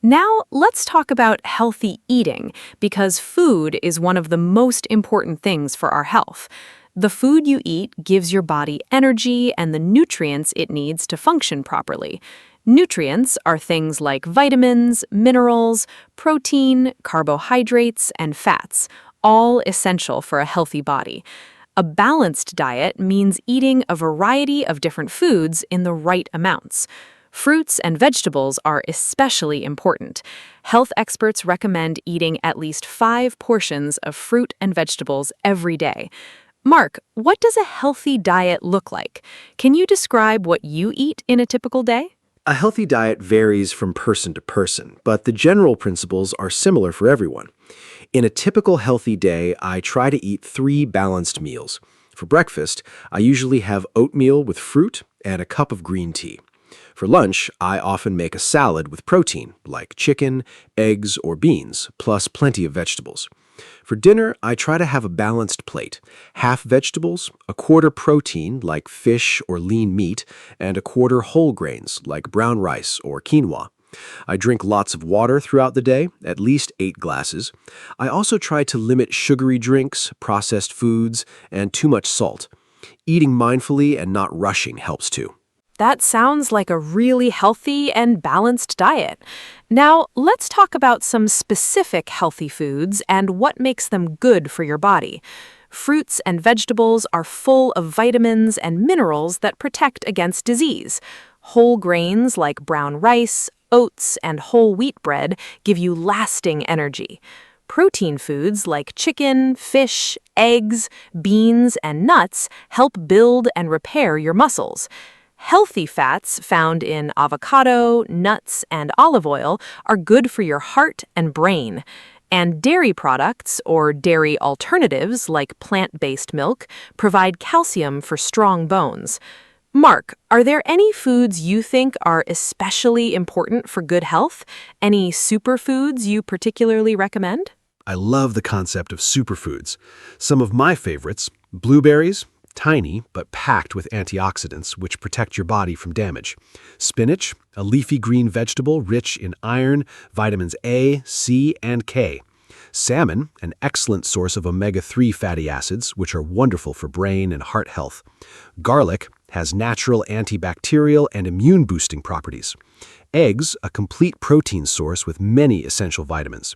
Now, let's talk about healthy eating, because food is one of the most important things for our health. The food you eat gives your body energy and the nutrients it needs to function properly. Nutrients are things like vitamins, minerals, protein, carbohydrates, and fats, all essential for a healthy body. A balanced diet means eating a variety of different foods in the right amounts. Fruits and vegetables are especially important. Health experts recommend eating at least 5 portions of fruit and vegetables every day. Mark, what does a healthy diet look like? Can you describe what you eat in a typical day? A healthy diet varies from person to person, but the general principles are similar for everyone. In a typical healthy day, I try to eat 3 balanced meals. For breakfast, I usually have oatmeal with fruit and a cup of green tea. For lunch, I often make a salad with protein, like chicken, eggs, or beans, plus plenty of vegetables. For dinner, I try to have a balanced plate, half vegetables, a quarter protein, like fish or lean meat, and a quarter whole grains, like brown rice or quinoa. I drink lots of water throughout the day, at least 8 glasses. I also try to limit sugary drinks, processed foods, and too much salt. Eating mindfully and not rushing helps too. That sounds like a really healthy and balanced diet. Now, let's talk about some specific healthy foods and what makes them good for your body. Fruits and vegetables are full of vitamins and minerals that protect against disease. Whole grains like brown rice, oats, and whole wheat bread give you lasting energy. Protein foods like chicken, fish, eggs, beans, and nuts help build and repair your muscles. Healthy fats found in avocado, nuts, and olive oil are good for your heart and brain. And dairy products, or dairy alternatives like plant-based milk, provide calcium for strong bones. Mark, are there any foods you think are especially important for good health? Any superfoods you particularly recommend? I love the concept of superfoods. Some of my favorites, blueberries, tiny but packed with antioxidants which protect your body from damage. Spinach, a leafy green vegetable rich in iron, vitamins A, C, and K. Salmon, an excellent source of omega-3 fatty acids, which are wonderful for brain and heart health. Garlic has natural antibacterial and immune-boosting properties. Eggs, a complete protein source with many essential vitamins.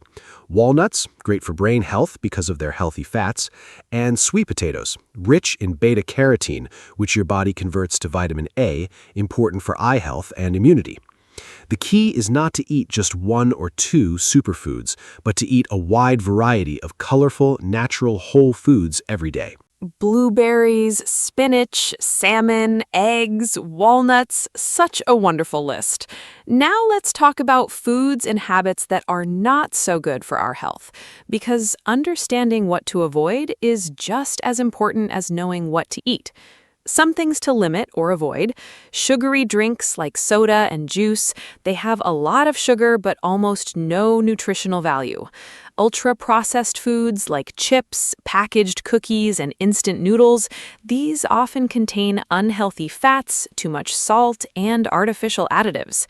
Walnuts, great for brain health because of their healthy fats. And sweet potatoes, rich in beta-carotene, which your body converts to vitamin A, important for eye health and immunity. The key is not to eat just 1 or 2 superfoods, but to eat a wide variety of colorful, natural whole foods every day. Blueberries, spinach, salmon, eggs, walnuts, such a wonderful list. Now let's talk about foods and habits that are not so good for our health, because understanding what to avoid is just as important as knowing what to eat. Some things to limit or avoid. Sugary drinks like soda and juice, they have a lot of sugar but almost no nutritional value. ultra-processed foods like chips, packaged cookies, and instant noodles, these often contain unhealthy fats, too much salt, and artificial additives.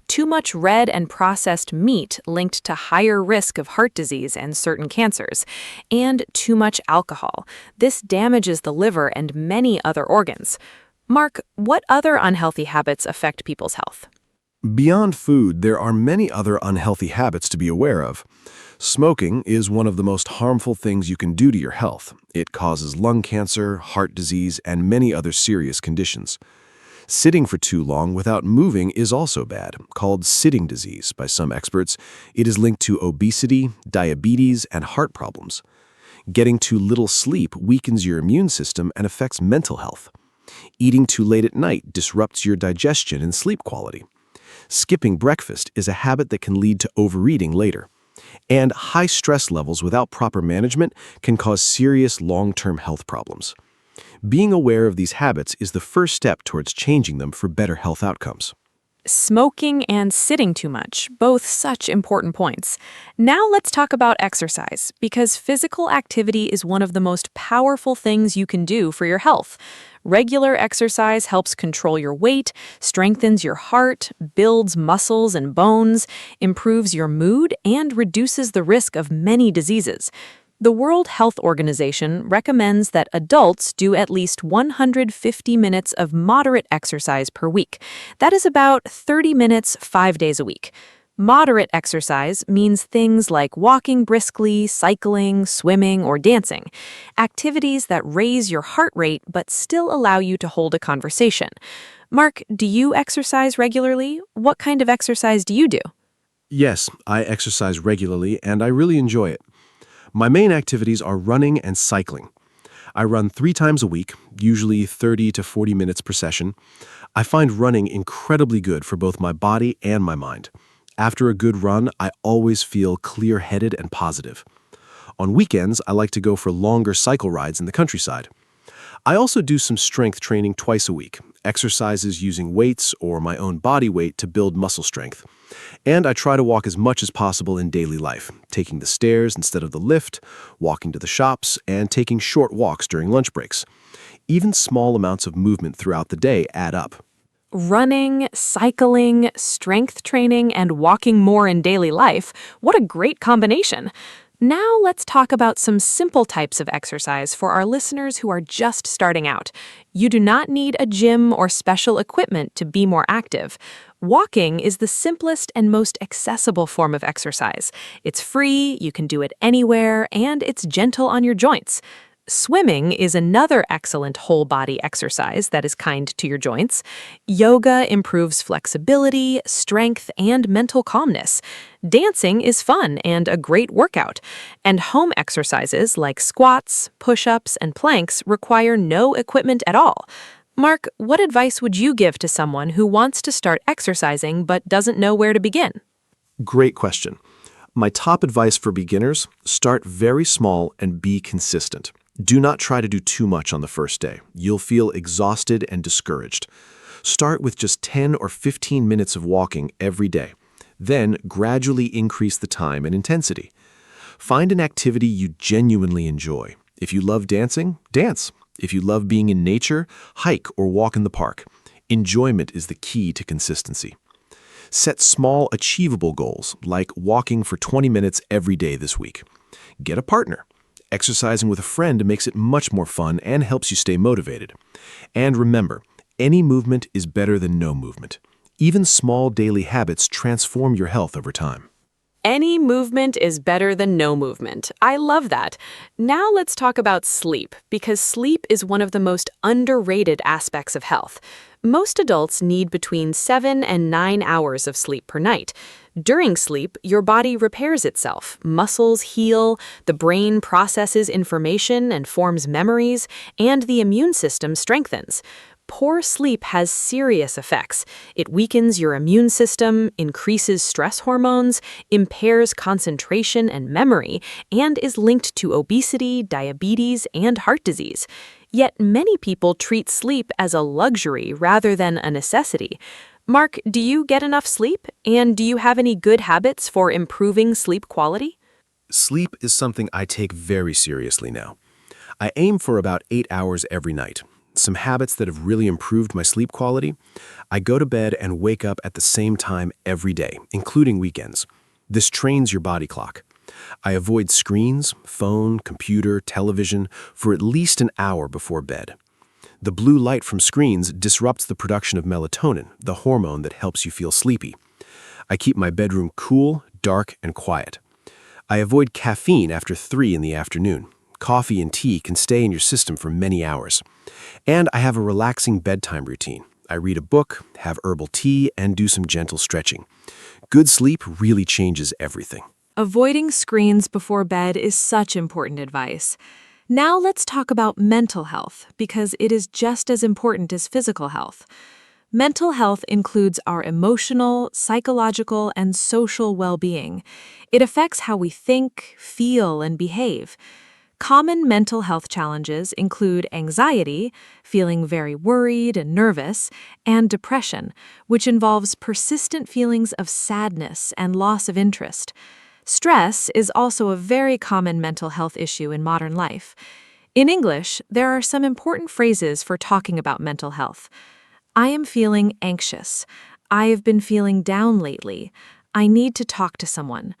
Too much red and processed meat linked to higher risk of heart disease and certain cancers, and too much alcohol. This damages the liver and many other organs. Mark, what other unhealthy habits affect people's health? Beyond food, there are many other unhealthy habits to be aware of. Smoking is one of the most harmful things you can do to your health. It causes lung cancer, heart disease, and many other serious conditions. Sitting for too long without moving is also bad, called sitting disease by some experts. It is linked to obesity, diabetes, and heart problems. Getting too little sleep weakens your immune system and affects mental health. Eating too late at night disrupts your digestion and sleep quality. Skipping breakfast is a habit that can lead to overeating later. And high stress levels without proper management can cause serious long-term health problems. Being aware of these habits is the first step towards changing them for better health outcomes. Smoking and sitting too much, both such important points. Now let's talk about exercise, because physical activity is one of the most powerful things you can do for your health. Regular exercise helps control your weight, strengthens your heart, builds muscles and bones, improves your mood, and reduces the risk of many diseases. The World Health Organization recommends that adults do at least 150 minutes of moderate exercise per week. That is about 30 minutes 5 days a week. Moderate exercise means things like walking briskly, cycling, swimming, or dancing. Activities that raise your heart rate but still allow you to hold a conversation. Mark, do you exercise regularly? What kind of exercise do you do? Yes, I exercise regularly and I really enjoy it. My main activities are running and cycling. I run 3 times a week, usually 30 to 40 minutes per session. I find running incredibly good for both my body and my mind. After a good run, I always feel clear-headed and positive. On weekends, I like to go for longer cycle rides in the countryside. I also do some strength training twice a week, exercises using weights or my own body weight to build muscle strength. And I try to walk as much as possible in daily life, taking the stairs instead of the lift, walking to the shops, and taking short walks during lunch breaks. Even small amounts of movement throughout the day add up. Running, cycling, strength training, and walking more in daily life. What a great combination! Now let's talk about some simple types of exercise for our listeners who are just starting out. You do not need a gym or special equipment to be more active. Walking is the simplest and most accessible form of exercise. It's free, you can do it anywhere, and it's gentle on your joints. Swimming is another excellent whole-body exercise that is kind to your joints. Yoga improves flexibility, strength, and mental calmness. Dancing is fun and a great workout. And home exercises like squats, push-ups, and planks require no equipment at all. Mark, what advice would you give to someone who wants to start exercising but doesn't know where to begin? Great question. My top advice for beginners: start very small and be consistent. Do not try to do too much on the first day. You'll feel exhausted and discouraged. Start with just 10 or 15 minutes of walking every day. Then gradually increase the time and intensity. Find an activity you genuinely enjoy. If you love dancing, dance. If you love being in nature, hike or walk in the park. Enjoyment is the key to consistency. Set small, achievable goals, like walking for 20 minutes every day this week. Get a partner. Exercising with a friend makes it much more fun and helps you stay motivated. And remember, any movement is better than no movement. Even small daily habits transform your health over time. Any movement is better than no movement. I love that. Now let's talk about sleep, because sleep is one of the most underrated aspects of health. Most adults need between 7 and 9 hours of sleep per night. During sleep, your body repairs itself, muscles heal, the brain processes information and forms memories, and the immune system strengthens. Poor sleep has serious effects. It weakens your immune system, increases stress hormones, impairs concentration and memory, and is linked to obesity, diabetes, and heart disease. Yet many people treat sleep as a luxury rather than a necessity. Mark, do you get enough sleep? And do you have any good habits for improving sleep quality? Sleep is something I take very seriously now. I aim for about 8 hours every night. Some habits that have really improved my sleep quality: I go to bed and wake up at the same time every day, including weekends. This trains your body clock. I avoid screens, phone, computer, television for at least an hour before bed. The blue light from screens disrupts the production of melatonin, the hormone that helps you feel sleepy. I keep my bedroom cool, dark, and quiet. I avoid caffeine after 3 in the afternoon. Coffee and tea can stay in your system for many hours. And I have a relaxing bedtime routine. I read a book, have herbal tea, and do some gentle stretching. Good sleep really changes everything. Avoiding screens before bed is such important advice. Now let's talk about mental health, because it is just as important as physical health. Mental health includes our emotional, psychological, and social well-being. It affects how we think, feel, and behave. Common mental health challenges include anxiety, feeling very worried and nervous, and depression, which involves persistent feelings of sadness and loss of interest. Stress is also a very common mental health issue in modern life. In English, there are some important phrases for talking about mental health. I am feeling anxious. I have been feeling down lately. I need to talk to someone.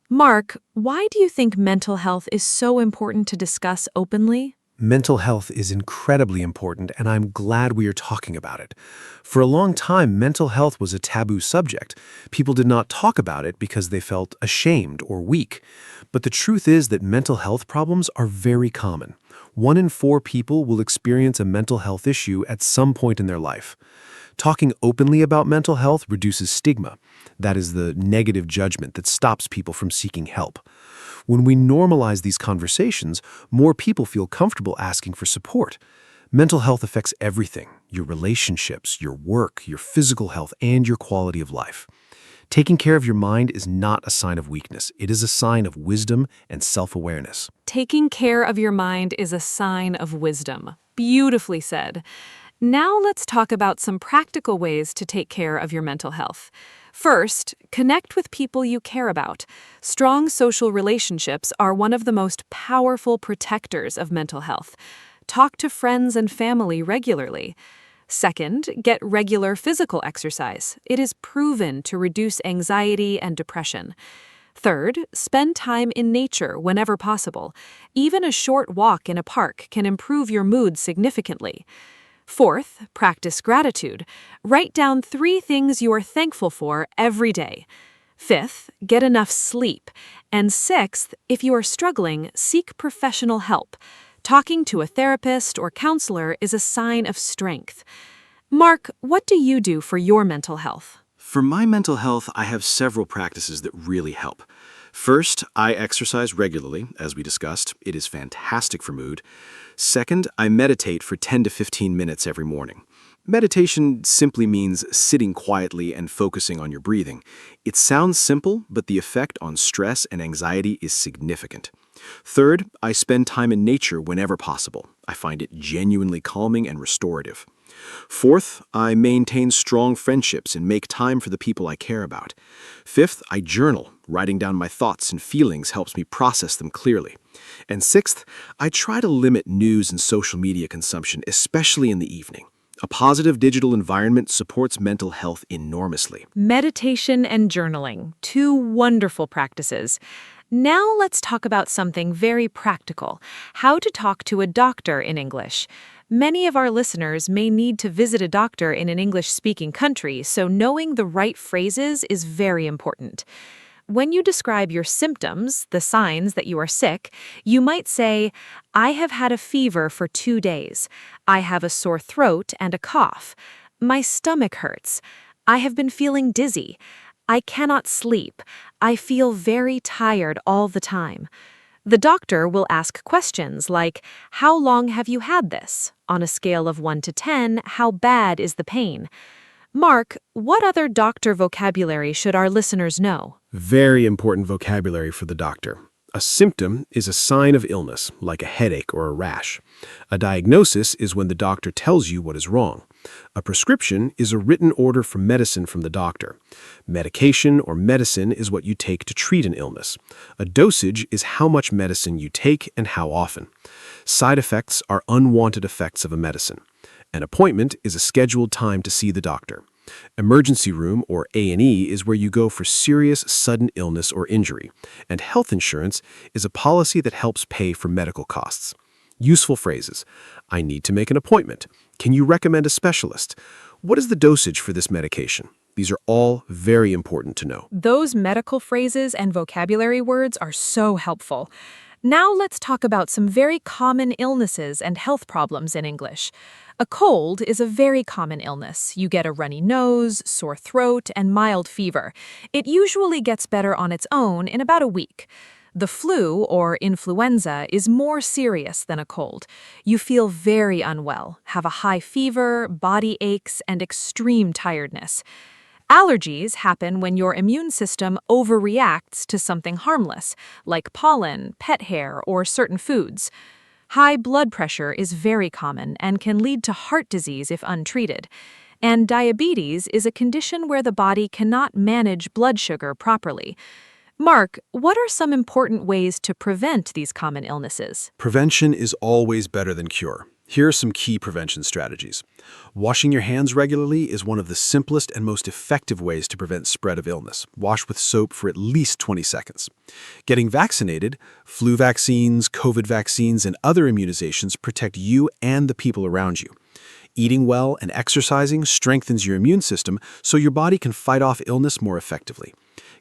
Mark, why do you think mental health is so important to discuss openly? Mental health is incredibly important, and I'm glad we are talking about it. For a long time, mental health was a taboo subject. People did not talk about it because they felt ashamed or weak. But the truth is that mental health problems are very common. 1 in 4 people will experience a mental health issue at some point in their life. Talking openly about mental health reduces stigma. That is the negative judgment that stops people from seeking help. When we normalize these conversations, more people feel comfortable asking for support. Mental health affects everything: your relationships, your work, your physical health, and your quality of life. Taking care of your mind is not a sign of weakness. It is a sign of wisdom and self-awareness. Taking care of your mind is a sign of wisdom. Beautifully said. Now let's talk about some practical ways to take care of your mental health. First, connect with people you care about. Strong social relationships are one of the most powerful protectors of mental health. Talk to friends and family regularly. Second, get regular physical exercise. It is proven to reduce anxiety and depression. Third, spend time in nature whenever possible. Even a short walk in a park can improve your mood significantly. Fourth, practice gratitude. Write down 3 things you are thankful for every day. Fifth, get enough sleep. And sixth, if you are struggling, seek professional help. Talking to a therapist or counselor is a sign of strength. Mark, what do you do for your mental health? For my mental health, I have several practices that really help. First, I exercise regularly, as we discussed. It is fantastic for mood. Second, I meditate for 10 to 15 minutes every morning. Meditation simply means sitting quietly and focusing on your breathing. It sounds simple, but the effect on stress and anxiety is significant. Third, I spend time in nature whenever possible. I find it genuinely calming and restorative. Fourth, I maintain strong friendships and make time for the people I care about. Fifth, I journal. Writing down my thoughts and feelings helps me process them clearly. And sixth, I try to limit news and social media consumption, especially in the evening. A positive digital environment supports mental health enormously. Meditation and journaling, 2 wonderful practices. Now let's talk about something very practical: how to talk to a doctor in English. Many of our listeners may need to visit a doctor in an English-speaking country, so knowing the right phrases is very important. When you describe your symptoms, the signs that you are sick, you might say, I have had a fever for 2 days. I have a sore throat and a cough. My stomach hurts. I have been feeling dizzy. I cannot sleep. I feel very tired all the time. The doctor will ask questions like, how long have you had this? On a scale of 1 to 10, how bad is the pain? Mark, what other doctor vocabulary should our listeners know? Very important vocabulary for the doctor. A symptom is a sign of illness, like a headache or a rash. A diagnosis is when the doctor tells you what is wrong. A prescription is a written order for medicine from the doctor. Medication or medicine is what you take to treat an illness. A dosage is how much medicine you take and how often. Side effects are unwanted effects of a medicine. An appointment is a scheduled time to see the doctor. Emergency room, or A&E, is where you go for serious, sudden illness or injury. And health insurance is a policy that helps pay for medical costs. Useful phrases. I need to make an appointment. Can you recommend a specialist? What is the dosage for this medication? These are all very important to know. Those medical phrases and vocabulary words are so helpful. Now let's talk about some very common illnesses and health problems in English. A cold is a very common illness. You get a runny nose, sore throat, and mild fever. It usually gets better on its own in about a week. The flu, or influenza, is more serious than a cold. You feel very unwell, have a high fever, body aches, and extreme tiredness. Allergies happen when your immune system overreacts to something harmless, like pollen, pet hair, or certain foods. High blood pressure is very common and can lead to heart disease if untreated. And diabetes is a condition where the body cannot manage blood sugar properly. Mark, what are some important ways to prevent these common illnesses? Prevention is always better than cure. Here are some key prevention strategies. Washing your hands regularly is one of the simplest and most effective ways to prevent spread of illness. Wash with soap for at least 20 seconds. Getting vaccinated, flu vaccines, COVID vaccines, and other immunizations protect you and the people around you. Eating well and exercising strengthens your immune system so your body can fight off illness more effectively.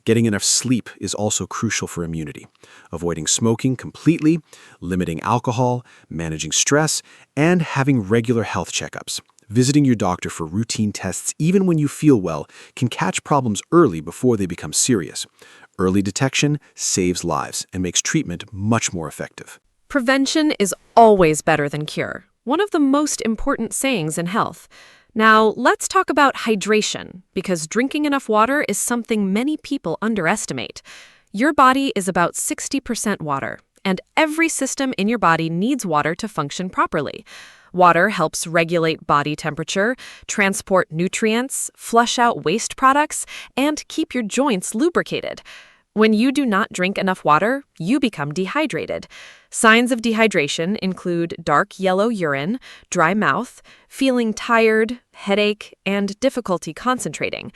Getting enough sleep is also crucial for immunity. Avoiding smoking completely, limiting alcohol, managing stress, and having regular health checkups. Visiting your doctor for routine tests even when you feel well can catch problems early before they become serious. Early detection saves lives and makes treatment much more effective. Prevention is always better than cure, one of the most important sayings in health. Now, let's talk about hydration, because drinking enough water is something many people underestimate. Your body is about 60% water, and every system in your body needs water to function properly. Water helps regulate body temperature, transport nutrients, flush out waste products, and keep your joints lubricated. When you do not drink enough water, you become dehydrated. Signs of dehydration include dark yellow urine, dry mouth, feeling tired, headache, and difficulty concentrating.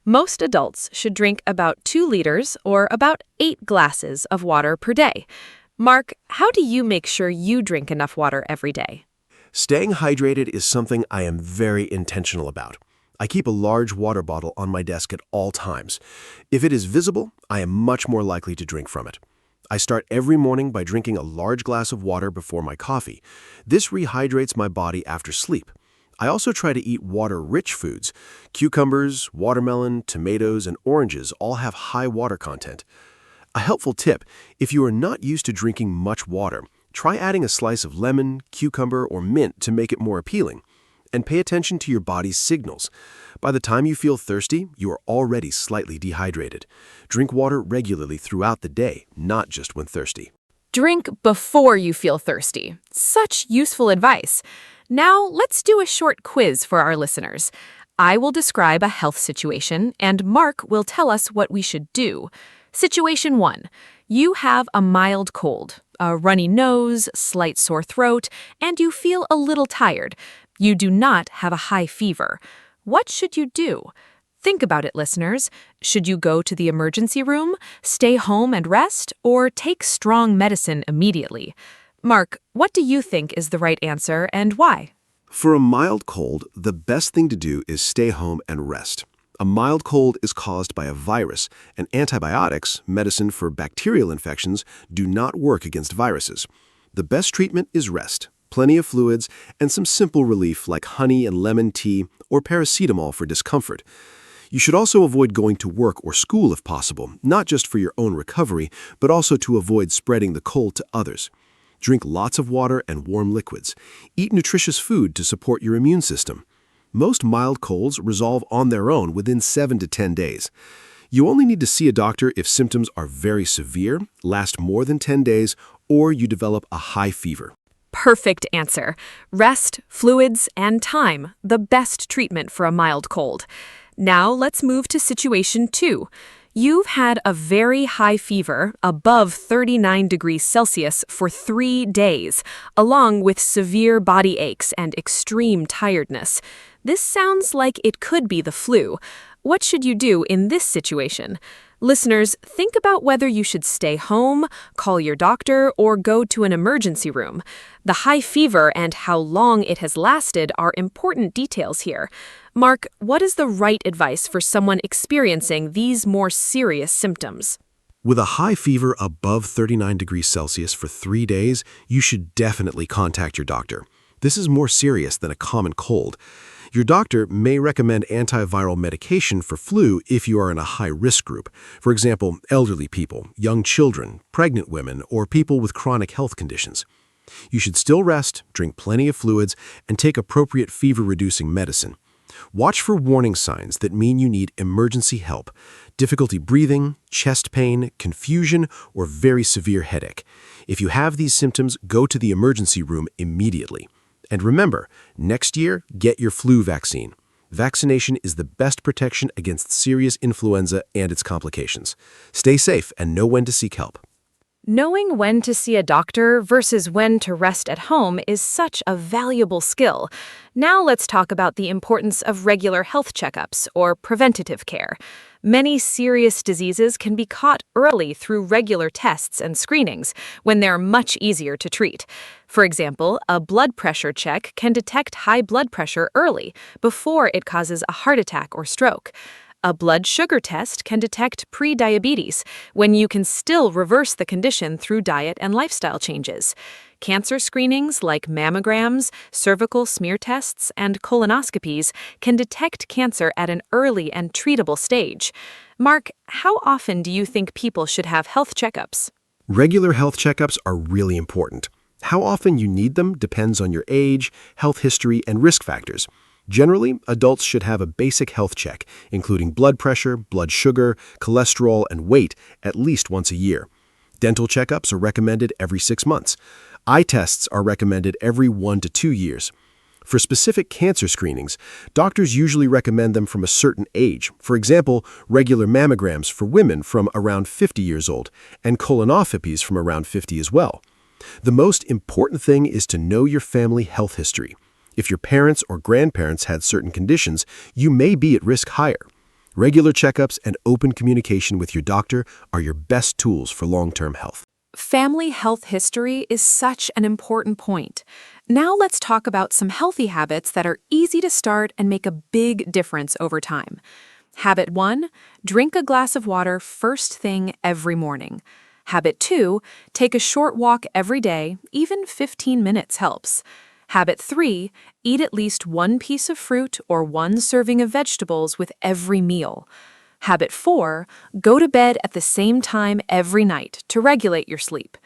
Most adults should drink about 2 liters or about 8 glasses of water per day. Mark, how do you make sure you drink enough water every day? Staying hydrated is something I am very intentional about. I keep a large water bottle on my desk at all times. If it is visible, I am much more likely to drink from it. I start every morning by drinking a large glass of water before my coffee. This rehydrates my body after sleep. I also try to eat water-rich foods. Cucumbers, watermelon, tomatoes, and oranges all have high water content. A helpful tip: if you are not used to drinking much water, try adding a slice of lemon, cucumber, or mint to make it more appealing. And pay attention to your body's signals. By the time you feel thirsty, you are already slightly dehydrated. Drink water regularly throughout the day, not just when thirsty. Drink before you feel thirsty. Such useful advice. Now, let's do a short quiz for our listeners. I will describe a health situation, and Mark will tell us what we should do. Situation 1. You have a mild cold, a runny nose, slight sore throat, and you feel a little tired. You do not have a high fever. What should you do? Think about it, listeners. Should you go to the emergency room, stay home and rest, or take strong medicine immediately? Mark, what do you think is the right answer and why? For a mild cold, the best thing to do is stay home and rest. A mild cold is caused by a virus, and antibiotics, medicine for bacterial infections, do not work against viruses. The best treatment is rest, plenty of fluids, and some simple relief like honey and lemon tea or paracetamol for discomfort. You should also avoid going to work or school if possible, not just for your own recovery, but also to avoid spreading the cold to others. Drink lots of water and warm liquids. Eat nutritious food to support your immune system. Most mild colds resolve on their own within 7 to 10 days. You only need to see a doctor if symptoms are very severe, last more than 10 days, or you develop a high fever. Perfect answer. Rest, fluids, and time, the best treatment for a mild cold. Now let's move to situation 2. You've had a very high fever, above 39 degrees Celsius, for 3 days, along with severe body aches and extreme tiredness. This sounds like it could be the flu. What should you do in this situation? Listeners, think about whether you should stay home, call your doctor, or go to an emergency room. The high fever and how long it has lasted are important details here. Mark, what is the right advice for someone experiencing these more serious symptoms? With a high fever above 39 degrees Celsius for 3 days, you should definitely contact your doctor. This is more serious than a common cold. Your doctor may recommend antiviral medication for flu if you are in a high-risk group. For example, elderly people, young children, pregnant women, or people with chronic health conditions. You should still rest, drink plenty of fluids, and take appropriate fever-reducing medicine. Watch for warning signs that mean you need emergency help: difficulty breathing, chest pain, confusion, or very severe headache. If you have these symptoms, go to the emergency room immediately. And remember, next year, get your flu vaccine. Vaccination is the best protection against serious influenza and its complications. Stay safe and know when to seek help. Knowing when to see a doctor versus when to rest at home is such a valuable skill. Now let's talk about the importance of regular health checkups or preventative care. Many serious diseases can be caught early through regular tests and screenings when they're much easier to treat. For example, a blood pressure check can detect high blood pressure early, before it causes a heart attack or stroke. A blood sugar test can detect pre-diabetes when you can still reverse the condition through diet and lifestyle changes. Cancer screenings like mammograms, cervical smear tests, and colonoscopies can detect cancer at an early and treatable stage. Mark, how often do you think people should have health checkups? Regular health checkups are really important. How often you need them depends on your age, health history, and risk factors. Generally, adults should have a basic health check, including blood pressure, blood sugar, cholesterol, and weight, at least once a year. Dental checkups are recommended every 6 months. Eye tests are recommended every 1 to 2 years. For specific cancer screenings, doctors usually recommend them from a certain age. For example, regular mammograms for women from around 50 years old, and colonoscopies from around 50 as well. The most important thing is to know your family health history. If your parents or grandparents had certain conditions, you may be at risk higher. Regular checkups and open communication with your doctor are your best tools for long-term health. Family health history is such an important point. Now let's talk about some healthy habits that are easy to start and make a big difference over time. Habit 1, drink a glass of water first thing every morning. Habit 2, take a short walk every day, even 15 minutes helps. Habit 3, eat at least 1 piece of fruit or 1 serving of vegetables with every meal. Habit 4, go to bed at the same time every night to regulate your sleep.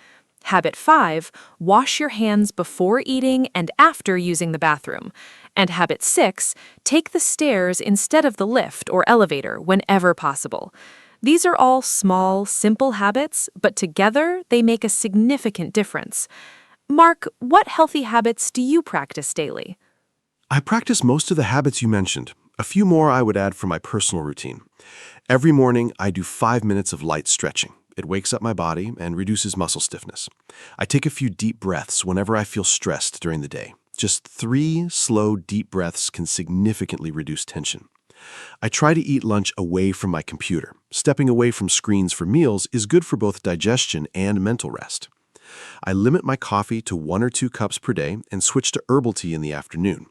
Habit 5, wash your hands before eating and after using the bathroom. And habit 6, take the stairs instead of the lift or elevator whenever possible. These are all small, simple habits, but together they make a significant difference. Mark, what healthy habits do you practice daily? I practice most of the habits you mentioned. A few more I would add for my personal routine. Every morning, I do 5 minutes of light stretching. It wakes up my body and reduces muscle stiffness. I take a few deep breaths whenever I feel stressed during the day. Just 3 slow, deep breaths can significantly reduce tension. I try to eat lunch away from my computer. Stepping away from screens for meals is good for both digestion and mental rest. I limit my coffee to 1 or 2 cups per day and switch to herbal tea in the afternoon.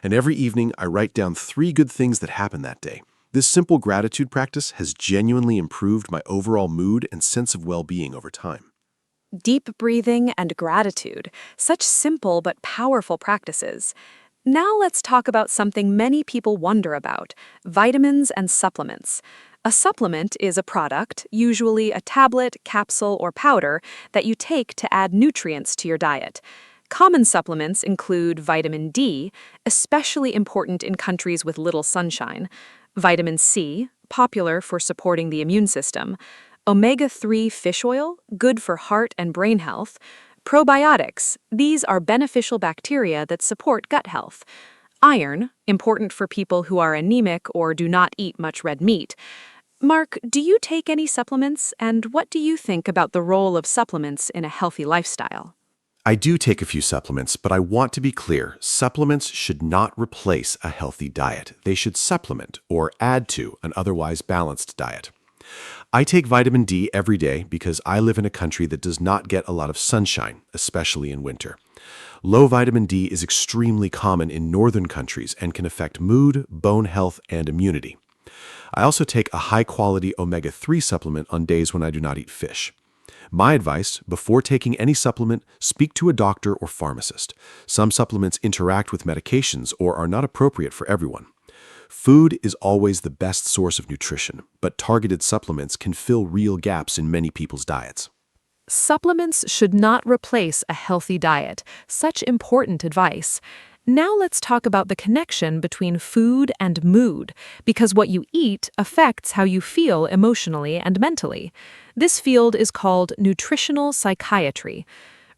And every evening, I write down 3 good things that happened that day. This simple gratitude practice has genuinely improved my overall mood and sense of well-being over time. Deep breathing and gratitude, such simple but powerful practices. Now let's talk about something many people wonder about: vitamins and supplements. A supplement is a product, usually a tablet, capsule, or powder, that you take to add nutrients to your diet. Common supplements include vitamin D, especially important in countries with little sunshine, vitamin C, popular for supporting the immune system, omega-3 fish oil, good for heart and brain health, probiotics, these are beneficial bacteria that support gut health, iron, important for people who are anemic or do not eat much red meat. Mark, do you take any supplements, and what do you think about the role of supplements in a healthy lifestyle? I do take a few supplements, but I want to be clear, supplements should not replace a healthy diet. They should supplement or add to an otherwise balanced diet. I take vitamin D every day because I live in a country that does not get a lot of sunshine, especially in winter. Low vitamin D is extremely common in northern countries and can affect mood, bone health, and immunity. I also take a high-quality omega-3 supplement on days when I do not eat fish. My advice, before taking any supplement, speak to a doctor or pharmacist. Some supplements interact with medications or are not appropriate for everyone. Food is always the best source of nutrition, but targeted supplements can fill real gaps in many people's diets. Supplements should not replace a healthy diet. Such important advice. Now let's talk about the connection between food and mood, because what you eat affects how you feel emotionally and mentally. This field is called nutritional psychiatry.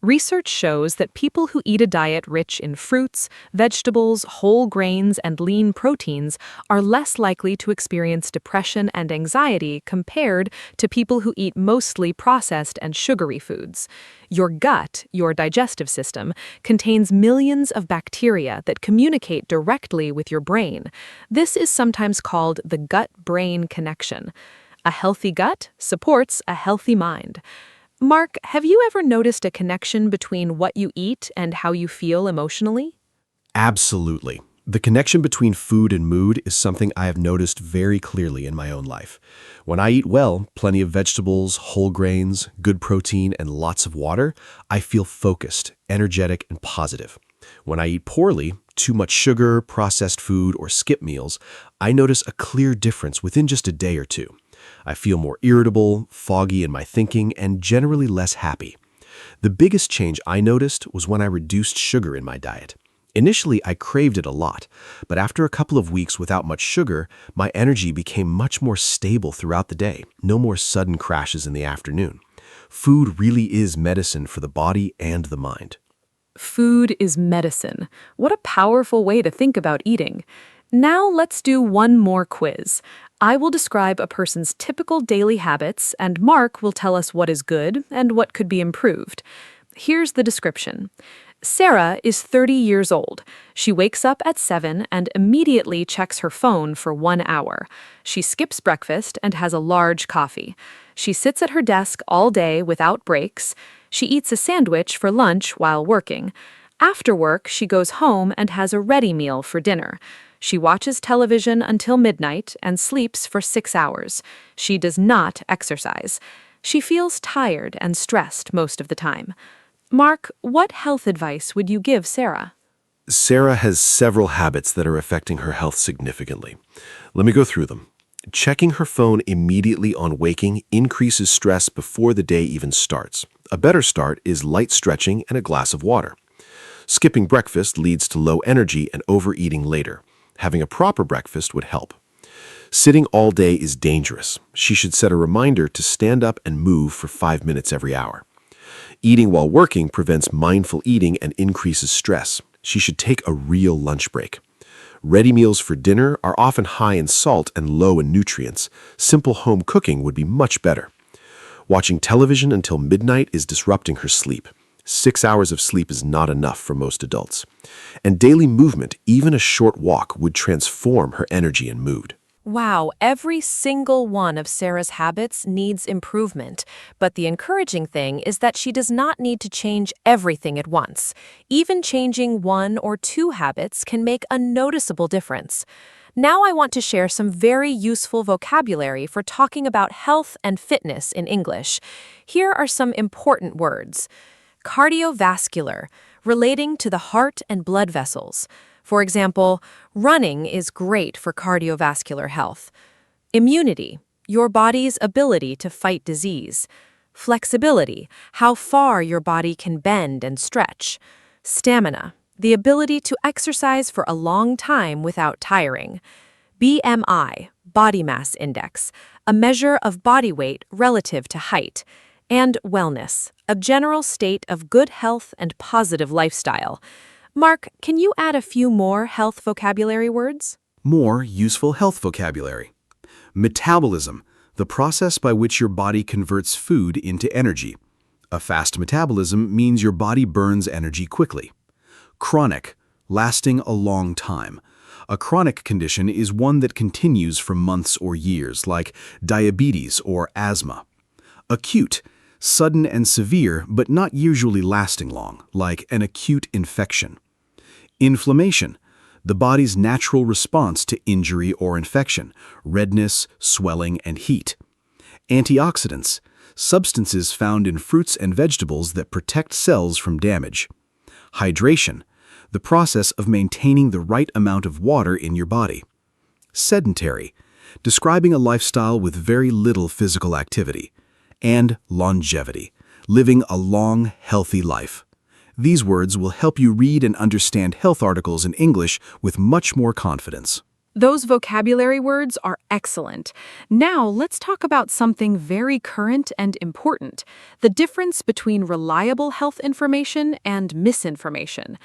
Research shows that people who eat a diet rich in fruits, vegetables, whole grains, and lean proteins are less likely to experience depression and anxiety compared to people who eat mostly processed and sugary foods. Your gut, your digestive system, contains millions of bacteria that communicate directly with your brain. This is sometimes called the gut-brain connection. A healthy gut supports a healthy mind. Mark, have you ever noticed a connection between what you eat and how you feel emotionally? Absolutely. The connection between food and mood is something I have noticed very clearly in my own life. When I eat well, plenty of vegetables, whole grains, good protein, and lots of water, I feel focused, energetic, and positive. When I eat poorly, too much sugar, processed food, or skip meals, I notice a clear difference within just a day or two. I feel more irritable, foggy in my thinking, and generally less happy. The biggest change I noticed was when I reduced sugar in my diet. Initially, I craved it a lot, but after a couple of weeks without much sugar, my energy became much more stable throughout the day, no more sudden crashes in the afternoon. Food really is medicine for the body and the mind. Food is medicine. What a powerful way to think about eating. Now let's do one more quiz. I will describe a person's typical daily habits, and Mark will tell us what is good and what could be improved. Here's the description. Sarah is 30 years old. She wakes up at 7 and immediately checks her phone for 1 hour. She skips breakfast and has a large coffee. She sits at her desk all day without breaks. She eats a sandwich for lunch while working. After work, she goes home and has a ready meal for dinner. She watches television until midnight and sleeps for 6 hours. She does not exercise. She feels tired and stressed most of the time. Mark, what health advice would you give Sarah? Sarah has several habits that are affecting her health significantly. Let me go through them. Checking her phone immediately on waking increases stress before the day even starts. A better start is light stretching and a glass of water. Skipping breakfast leads to low energy and overeating later. Having a proper breakfast would help. Sitting all day is dangerous. She should set a reminder to stand up and move for 5 minutes every hour. Eating while working prevents mindful eating and increases stress. She should take a real lunch break. Ready meals for dinner are often high in salt and low in nutrients. Simple home cooking would be much better. Watching television until midnight is disrupting her sleep. 6 hours of sleep is not enough for most adults. And daily movement, even a short walk, would transform her energy and mood. Wow, every single one of Sarah's habits needs improvement. But the encouraging thing is that she does not need to change everything at once. Even changing 1 or 2 habits can make a noticeable difference. Now I want to share some very useful vocabulary for talking about health and fitness in English. Here are some important words. Cardiovascular, relating to the heart and blood vessels. For example, running is great for cardiovascular health. Immunity, your body's ability to fight disease. Flexibility, how far your body can bend and stretch. Stamina, the ability to exercise for a long time without tiring. BMI, body mass index, a measure of body weight relative to height, and wellness, a general state of good health and positive lifestyle. Mark, can you add a few more health vocabulary words? More useful health vocabulary. Metabolism, the process by which your body converts food into energy. A fast metabolism means your body burns energy quickly. Chronic, lasting a long time. A chronic condition is one that continues for months or years, like diabetes or asthma. Acute, sudden and severe, but not usually lasting long, like an acute infection. Inflammation, the body's natural response to injury or infection, redness, swelling, and heat. Antioxidants, substances found in fruits and vegetables that protect cells from damage. Hydration, the process of maintaining the right amount of water in your body. Sedentary, describing a lifestyle with very little physical activity. And longevity, living a long, healthy life. These words will help you read and understand health articles in English with much more confidence. Those vocabulary words are excellent. Now let's talk about something very current and important: the difference between reliable health information and misinformation.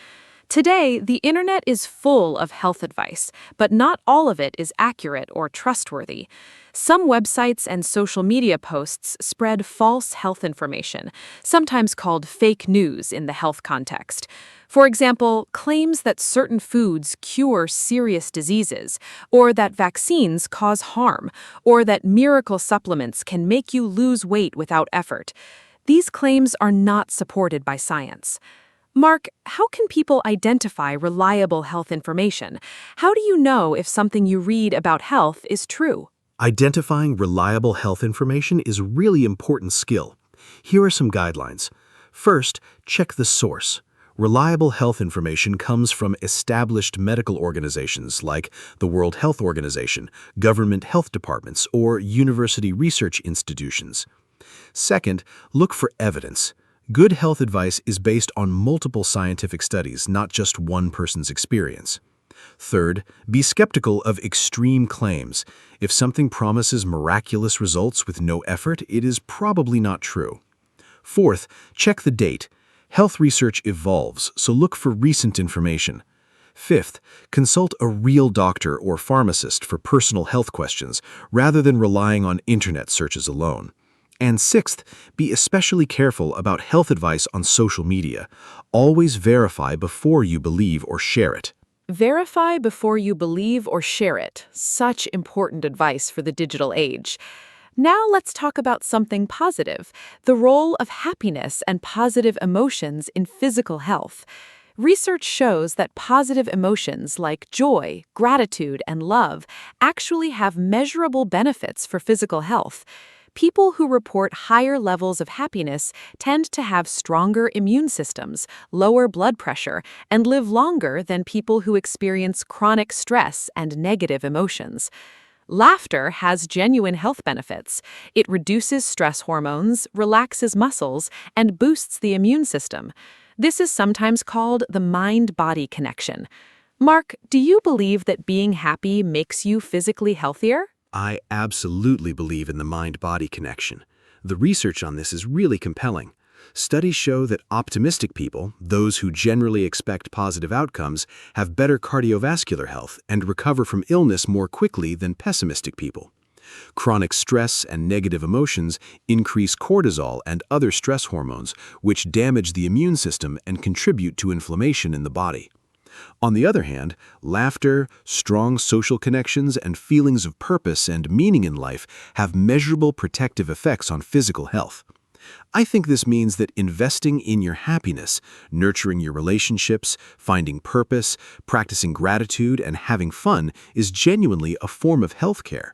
Today, the internet is full of health advice, but not all of it is accurate or trustworthy. Some websites and social media posts spread false health information, sometimes called fake news in the health context. For example, claims that certain foods cure serious diseases, or that vaccines cause harm, or that miracle supplements can make you lose weight without effort. These claims are not supported by science. Mark, how can people identify reliable health information? How do you know if something you read about health is true? Identifying reliable health information is a really important skill. Here are some guidelines. First, check the source. Reliable health information comes from established medical organizations like the World Health Organization, government health departments, or university research institutions. Second, look for evidence. Good health advice is based on multiple scientific studies, not just one person's experience. Third, be skeptical of extreme claims. If something promises miraculous results with no effort, it is probably not true. Fourth, check the date. Health research evolves, so look for recent information. Fifth, consult a real doctor or pharmacist for personal health questions, rather than relying on internet searches alone. And sixth, be especially careful about health advice on social media. Always verify before you believe or share it. Verify before you believe or share it. Such important advice for the digital age. Now let's talk about something positive: the role of happiness and positive emotions in physical health. Research shows that positive emotions like joy, gratitude, and love actually have measurable benefits for physical health. People who report higher levels of happiness tend to have stronger immune systems, lower blood pressure, and live longer than people who experience chronic stress and negative emotions. Laughter has genuine health benefits. It reduces stress hormones, relaxes muscles, and boosts the immune system. This is sometimes called the mind-body connection. Mark, do you believe that being happy makes you physically healthier? I absolutely believe in the mind-body connection. The research on this is really compelling. Studies show that optimistic people, those who generally expect positive outcomes, have better cardiovascular health and recover from illness more quickly than pessimistic people. Chronic stress and negative emotions increase cortisol and other stress hormones, which damage the immune system and contribute to inflammation in the body. On the other hand, laughter, strong social connections, and feelings of purpose and meaning in life have measurable protective effects on physical health. I think this means that investing in your happiness, nurturing your relationships, finding purpose, practicing gratitude, and having fun is genuinely a form of healthcare.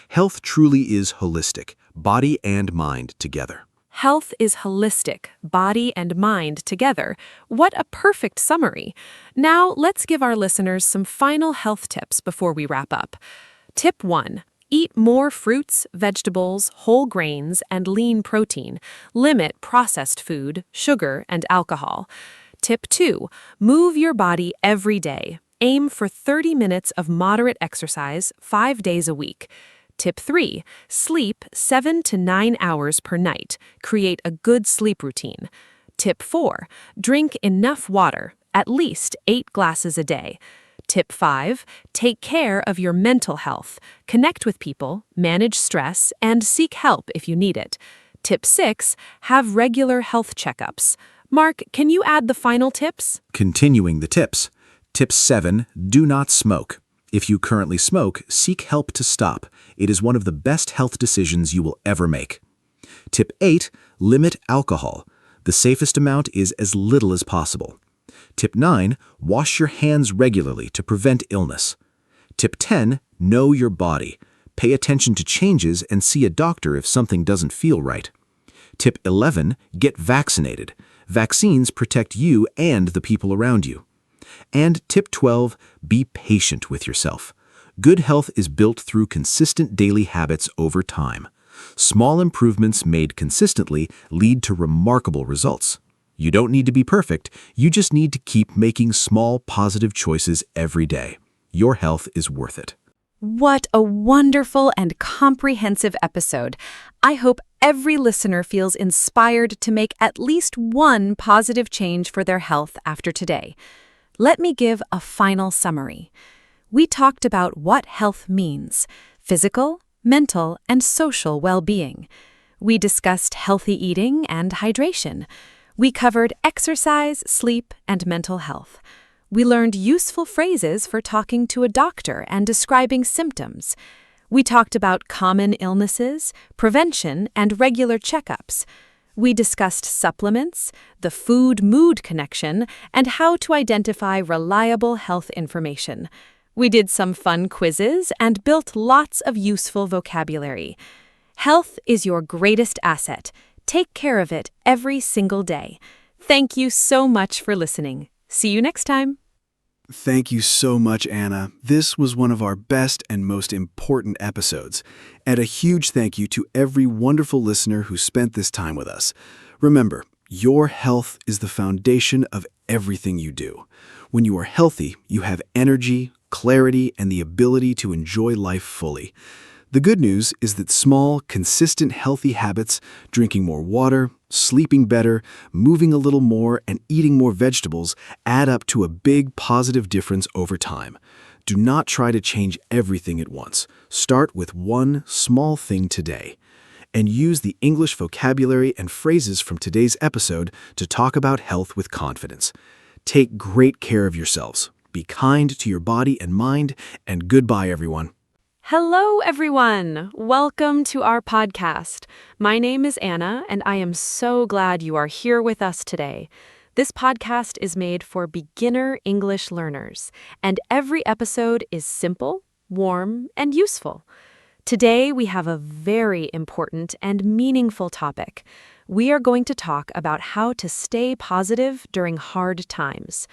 Health truly is holistic, body and mind together. Health is holistic, body and mind together. What a perfect summary. Now, let's give our listeners some final health tips before we wrap up. Tip 1. Eat more fruits, vegetables, whole grains, and lean protein. Limit processed food, sugar, and alcohol. Tip 2. Move your body every day. Aim for 30 minutes of moderate exercise 5 days a week. Tip 3. Sleep 7 to 9 hours per night. Create a good sleep routine. Tip 4. Drink enough water, at least 8 glasses a day. Tip 5. Take care of your mental health. Connect with people, manage stress, and seek help if you need it. Tip 6. Have regular health checkups. Mark, can you add the final tips? Continuing the tips. Tip 7. Do not smoke. If you currently smoke, seek help to stop. It is one of the best health decisions you will ever make. Tip 8. Limit alcohol. The safest amount is as little as possible. Tip 9. Wash your hands regularly to prevent illness. Tip 10. Know your body. Pay attention to changes and see a doctor if something doesn't feel right. Tip 11. Get vaccinated. Vaccines protect you and the people around you. And tip 12, be patient with yourself. Good health is built through consistent daily habits over time. Small improvements made consistently lead to remarkable results. You don't need to be perfect, you just need to keep making small positive choices every day. Your health is worth it. What a wonderful and comprehensive episode. I hope every listener feels inspired to make at least one positive change for their health after today. Let me give a final summary. We talked about what health means: physical, mental, and social well-being. We discussed healthy eating and hydration. We covered exercise, sleep, and mental health. We learned useful phrases for talking to a doctor and describing symptoms. We talked about common illnesses, prevention, and regular checkups. We discussed supplements, the food-mood connection, and how to identify reliable health information. We did some fun quizzes and built lots of useful vocabulary. Health is your greatest asset. Take care of it every single day. Thank you so much for listening. See you next time. Thank you so much, Anna. This was one of our best and most important episodes. And a huge thank you to every wonderful listener who spent this time with us. Remember, your health is the foundation of everything you do. When you are healthy, you have energy, clarity, and the ability to enjoy life fully. The good news is that small, consistent, healthy habits, drinking more water, sleeping better, moving a little more, and eating more vegetables add up to a big positive difference over time. Do not try to change everything at once. Start with one small thing today. And use the English vocabulary and phrases from today's episode to talk about health with confidence. Take great care of yourselves. Be kind to your body and mind, and goodbye, everyone. Hello, everyone. Welcome to our podcast. My name is Anna, and I am so glad you are here with us today. This podcast is made for beginner English learners, and every episode is simple, warm, and useful. Today, we have a very important and meaningful topic. We are going to talk about how to stay positive during hard times.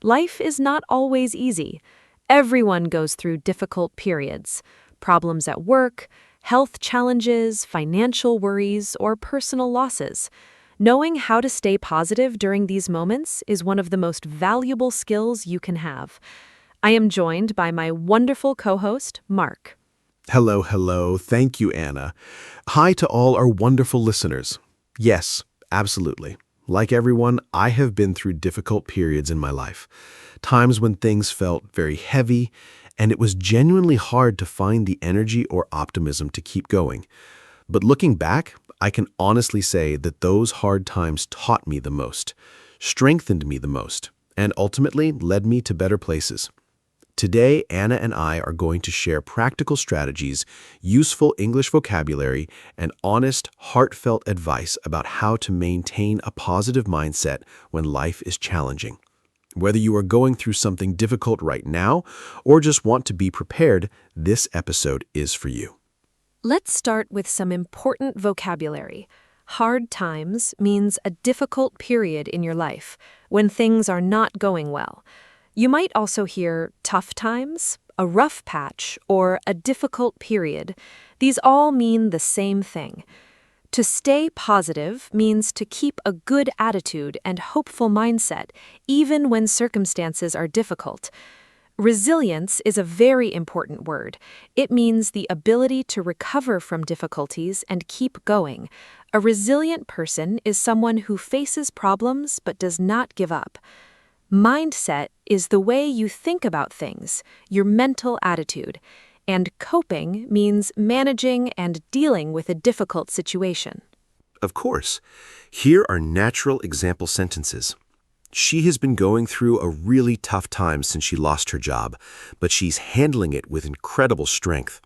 Life is not always easy. Everyone goes through difficult periods, problems at work, health challenges, financial worries, or personal losses. Knowing how to stay positive during these moments is one of the most valuable skills you can have. I am joined by my wonderful co-host, Mark. Hello. Thank you, Anna. Hi to all our wonderful listeners. Yes, absolutely. Like everyone, I have been through difficult periods in my life. Times when things felt very heavy, and it was genuinely hard to find the energy or optimism to keep going. But looking back, I can honestly say that those hard times taught me the most, strengthened me the most, and ultimately led me to better places. Today, Anna and I are going to share practical strategies, useful English vocabulary, and honest, heartfelt advice about how to maintain a positive mindset when life is challenging. Whether you are going through something difficult right now or just want to be prepared, this episode is for you. Let's start with some important vocabulary. Hard times means a difficult period in your life, when things are not going well. You might also hear tough times, a rough patch, or a difficult period. These all mean the same thing. To stay positive means to keep a good attitude and hopeful mindset, even when circumstances are difficult. Resilience is a very important word. It means the ability to recover from difficulties and keep going. A resilient person is someone who faces problems but does not give up. Mindset is the way you think about things, your mental attitude. And coping means managing and dealing with a difficult situation. Of course. Here are natural example sentences. She has been going through a really tough time since she lost her job, but she's handling it with incredible strength.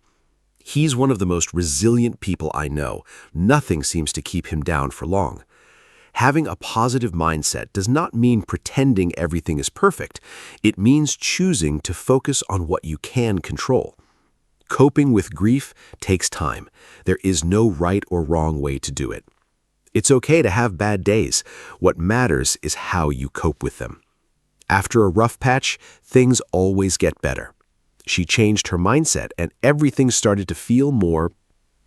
He's one of the most resilient people I know. Nothing seems to keep him down for long. Having a positive mindset does not mean pretending everything is perfect. It means choosing to focus on what you can control. Coping with grief takes time. There is no right or wrong way to do it. It's okay to have bad days. What matters is how you cope with them. After a rough patch, things always get better. She changed her mindset and everything started to feel more.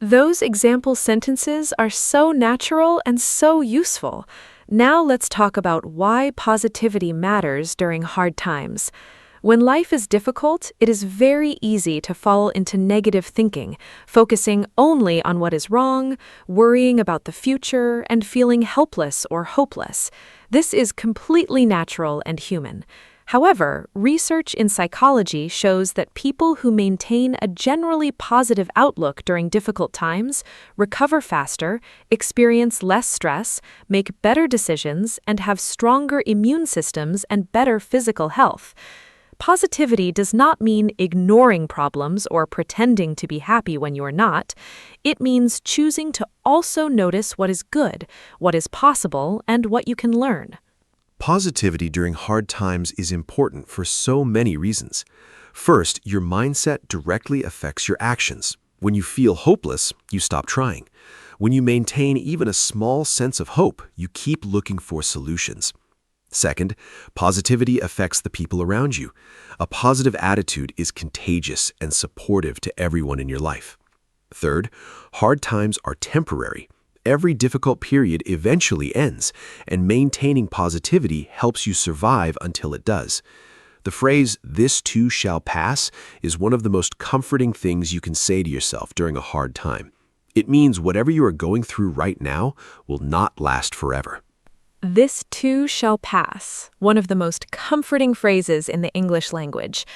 Those example sentences are so natural and so useful. Now let's talk about why positivity matters during hard times. When life is difficult, it is very easy to fall into negative thinking, focusing only on what is wrong, worrying about the future, and feeling helpless or hopeless. This is completely natural and human. However, research in psychology shows that people who maintain a generally positive outlook during difficult times recover faster, experience less stress, make better decisions, and have stronger immune systems and better physical health. Positivity does not mean ignoring problems or pretending to be happy when you're not. It means choosing to also notice what is good, what is possible, and what you can learn. Positivity during hard times is important for so many reasons. First, your mindset directly affects your actions. When you feel hopeless, you stop trying. When you maintain even a small sense of hope, you keep looking for solutions. Second, positivity affects the people around you. A positive attitude is contagious and supportive to everyone in your life. Third, hard times are temporary. Every difficult period eventually ends, and maintaining positivity helps you survive until it does. The phrase, "this too shall pass," is one of the most comforting things you can say to yourself during a hard time. It means whatever you are going through right now will not last forever. This too shall pass, one of the most comforting phrases in the English language.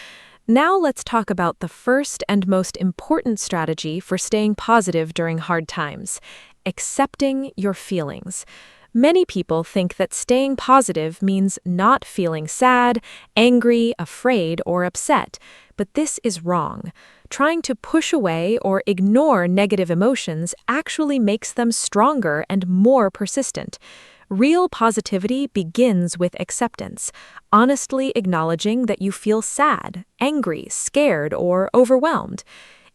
Now let's talk about the first and most important strategy for staying positive during hard times: accepting your feelings. Many people think that staying positive means not feeling sad, angry, afraid, or upset, but this is wrong. Trying to push away or ignore negative emotions actually makes them stronger and more persistent. Real positivity begins with acceptance, honestly acknowledging that you feel sad, angry, scared, or overwhelmed.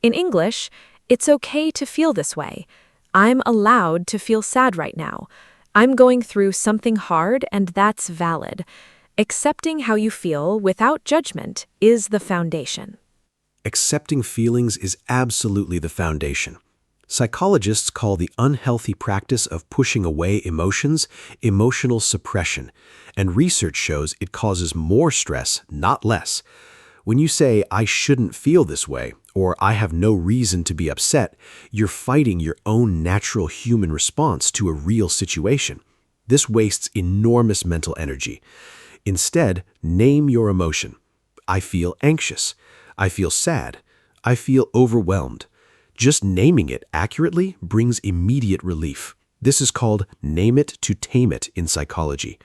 In English, it's okay to feel this way. I'm allowed to feel sad right now. I'm going through something hard, and that's valid. Accepting how you feel without judgment is the foundation. Accepting feelings is absolutely the foundation. Psychologists call the unhealthy practice of pushing away emotions emotional suppression, and research shows it causes more stress, not less. When you say, "I shouldn't feel this way," or "I have no reason to be upset," you're fighting your own natural human response to a real situation. This wastes enormous mental energy. Instead, name your emotion. I feel anxious. I feel sad. I feel overwhelmed. Just naming it accurately brings immediate relief. This is called name it to tame it in psychology.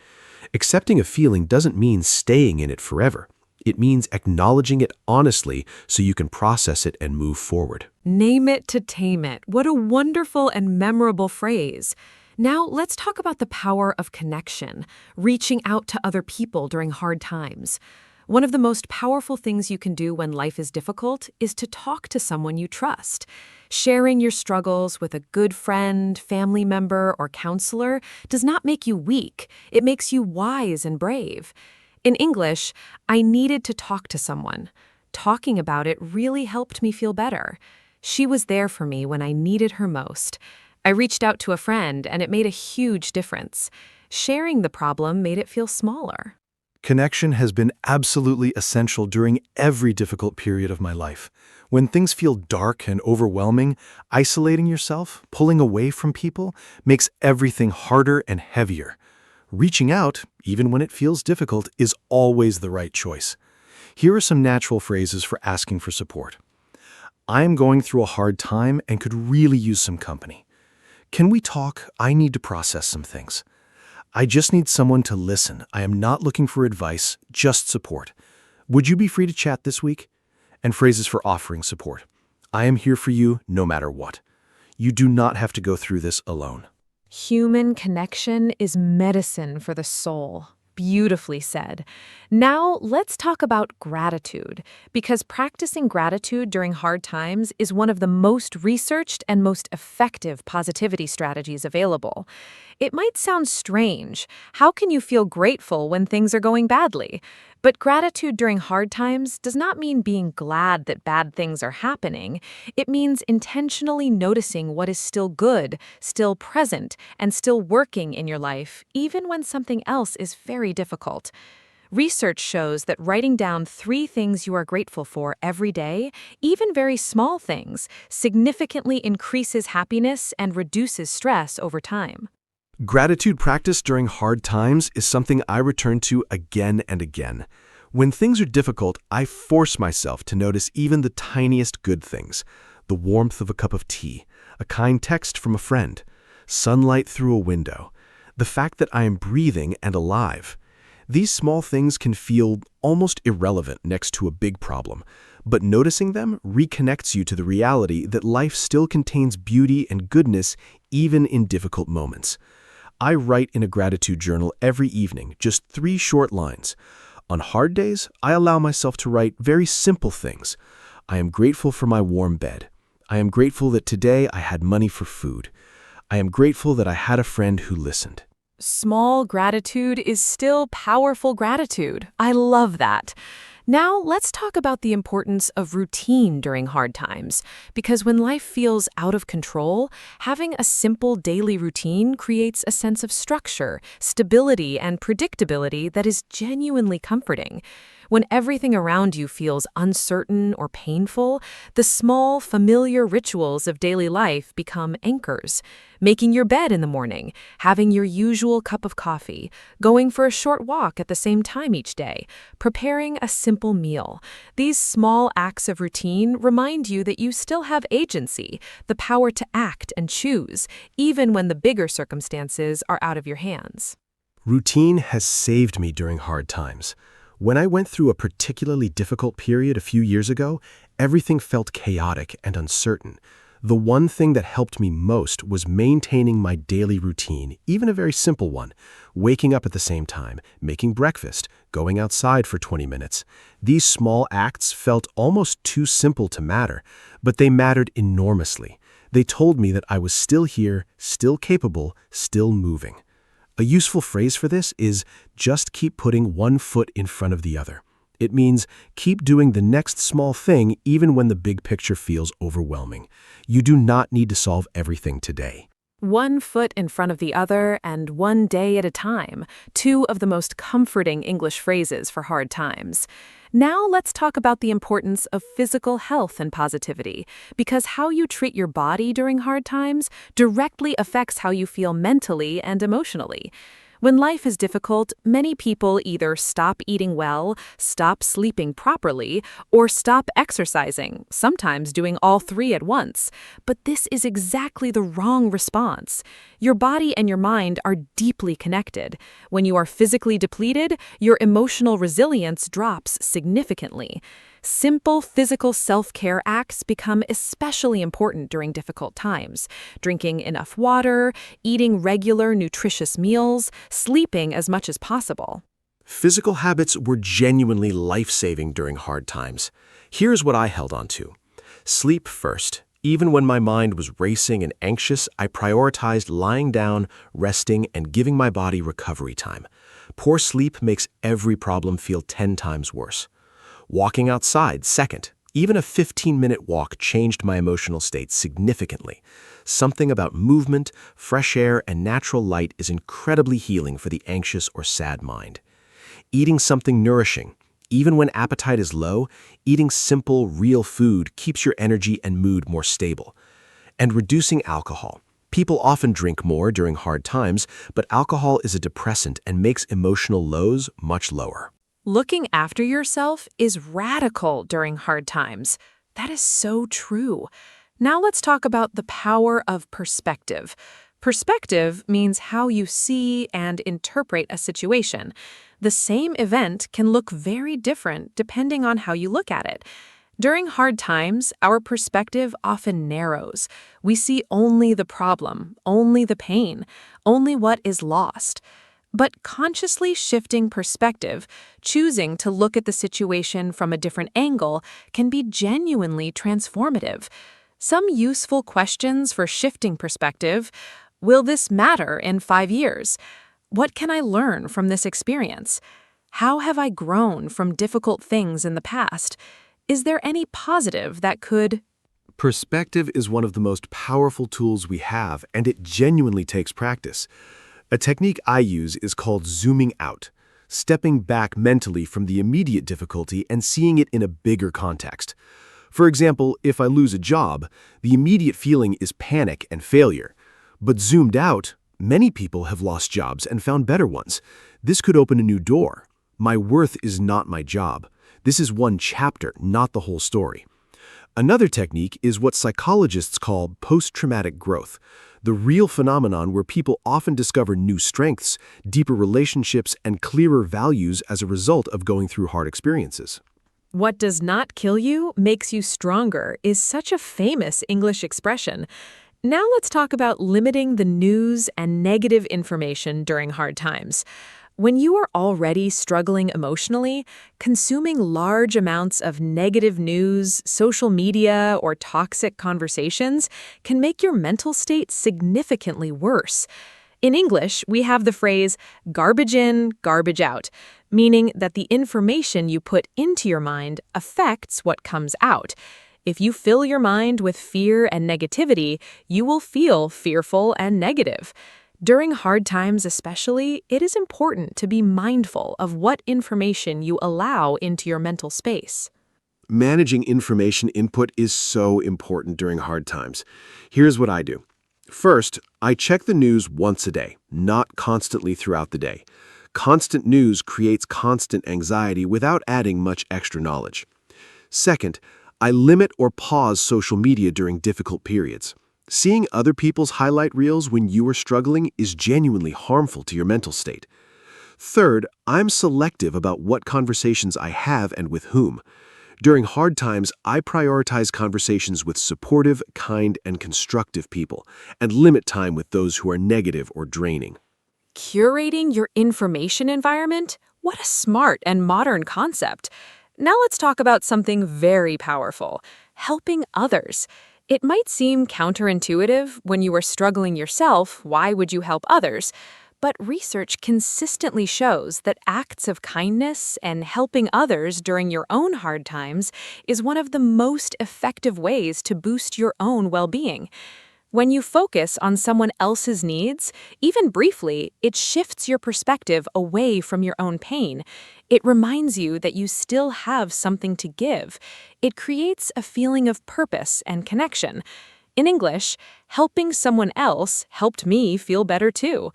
Accepting a feeling doesn't mean staying in it forever. It means acknowledging it honestly so you can process it and move forward. Name it to tame it. What a wonderful and memorable phrase. Now, let's talk about the power of connection, reaching out to other people during hard times. One of the most powerful things you can do when life is difficult is to talk to someone you trust. Sharing your struggles with a good friend, family member, or counselor does not make you weak. It makes you wise and brave. In English, I needed to talk to someone. Talking about it really helped me feel better. She was there for me when I needed her most. I reached out to a friend, and it made a huge difference. Sharing the problem made it feel smaller. Connection has been absolutely essential during every difficult period of my life. When things feel dark and overwhelming, isolating yourself, pulling away from people, makes everything harder and heavier. Reaching out, even when it feels difficult, is always the right choice. Here are some natural phrases for asking for support. I am going through a hard time and could really use some company. Can we talk? I need to process some things. I just need someone to listen. I am not looking for advice, just support. Would you be free to chat this week? And phrases for offering support. I am here for you no matter what. You do not have to go through this alone. Human connection is medicine for the soul. Beautifully said. Now, let's talk about gratitude, because practicing gratitude during hard times is one of the most researched and most effective positivity strategies available. It might sound strange. How can you feel grateful when things are going badly? But gratitude during hard times does not mean being glad that bad things are happening. It means intentionally noticing what is still good, still present, and still working in your life, even when something else is very difficult. Research shows that writing down 3 things you are grateful for every day, even very small things, significantly increases happiness and reduces stress over time. Gratitude practice during hard times is something I return to again and again. When things are difficult, I force myself to notice even the tiniest good things. The warmth of a cup of tea, a kind text from a friend, sunlight through a window, the fact that I am breathing and alive. These small things can feel almost irrelevant next to a big problem, but noticing them reconnects you to the reality that life still contains beauty and goodness even in difficult moments. I write in a gratitude journal every evening, just 3 short lines. On hard days, I allow myself to write very simple things. I am grateful for my warm bed. I am grateful that today I had money for food. I am grateful that I had a friend who listened. Small gratitude is still powerful gratitude. I love that. Now, let's talk about the importance of routine during hard times, because when life feels out of control, having a simple daily routine creates a sense of structure, stability, and predictability that is genuinely comforting. When everything around you feels uncertain or painful, the small, familiar rituals of daily life become anchors. Making your bed in the morning, having your usual cup of coffee, going for a short walk at the same time each day, preparing a simple meal. These small acts of routine remind you that you still have agency, the power to act and choose, even when the bigger circumstances are out of your hands. Routine has saved me during hard times. When I went through a particularly difficult period a few years ago, everything felt chaotic and uncertain. The one thing that helped me most was maintaining my daily routine, even a very simple one. Waking up at the same time, making breakfast, going outside for 20 minutes. These small acts felt almost too simple to matter, but they mattered enormously. They told me that I was still here, still capable, still moving. A useful phrase for this is just keep putting one foot in front of the other. It means keep doing the next small thing even when the big picture feels overwhelming. You do not need to solve everything today. One foot in front of the other and one day at a time, 2 of the most comforting English phrases for hard times. Now let's talk about the importance of physical health and positivity, because how you treat your body during hard times directly affects how you feel mentally and emotionally. When life is difficult, many people either stop eating well, stop sleeping properly, or stop exercising, sometimes doing all 3 at once. But this is exactly the wrong response. Your body and your mind are deeply connected. When you are physically depleted, your emotional resilience drops significantly. Simple physical self-care acts become especially important during difficult times. Drinking enough water, eating regular nutritious meals, sleeping as much as possible. Physical habits were genuinely life-saving during hard times. Here's what I held on to. Sleep first. Even when my mind was racing and anxious, I prioritized lying down, resting, and giving my body recovery time. Poor sleep makes every problem feel 10 times worse. Walking outside, second. Even a 15-minute walk changed my emotional state significantly. Something about movement, fresh air, and natural light is incredibly healing for the anxious or sad mind. eating something nourishing. Even when appetite is low, eating simple, real food keeps your energy and mood more stable. And reducing alcohol. People often drink more during hard times, but alcohol is a depressant and makes emotional lows much lower. Looking after yourself is radical during hard times. That is so true. Now let's talk about the power of perspective. Perspective means how you see and interpret a situation. The same event can look very different depending on how you look at it. During hard times, our perspective often narrows. We see only the problem, only the pain, only what is lost. But consciously shifting perspective, choosing to look at the situation from a different angle, can be genuinely transformative. Some useful questions for shifting perspective: will this matter in 5 years? What can I learn from this experience? How have I grown from difficult things in the past? Is there any positive that could... Perspective is one of the most powerful tools we have, and it genuinely takes practice. A technique I use is called zooming out, stepping back mentally from the immediate difficulty and seeing it in a bigger context. For example, if I lose a job, the immediate feeling is panic and failure. But zoomed out, many people have lost jobs and found better ones. This could open a new door. My worth is not my job. This is one chapter, not the whole story. Another technique is what psychologists call post-traumatic growth, the real phenomenon where people often discover new strengths, deeper relationships, and clearer values as a result of going through hard experiences. What does not kill you makes you stronger is such a famous English expression. Now let's talk about limiting the news and negative information during hard times. When you are already struggling emotionally, consuming large amounts of negative news, social media, or toxic conversations can make your mental state significantly worse. In English, we have the phrase garbage in, garbage out, meaning that the information you put into your mind affects what comes out. If you fill your mind with fear and negativity, you will feel fearful and negative. During hard times especially, it is important to be mindful of what information you allow into your mental space. Managing information input is so important during hard times. Here's what I do. First, I check the news once a day, not constantly throughout the day. Constant news creates constant anxiety without adding much extra knowledge. Second, I limit or pause social media during difficult periods. Seeing other people's highlight reels when you are struggling is genuinely harmful to your mental state. Third, I'm selective about what conversations I have and with whom. During hard times, I prioritize conversations with supportive, kind, and constructive people, and limit time with those who are negative or draining. Curating your information environment? What a smart and modern concept. Now let's talk about something very powerful: helping others. It might seem counterintuitive. When you are struggling yourself, why would you help others? But research consistently shows that acts of kindness and helping others during your own hard times is one of the most effective ways to boost your own well-being. When you focus on someone else's needs, even briefly, it shifts your perspective away from your own pain. It reminds you that you still have something to give. It creates a feeling of purpose and connection. In English, helping someone else helped me feel better too.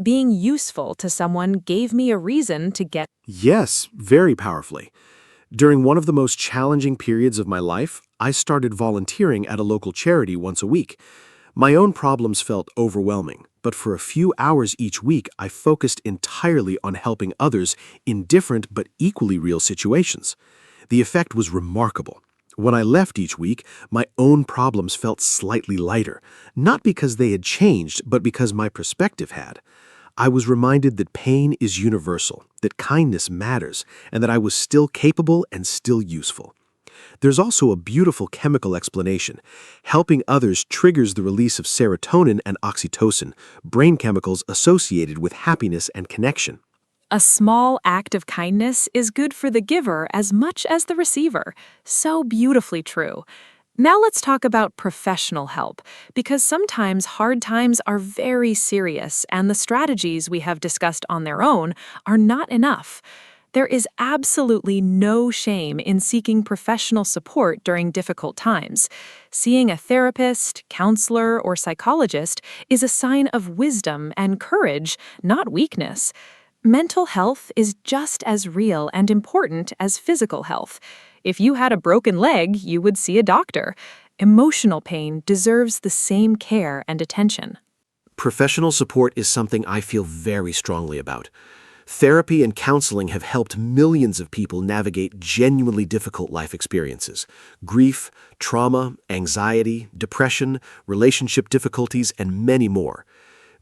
Being useful to someone gave me a reason to get... Yes, very powerfully. During one of the most challenging periods of my life, I started volunteering at a local charity once a week. My own problems felt overwhelming, but for a few hours each week, I focused entirely on helping others in different but equally real situations. The effect was remarkable. When I left each week, my own problems felt slightly lighter, not because they had changed, but because my perspective had. I was reminded that pain is universal, that kindness matters, and that I was still capable and still useful. There's also a beautiful chemical explanation. Helping others triggers the release of serotonin and oxytocin, brain chemicals associated with happiness and connection. A small act of kindness is good for the giver as much as the receiver. So beautifully true. Now let's talk about professional help, because sometimes hard times are very serious and the strategies we have discussed on their own are not enough. There is absolutely no shame in seeking professional support during difficult times. Seeing a therapist, counselor, or psychologist is a sign of wisdom and courage, not weakness. Mental health is just as real and important as physical health. If you had a broken leg, you would see a doctor. Emotional pain deserves the same care and attention. Professional support is something I feel very strongly about. Therapy and counseling have helped millions of people navigate genuinely difficult life experiences: grief, trauma, anxiety, depression, relationship difficulties, and many more.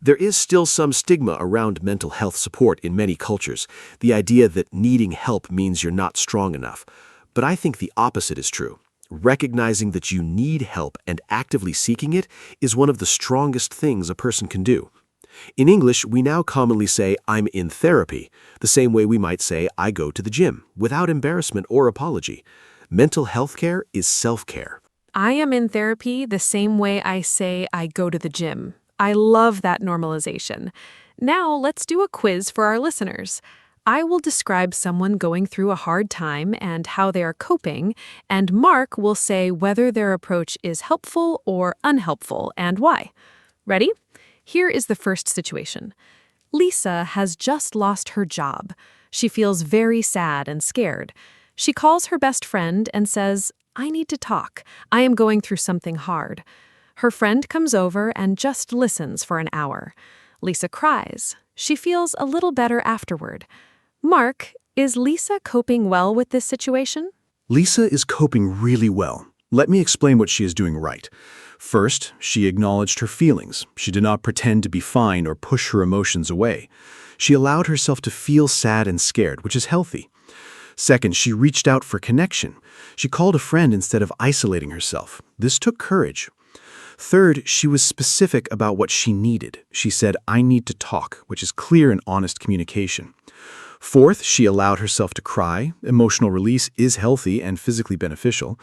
There is still some stigma around mental health support in many cultures, the idea that needing help means you're not strong enough. But I think the opposite is true. Recognizing that you need help and actively seeking it is one of the strongest things a person can do. In English, we now commonly say, "I'm in therapy," the same way we might say, "I go to the gym," without embarrassment or apology. Mental health care is self-care. I am in therapy the same way I say I go to the gym. I love that normalization. Now let's do a quiz for our listeners. I will describe someone going through a hard time and how they are coping, and Mark will say whether their approach is helpful or unhelpful and why. Ready? Here is the first situation. Lisa has just lost her job. She feels very sad and scared. She calls her best friend and says, "I need to talk. I am going through something hard." Her friend comes over and just listens for an hour. Lisa cries. She feels a little better afterward. Mark, is Lisa coping well with this situation? Lisa is coping really well. Let me explain what she is doing right. First, she acknowledged her feelings. She did not pretend to be fine or push her emotions away. She allowed herself to feel sad and scared, which is healthy. Second, she reached out for connection. She called a friend instead of isolating herself. This took courage. Third, she was specific about what she needed. She said, "I need to talk," which is clear and honest communication. Fourth, she allowed herself to cry. Emotional release is healthy and physically beneficial.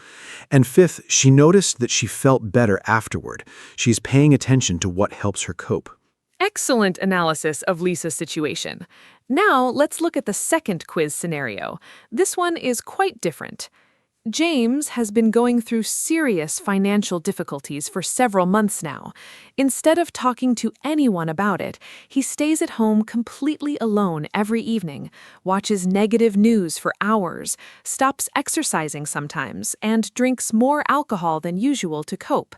And fifth, she noticed that she felt better afterward. She's paying attention to what helps her cope. Excellent analysis of Lisa's situation. Now let's look at the second quiz scenario. This one is quite different. James has been going through serious financial difficulties for several months now. Instead of talking to anyone about it, he stays at home completely alone every evening, watches negative news for hours, stops exercising sometimes, and drinks more alcohol than usual to cope.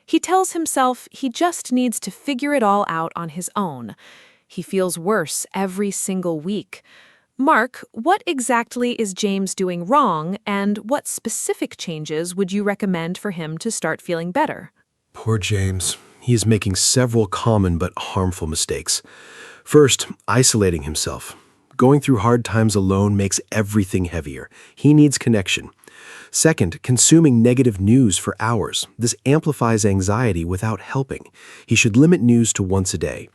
He tells himself he just needs to figure it all out on his own. He feels worse every single week. Mark, what exactly is James doing wrong, and what specific changes would you recommend for him to start feeling better? Poor James. He is making several common but harmful mistakes. First, isolating himself. Going through hard times alone makes everything heavier. He needs connection. Second, consuming negative news for hours. This amplifies anxiety without helping. He should limit news to once a day.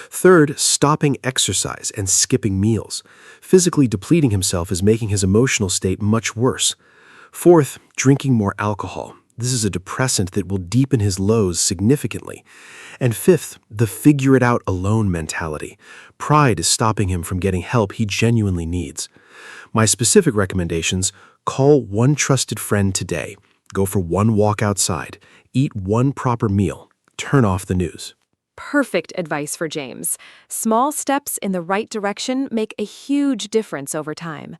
Third, stopping exercise and skipping meals. Physically depleting himself is making his emotional state much worse. Fourth, drinking more alcohol. This is a depressant that will deepen his lows significantly. And fifth, the figure-it-out alone mentality. Pride is stopping him from getting help he genuinely needs. My specific recommendations: call one trusted friend today, go for one walk outside, eat one proper meal, turn off the news. Perfect advice for James. Small steps in the right direction make a huge difference over time.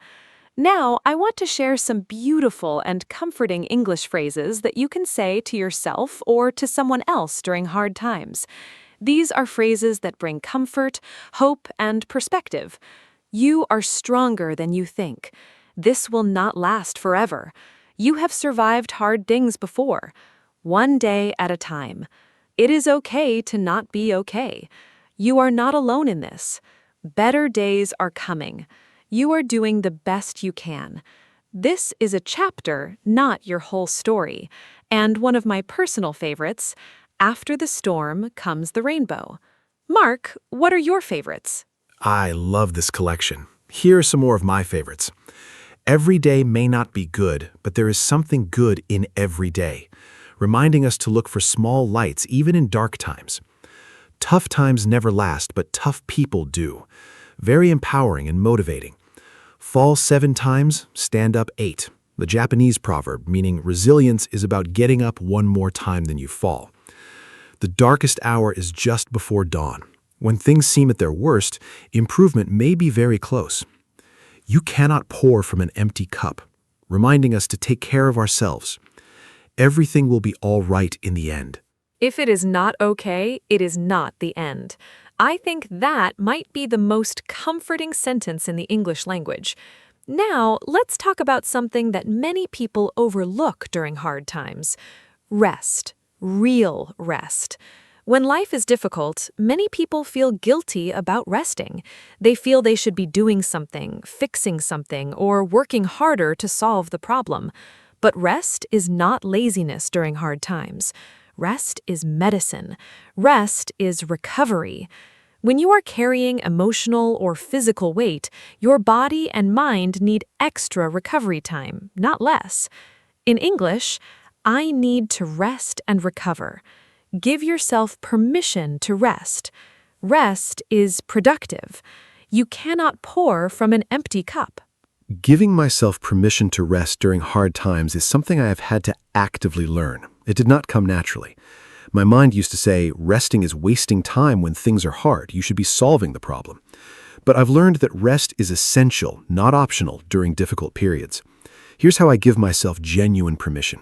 Now, I want to share some beautiful and comforting English phrases that you can say to yourself or to someone else during hard times. These are phrases that bring comfort, hope, and perspective. You are stronger than you think. This will not last forever. You have survived hard things before. One day at a time. It is okay to not be okay. You are not alone in this. Better days are coming. You are doing the best you can. This is a chapter, not your whole story. And one of my personal favorites, after the storm comes the rainbow. Mark, what are your favorites? I love this collection. Here are some more of my favorites. Every day may not be good, but there is something good in every day, reminding us to look for small lights even in dark times. Tough times never last, but tough people do. Very empowering and motivating. Fall 7 times, stand up 8. The Japanese proverb, meaning resilience is about getting up one more time than you fall. The darkest hour is just before dawn. When things seem at their worst, improvement may be very close. You cannot pour from an empty cup, reminding us to take care of ourselves. Everything will be all right in the end. If it is not okay, it is not the end. I think that might be the most comforting sentence in the English language. Now, let's talk about something that many people overlook during hard times. Rest. Real rest. When life is difficult, many people feel guilty about resting. They feel they should be doing something, fixing something, or working harder to solve the problem. But rest is not laziness during hard times. Rest is medicine. Rest is recovery. When you are carrying emotional or physical weight, your body and mind need extra recovery time, not less. In English, I need to rest and recover. Give yourself permission to rest. Rest is productive. You cannot pour from an empty cup. Giving myself permission to rest during hard times is something I have had to actively learn. It did not come naturally. My mind used to say, resting is wasting time when things are hard. You should be solving the problem. But I've learned that rest is essential, not optional, during difficult periods. Here's how I give myself genuine permission.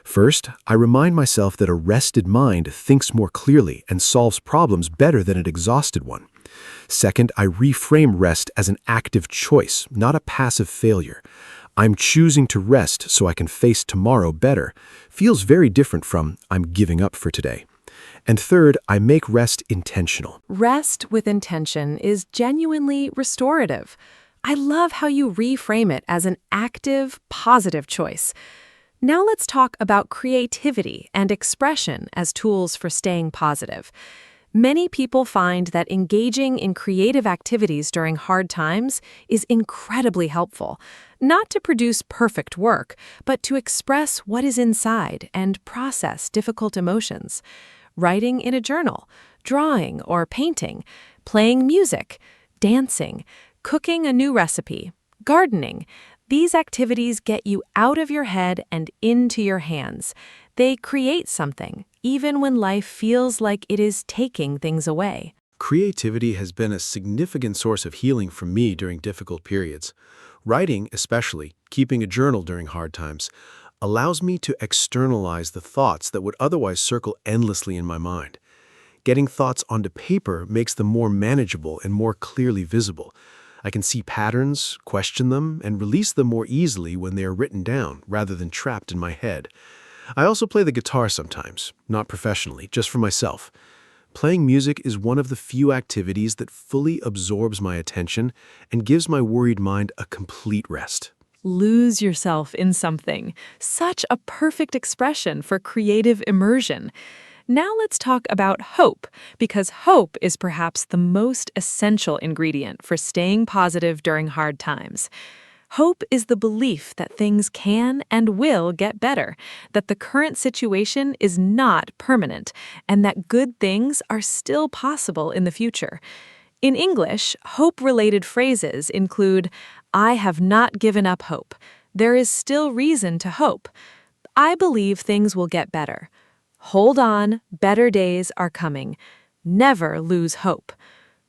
First, I remind myself that a rested mind thinks more clearly and solves problems better than an exhausted one. Second, I reframe rest as an active choice, not a passive failure. I'm choosing to rest so I can face tomorrow better. Feels very different from I'm giving up for today. And third, I make rest intentional. Rest with intention is genuinely restorative. I love how you reframe it as an active, positive choice. Now let's talk about creativity and expression as tools for staying positive. Many people find that engaging in creative activities during hard times is incredibly helpful, not to produce perfect work, but to express what is inside and process difficult emotions. Writing in a journal, drawing or painting, playing music, dancing, cooking a new recipe, gardening. These activities get you out of your head and into your hands. They create something, even when life feels like it is taking things away. Creativity has been a significant source of healing for me during difficult periods. Writing, especially, keeping a journal during hard times, allows me to externalize the thoughts that would otherwise circle endlessly in my mind. Getting thoughts onto paper makes them more manageable and more clearly visible. I can see patterns, question them, and release them more easily when they are written down rather than trapped in my head. I also play the guitar sometimes, not professionally, just for myself. Playing music is one of the few activities that fully absorbs my attention and gives my worried mind a complete rest. Lose yourself in something. Such a perfect expression for creative immersion. Now let's talk about hope, because hope is perhaps the most essential ingredient for staying positive during hard times. Hope is the belief that things can and will get better, that the current situation is not permanent, and that good things are still possible in the future. In English, hope-related phrases include, I have not given up hope. There is still reason to hope. I believe things will get better. Hold on, better days are coming. Never lose hope.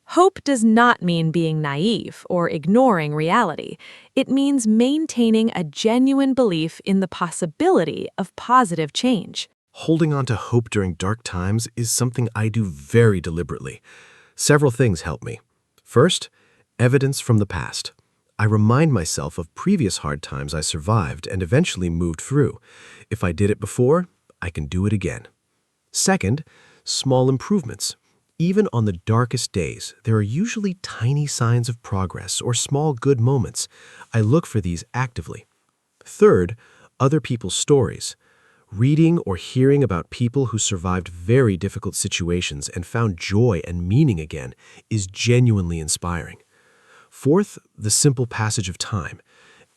Hope does not mean being naive or ignoring reality. It means maintaining a genuine belief in the possibility of positive change. Holding on to hope during dark times is something I do very deliberately. Several things help me. First, evidence from the past. I remind myself of previous hard times I survived and eventually moved through. If I did it before, I can do it again. Second, small improvements. Even on the darkest days, there are usually tiny signs of progress or small good moments. I look for these actively. Third, other people's stories. Reading or hearing about people who survived very difficult situations and found joy and meaning again is genuinely inspiring. Fourth, the simple passage of time.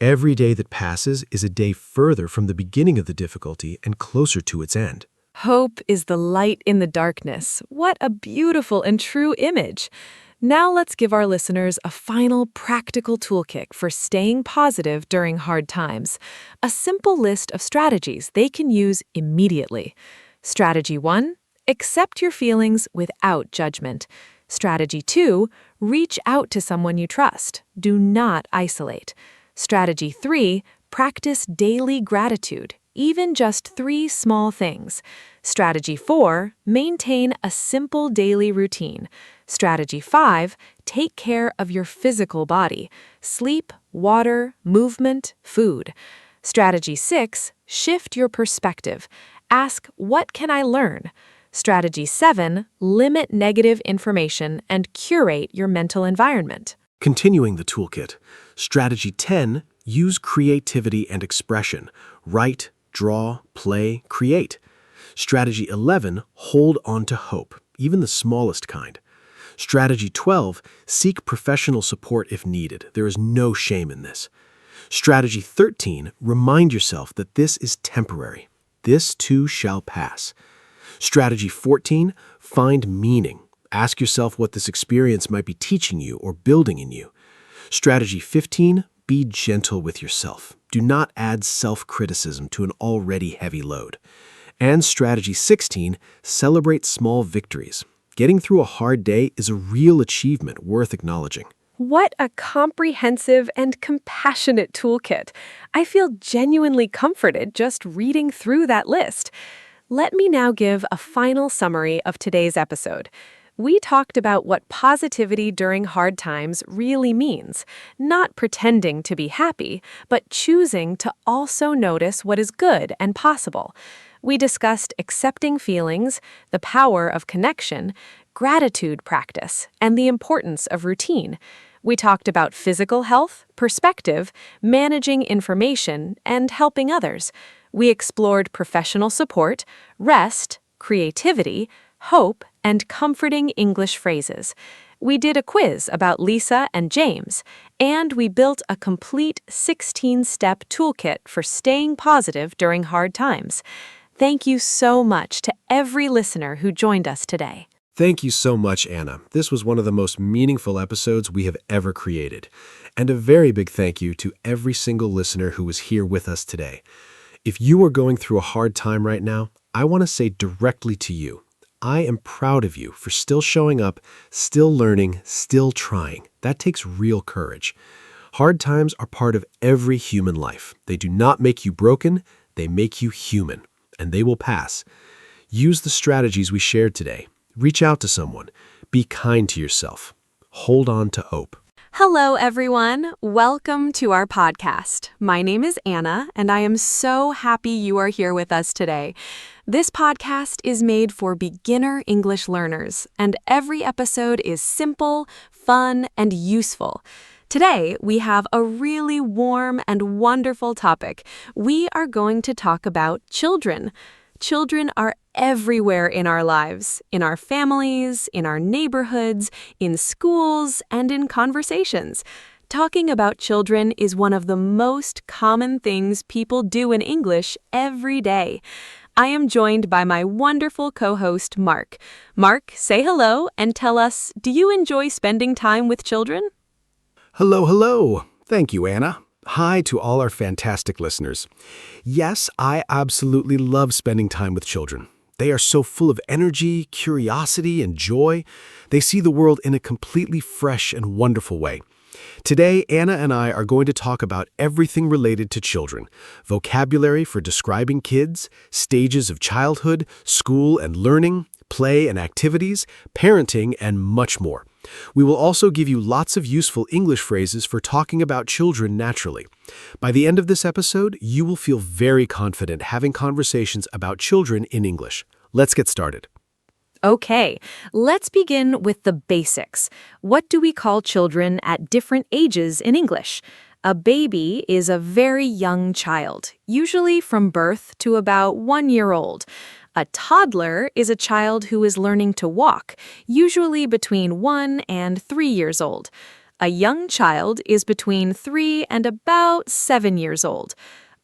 Every day that passes is a day further from the beginning of the difficulty and closer to its end. Hope is the light in the darkness. What a beautiful and true image. Now let's give our listeners a final practical toolkit for staying positive during hard times. A simple list of strategies they can use immediately. Strategy 1, accept your feelings without judgment. Strategy 2, reach out to someone you trust. Do not isolate. Strategy 3, practice daily gratitude, even just 3 small things. Strategy 4, maintain a simple daily routine. Strategy 5, take care of your physical body. Sleep, water, movement, food. Strategy 6, shift your perspective. Ask, what can I learn? Strategy 7, limit negative information and curate your mental environment. Continuing the toolkit. Strategy 10, use creativity and expression. Write, draw, play, create. Strategy 11, hold on to hope, even the smallest kind. Strategy 12, seek professional support if needed. There is no shame in this. Strategy 13, remind yourself that this is temporary. This too shall pass. Strategy 14, find meaning. Ask yourself what this experience might be teaching you or building in you. Strategy 15, be gentle with yourself. Do not add self-criticism to an already heavy load. And strategy 16, celebrate small victories. Getting through a hard day is a real achievement worth acknowledging. What a comprehensive and compassionate toolkit. I feel genuinely comforted just reading through that list. Let me now give a final summary of today's episode. We talked about what positivity during hard times really means, not pretending to be happy, but choosing to also notice what is good and possible. We discussed accepting feelings, the power of connection, gratitude practice, and the importance of routine. We talked about physical health, perspective, managing information, and helping others. We explored professional support, rest, creativity, hope, and comforting English phrases. We did a quiz about Lisa and James, and we built a complete 16-step toolkit for staying positive during hard times. Thank you so much to every listener who joined us today. Thank you so much, Anna. This was one of the most meaningful episodes we have ever created. And a very big thank you to every single listener who was here with us today. If you are going through a hard time right now, I want to say directly to you, I am proud of you for still showing up, still learning, still trying. That takes real courage. Hard times are part of every human life. They do not make you broken, they make you human, and they will pass. Use the strategies we shared today. Reach out to someone. Be kind to yourself. Hold on to hope. Hello, everyone. Welcome to our podcast. My name is Anna, and I am so happy you are here with us today. This podcast is made for beginner English learners, and every episode is simple, fun, and useful. Today, we have a really warm and wonderful topic. We are going to talk about children. Children are everywhere in our lives, in our families, in our neighborhoods, in schools, and in conversations. Talking about children is one of the most common things people do in English every day. I am joined by my wonderful co-host, Mark. Mark, say hello and tell us, do you enjoy spending time with children? Hello, hello. Thank you, Anna. Hi to all our fantastic listeners. Yes, I absolutely love spending time with children. They are so full of energy, curiosity, and joy. They see the world in a completely fresh and wonderful way. Today, Anna and I are going to talk about everything related to children, vocabulary for describing kids, stages of childhood, school and learning, play and activities, parenting, and much more. We will also give you lots of useful English phrases for talking about children naturally. By the end of this episode, you will feel very confident having conversations about children in English. Let's get started. Okay, let's begin with the basics. What do we call children at different ages in English? A baby is a very young child, usually from birth to about 1 year old. A toddler is a child who is learning to walk, usually between 1 and 3 years old. A young child is between 3 and about 7 years old.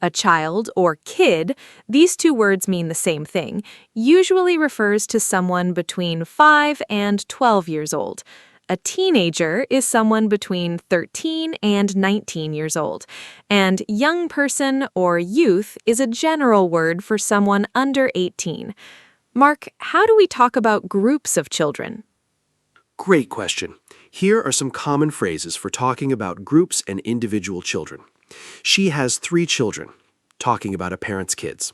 A child, or kid, these two words mean the same thing, usually refers to someone between 5 and 12 years old. A teenager is someone between 13 and 19 years old, and young person or youth is a general word for someone under 18. Mark, how do we talk about groups of children? Great question. Here are some common phrases for talking about groups and individual children. She has 3 children, talking about a parent's kids.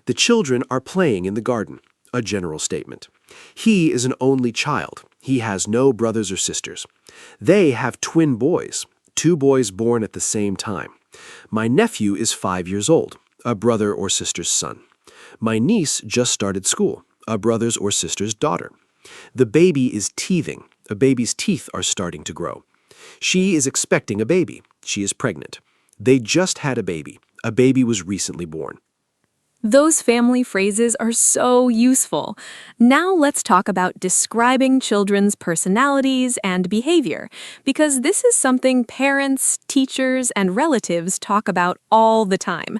The children are playing in the garden, a general statement. He is an only child. He has no brothers or sisters. They have twin boys, 2 boys born at the same time. My nephew is 5 years old, a brother or sister's son. My niece just started school, a brother's or sister's daughter. The baby is teething. A baby's teeth are starting to grow. She is expecting a baby. She is pregnant. They just had a baby. A baby was recently born. Those family phrases are so useful. Now let's talk about describing children's personalities and behavior, because this is something parents, teachers, and relatives talk about all the time.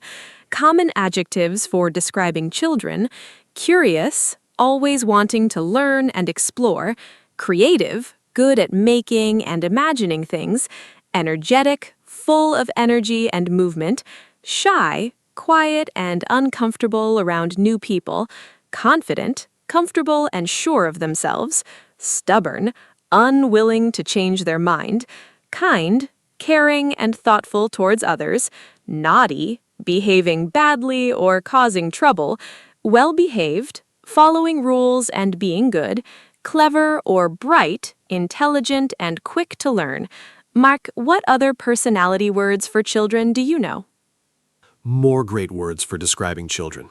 Common adjectives for describing children: curious, always wanting to learn and explore; creative, good at making and imagining things; energetic, full of energy and movement; shy, quiet and uncomfortable around new people; confident, comfortable and sure of themselves; stubborn, unwilling to change their mind; kind, caring and thoughtful towards others; naughty, behaving badly or causing trouble; well-behaved, following rules and being good; clever or bright, intelligent and quick to learn. Mark, what other personality words for children do you know? More great words for describing children.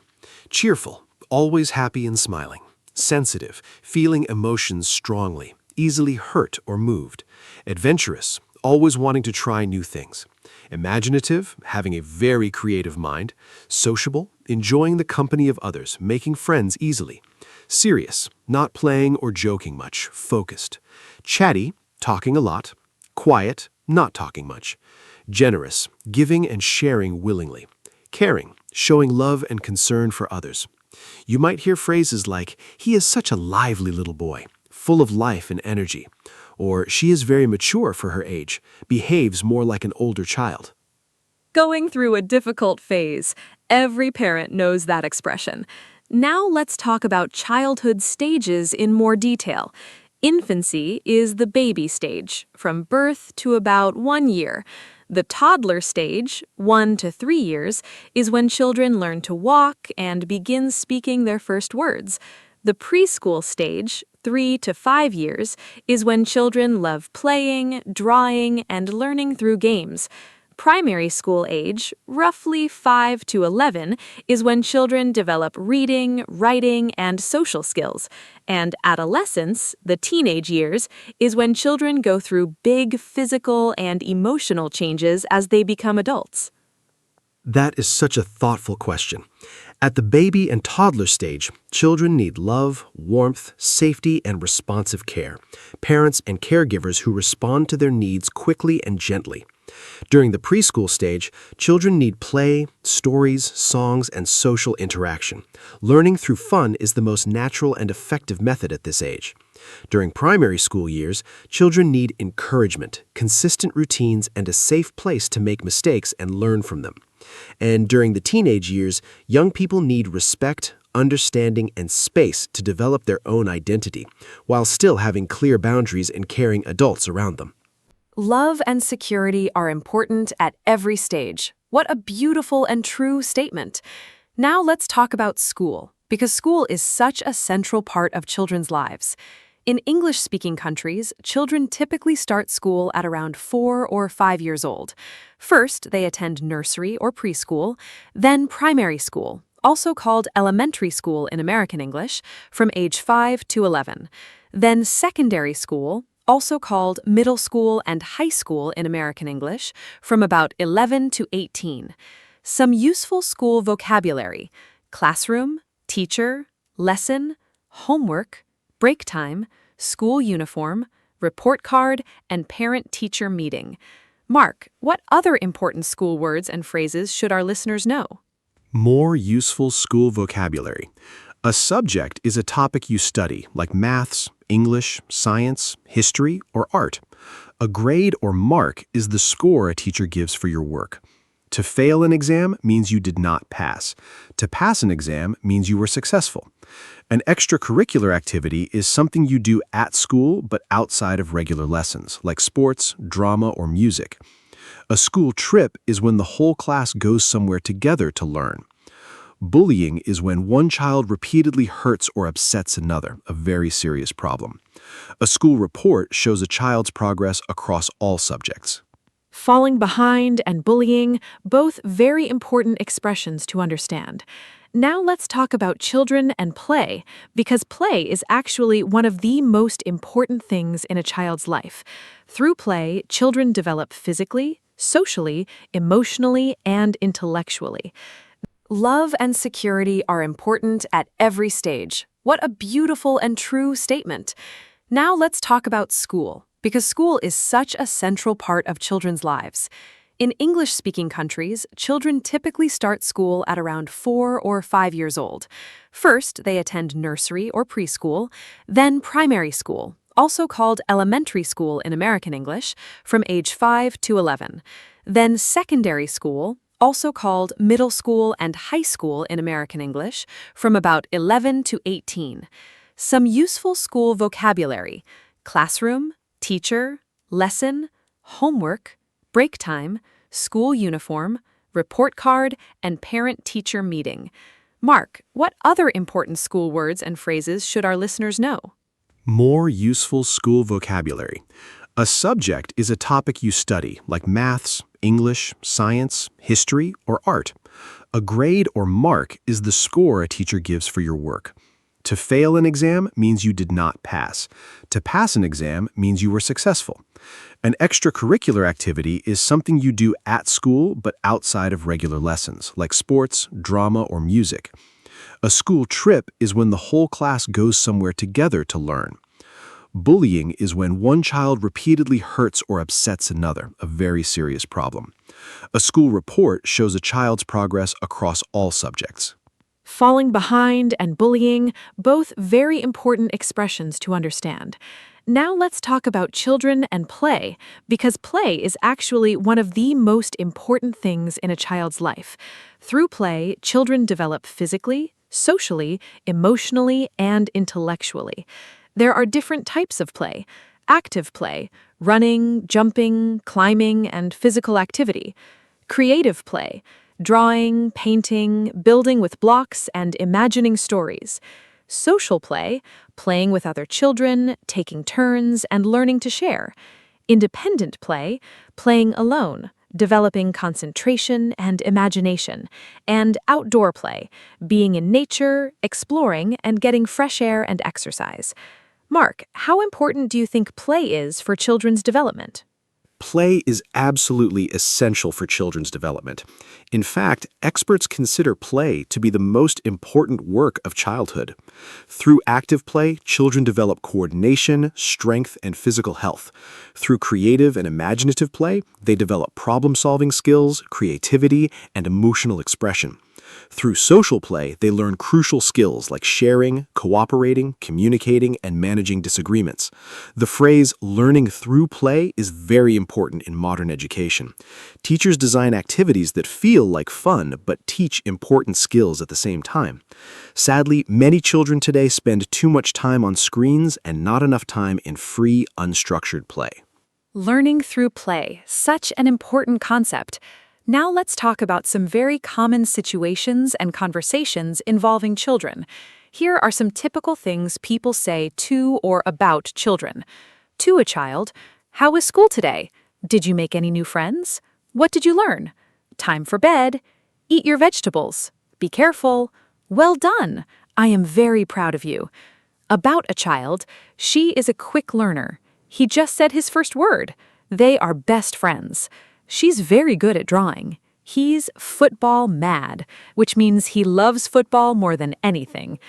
Cheerful, always happy and smiling. Sensitive, feeling emotions strongly, easily hurt or moved. Adventurous, always wanting to try new things. Imaginative, having a very creative mind. Sociable, enjoying the company of others, making friends easily. Serious, not playing or joking much, focused. Chatty, talking a lot. Quiet, not talking much. Generous, giving and sharing willingly. Caring, showing love and concern for others. You might hear phrases like, "He is such a lively little boy, full of life and energy," or "She is very mature for her age, behaves more like an older child." Going through a difficult phase. Every parent knows that expression. Now let's talk about childhood stages in more detail. Infancy is the baby stage, from birth to about 1 year. The toddler stage, 1 to 3 years, is when children learn to walk and begin speaking their first words. The preschool stage, 3 to 5 years, is when children love playing, drawing, and learning through games. Primary school age, roughly 5 to 11, is when children develop reading, writing, and social skills. And adolescence, the teenage years, is when children go through big physical and emotional changes as they become adults. That is such a thoughtful question. At the baby and toddler stage, children need love, warmth, safety, and responsive care. Parents and caregivers who respond to their needs quickly and gently. During the preschool stage, children need play, stories, songs, and social interaction. Learning through fun is the most natural and effective method at this age. During primary school years, children need encouragement, consistent routines, and a safe place to make mistakes and learn from them. And during the teenage years, young people need respect, understanding, and space to develop their own identity, while still having clear boundaries and caring adults around them. Love and security are important at every stage. What a beautiful and true statement. Now let's talk about school, because school is such a central part of children's lives. In English-speaking countries, children typically start school at around 4 or 5 years old. First, they attend nursery or preschool, then primary school, also called elementary school in American English, from age 5 to 11. Then secondary school, also called middle school and high school in American English, from about 11 to 18. Some useful school vocabulary: classroom, teacher, lesson, homework, break time, school uniform, report card, and parent-teacher meeting. Mark, what other important school words and phrases should our listeners know? More useful school vocabulary. A subject is a topic you study, like maths, English, science, history, or art. A grade or mark is the score a teacher gives for your work. To fail an exam means you did not pass. To pass an exam means you were successful. An extracurricular activity is something you do at school but outside of regular lessons, like sports, drama, or music. A school trip is when the whole class goes somewhere together to learn. Bullying is when one child repeatedly hurts or upsets another, a very serious problem. A school report shows a child's progress across all subjects. Falling behind and bullying, both very important expressions to understand. Now let's talk about children and play, because play is actually one of the most important things in a child's life. Through play, children develop physically, socially, emotionally, and intellectually. Love and security are important at every stage. What a beautiful and true statement. Now let's talk about school, because school is such a central part of children's lives. In English-speaking countries, children typically start school at around 4 or 5 years old. First, they attend nursery or preschool, then primary school, also called elementary school in American English, from age 5 to 11. Then secondary school, also called middle school and high school in American English, from about 11 to 18. Some useful school vocabulary: classroom, teacher, lesson, homework, break time, school uniform, report card, and parent-teacher meeting. Mark, what other important school words and phrases should our listeners know? More useful school vocabulary. A subject is a topic you study, like maths, English, science, history, or art. A grade or mark is the score a teacher gives for your work. To fail an exam means you did not pass. To pass an exam means you were successful. An extracurricular activity is something you do at school but outside of regular lessons, like sports, drama, or music. A school trip is when the whole class goes somewhere together to learn. Bullying is when one child repeatedly hurts or upsets another, a very serious problem. A school report shows a child's progress across all subjects. Falling behind and bullying, both very important expressions to understand. Now let's talk about children and play, because play is actually one of the most important things in a child's life. Through play, children develop physically, socially, emotionally, and intellectually. There are different types of play: active play, running, jumping, climbing, and physical activity; creative play, drawing, painting, building with blocks, and imagining stories; social play, playing with other children, taking turns, and learning to share; independent play, playing alone, developing concentration and imagination; and outdoor play, being in nature, exploring, and getting fresh air and exercise. Mark, how important do you think play is for children's development? Play is absolutely essential for children's development. In fact, experts consider play to be the most important work of childhood. Through active play, children develop coordination, strength, and physical health. Through creative and imaginative play, they develop problem-solving skills, creativity, and emotional expression. Through social play, they learn crucial skills like sharing, cooperating, communicating, and managing disagreements. The phrase "learning through play" is very important in modern education. Teachers design activities that feel like fun but teach important skills at the same time. Sadly, many children today spend too much time on screens and not enough time in free, unstructured play. Learning through play, such an important concept. Now let's talk about some very common situations and conversations involving children. Here are some typical things people say to or about children. To a child: "How was school today? Did you make any new friends? What did you learn? Time for bed. Eat your vegetables. Be careful. Well done. I am very proud of you." About a child: "She is a quick learner. He just said his first word. They are best friends. She's very good at drawing. He's football mad," which means he loves football more than anything.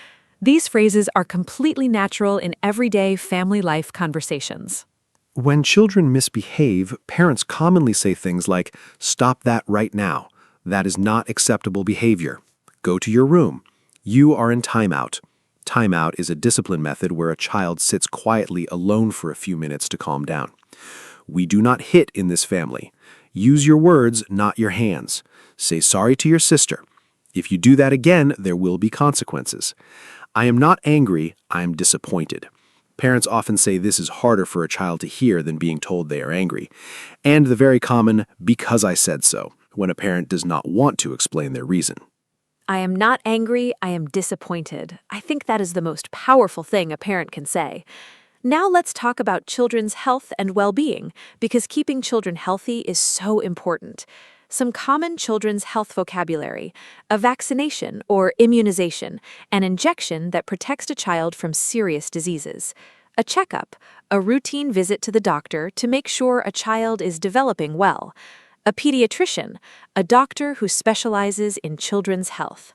These phrases are completely natural in everyday family life conversations. When children misbehave, parents commonly say things like, "Stop that right now. That is not acceptable behavior. Go to your room. You are in timeout. Timeout is a discipline method where a child sits quietly alone for a few minutes to calm down. We do not hit in this family. Use your words, not your hands. Say sorry to your sister. If you do that again, there will be consequences. I am not angry, I am disappointed. Parents often say this is harder for a child to hear than being told they are angry. And the very common, because I said so, when a parent does not want to explain their reason. I am not angry, I am disappointed. I think that is the most powerful thing a parent can say. Now let's talk about children's health and well-being, because keeping children healthy is so important. Some common children's health vocabulary: a vaccination or immunization, an injection that protects a child from serious diseases; a checkup, a routine visit to the doctor to make sure a child is developing well; a pediatrician, a doctor who specializes in children's health;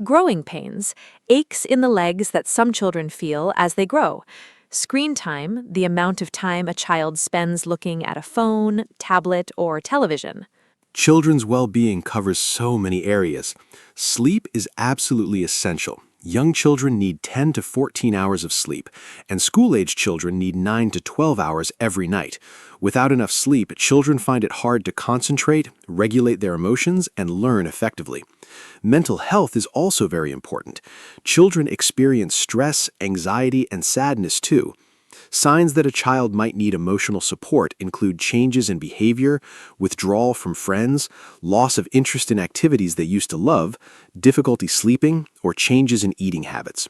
growing pains, aches in the legs that some children feel as they grow; screen time, the amount of time a child spends looking at a phone, tablet, or television. Children's well-being covers so many areas. Sleep is absolutely essential. Young children need 10 to 14 hours of sleep, and school-age children need 9 to 12 hours every night. Without enough sleep, children find it hard to concentrate, regulate their emotions, and learn effectively. Mental health is also very important. Children experience stress, anxiety, and sadness too. Signs that a child might need emotional support include changes in behavior, withdrawal from friends, loss of interest in activities they used to love, difficulty sleeping, or changes in eating habits.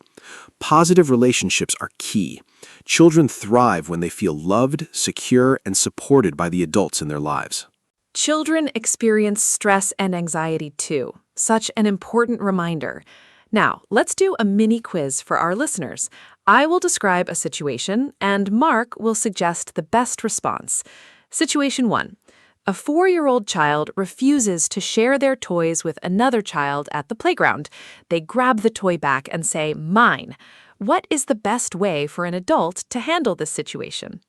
Positive relationships are key. Children thrive when they feel loved, secure, and supported by the adults in their lives. Children experience stress and anxiety too. Such an important reminder. Now, let's do a mini quiz for our listeners. I will describe a situation, and Mark will suggest the best response. Situation 1. A 4-year-old child refuses to share their toys with another child at the playground. They grab the toy back and say, "Mine." What is the best way for an adult to handle this situation?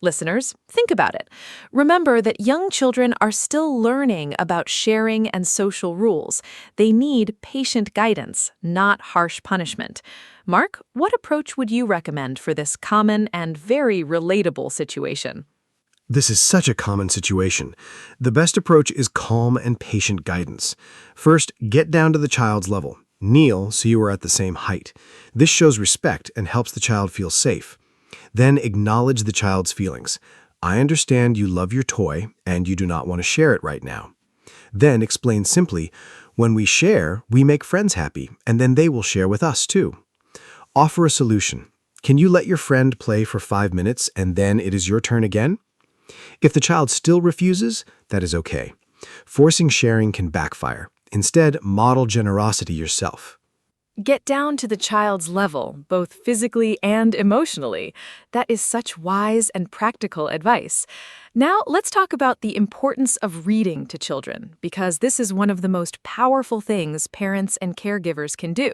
Listeners, think about it. Remember that young children are still learning about sharing and social rules. They need patient guidance, not harsh punishment. Mark, what approach would you recommend for this common and very relatable situation? This is such a common situation. The best approach is calm and patient guidance. First, get down to the child's level. Kneel so you are at the same height. This shows respect and helps the child feel safe. Then acknowledge the child's feelings. I understand you love your toy and you do not want to share it right now. Then explain simply, when we share, we make friends happy, and then they will share with us too. Offer a solution. Can you let your friend play for 5 minutes and then it is your turn again? If the child still refuses, that is okay. Forcing sharing can backfire. Instead, model generosity yourself. Get down to the child's level, both physically and emotionally. That is such wise and practical advice. Now, let's talk about the importance of reading to children, because this is one of the most powerful things parents and caregivers can do.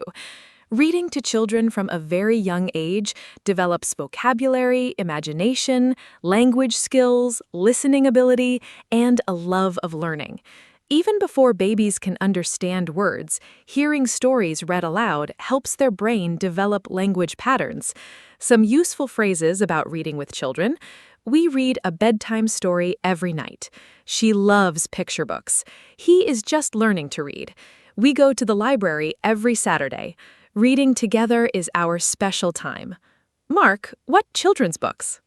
Reading to children from a very young age develops vocabulary, imagination, language skills, listening ability, and a love of learning. Even before babies can understand words, hearing stories read aloud helps their brain develop language patterns. Some useful phrases about reading with children: we read a bedtime story every night. She loves picture books. He is just learning to read. We go to the library every Saturday. Reading together is our special time. Mark, what children's books?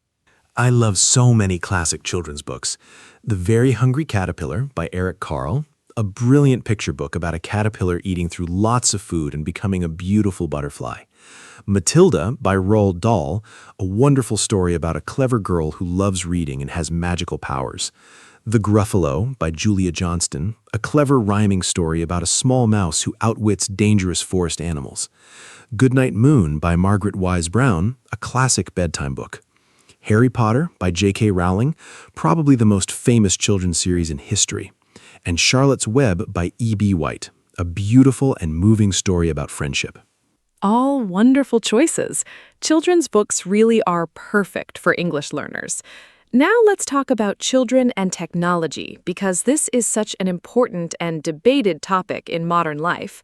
I love so many classic children's books. The Very Hungry Caterpillar by Eric Carle, a brilliant picture book about a caterpillar eating through lots of food and becoming a beautiful butterfly. Matilda by Roald Dahl, a wonderful story about a clever girl who loves reading and has magical powers. The Gruffalo by Julia Johnston, a clever rhyming story about a small mouse who outwits dangerous forest animals. Goodnight Moon by Margaret Wise Brown, a classic bedtime book. Harry Potter by J.K. Rowling, probably the most famous children's series in history. And Charlotte's Web by E.B. White, a beautiful and moving story about friendship. All wonderful choices. Children's books really are perfect for English learners. Now let's talk about children and technology, because this is such an important and debated topic in modern life.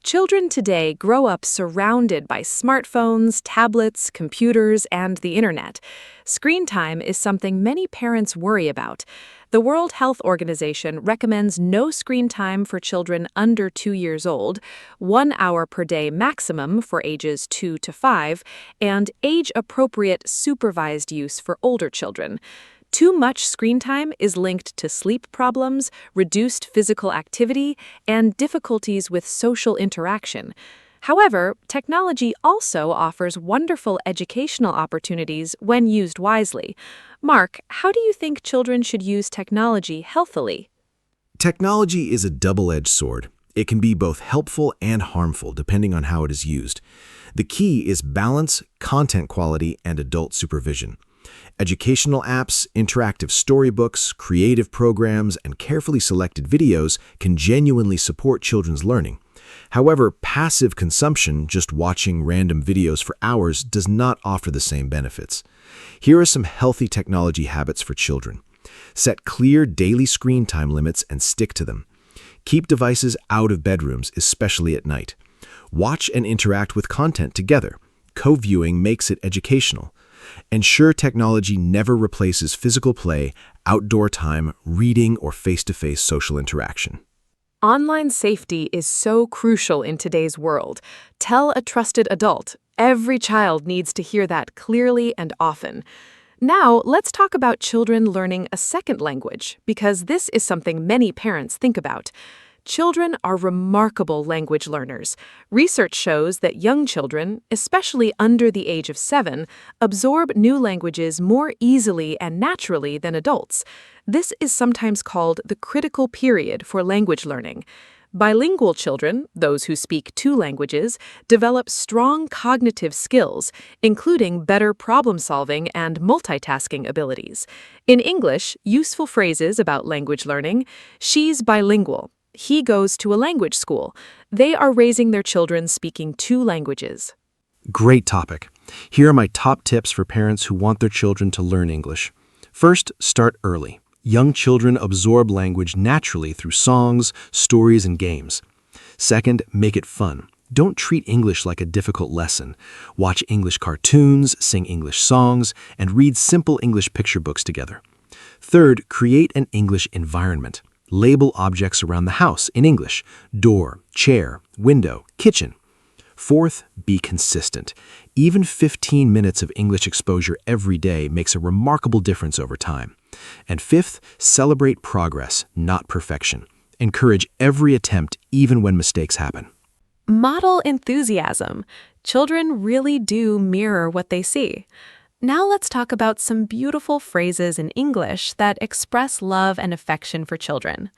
Children today grow up surrounded by smartphones, tablets, computers, and the internet. Screen time is something many parents worry about. The World Health Organization recommends no screen time for children under 2 years old, 1 hour per day maximum for ages 2 to 5, and age-appropriate supervised use for older children. Too much screen time is linked to sleep problems, reduced physical activity, and difficulties with social interaction. However, technology also offers wonderful educational opportunities when used wisely. Mark, how do you think children should use technology healthily? Technology is a double-edged sword. It can be both helpful and harmful depending on how it is used. The key is balance, content quality, and adult supervision. Educational apps, interactive storybooks, creative programs, and carefully selected videos can genuinely support children's learning. However, passive consumption, just watching random videos for hours, does not offer the same benefits. Here are some healthy technology habits for children. Set clear daily screen time limits and stick to them. Keep devices out of bedrooms, especially at night. Watch and interact with content together. Co-viewing makes it educational. Ensure technology never replaces physical play, outdoor time, reading, or face-to-face social interaction. Online safety is so crucial in today's world. Tell a trusted adult. Every child needs to hear that clearly and often. Now, let's talk about children learning a second language, because this is something many parents think about. Children are remarkable language learners. Research shows that young children, especially under the age of 7, absorb new languages more easily and naturally than adults. This is sometimes called the critical period for language learning. Bilingual children, those who speak 2 languages, develop strong cognitive skills, including better problem-solving and multitasking abilities. In English, useful phrases about language learning: she's bilingual. He goes to a language school. They are raising their children speaking 2 languages. Great topic. Here are my top tips for parents who want their children to learn English. First, start early. Young children absorb language naturally through songs, stories, and games. Second, make it fun. Don't treat English like a difficult lesson. Watch English cartoons, sing English songs, and read simple English picture books together. Third, create an English environment. Label objects around the house in English: door, chair, window, kitchen. Fourth, be consistent. Even 15 minutes of English exposure every day makes a remarkable difference over time. And fifth, celebrate progress, not perfection. Encourage every attempt, even when mistakes happen. Model enthusiasm. Children really do mirror what they see. Now let's talk about some beautiful phrases in English that express love and affection for children.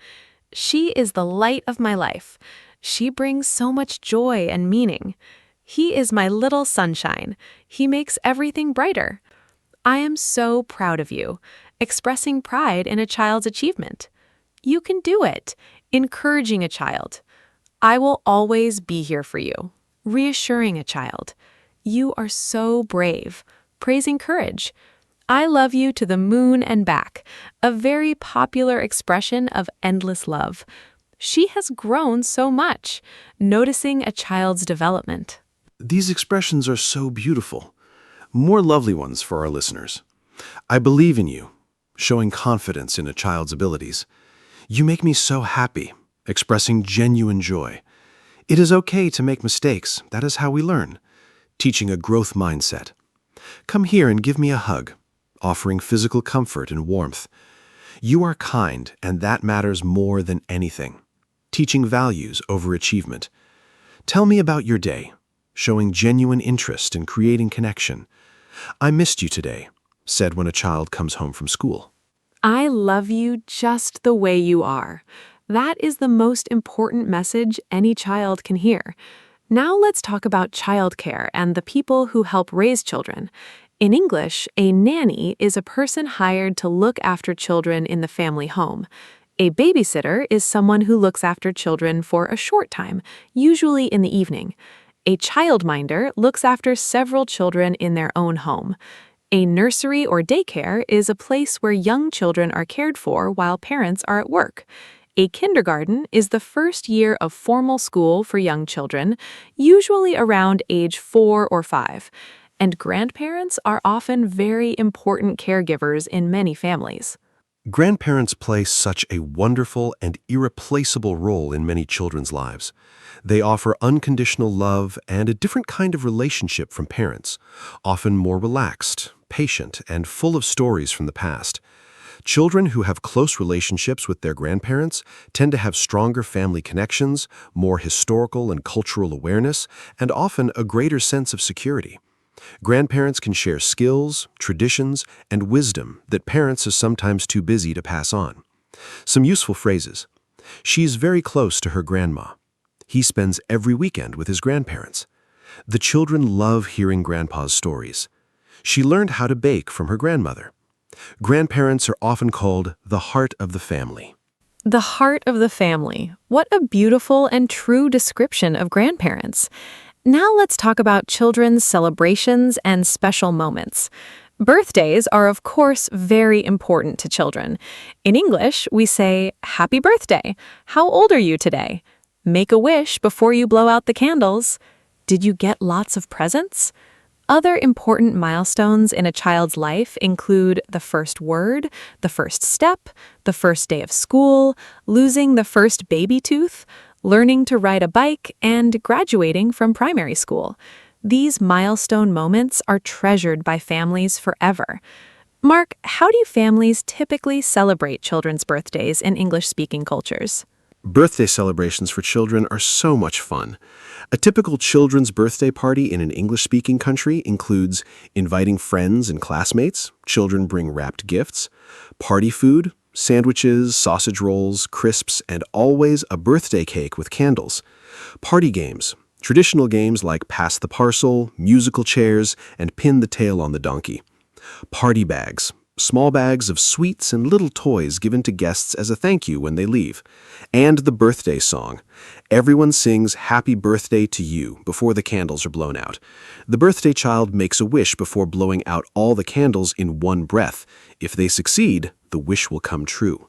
She is the light of my life. She brings so much joy and meaning. He is my little sunshine. He makes everything brighter. I am so proud of you, expressing pride in a child's achievement. You can do it, encouraging a child. I will always be here for you, reassuring a child. You are so brave, praising courage. I love you to the moon and back, a very popular expression of endless love. She has grown so much, noticing a child's development. These expressions are so beautiful. More lovely ones for our listeners. I believe in you, showing confidence in a child's abilities. You make me so happy, expressing genuine joy. It is okay to make mistakes. That is how we learn. Teaching a growth mindset. Come here and give me a hug, offering physical comfort and warmth. You are kind, and that matters more than anything. Teaching values over achievement. Tell me about your day, showing genuine interest in creating connection. I missed you today, said when a child comes home from school. I love you just the way you are. That is the most important message any child can hear. Now let's talk about childcare and the people who help raise children. In English, a nanny is a person hired to look after children in the family home. A babysitter is someone who looks after children for a short time, usually in the evening. A childminder looks after several children in their own home. A nursery or daycare is a place where young children are cared for while parents are at work. A kindergarten is the first year of formal school for young children, usually around age 4 or 5. And grandparents are often very important caregivers in many families. Grandparents play such a wonderful and irreplaceable role in many children's lives. They offer unconditional love and a different kind of relationship from parents, often more relaxed, patient, and full of stories from the past. Children who have close relationships with their grandparents tend to have stronger family connections, more historical and cultural awareness, and often a greater sense of security. Grandparents can share skills, traditions, and wisdom that parents are sometimes too busy to pass on. Some useful phrases. She's very close to her grandma. He spends every weekend with his grandparents. The children love hearing grandpa's stories. She learned how to bake from her grandmother. Grandparents are often called the heart of the family. The heart of the family. What a beautiful and true description of grandparents. Now let's talk about children's celebrations and special moments. Birthdays are, of course, very important to children. In English, we say, "Happy birthday. How old are you today?" Make a wish before you blow out the candles. Did you get lots of presents? Other important milestones in a child's life include the first word, the first step, the first day of school, losing the first baby tooth, learning to ride a bike, and graduating from primary school. These milestone moments are treasured by families forever. Mark, how do families typically celebrate children's birthdays in English-speaking cultures? Birthday celebrations for children are so much fun. A typical children's birthday party in an English-speaking country includes inviting friends and classmates. Children bring wrapped gifts, party food, sandwiches, sausage rolls, crisps, and always a birthday cake with candles. Party games. Traditional games like pass the parcel, musical chairs, and pin the tail on the donkey. Party bags. Small bags of sweets and little toys given to guests as a thank you when they leave. And the birthday song. Everyone sings Happy Birthday to You before the candles are blown out. The birthday child makes a wish before blowing out all the candles in one breath. If they succeed, the wish will come true.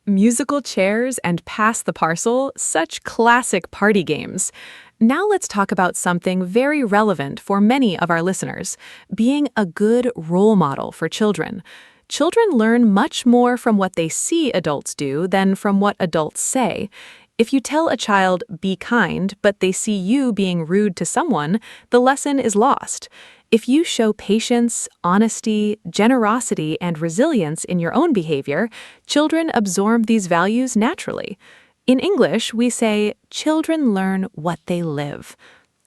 Musical chairs and pass the parcel, such classic party games. Now let's talk about something very relevant for many of our listeners, being a good role model for children. Children learn much more from what they see adults do than from what adults say. If you tell a child, "Be kind," but they see you being rude to someone, the lesson is lost. If you show patience, honesty, generosity, and resilience in your own behavior, children absorb these values naturally. In English, we say, children learn what they live.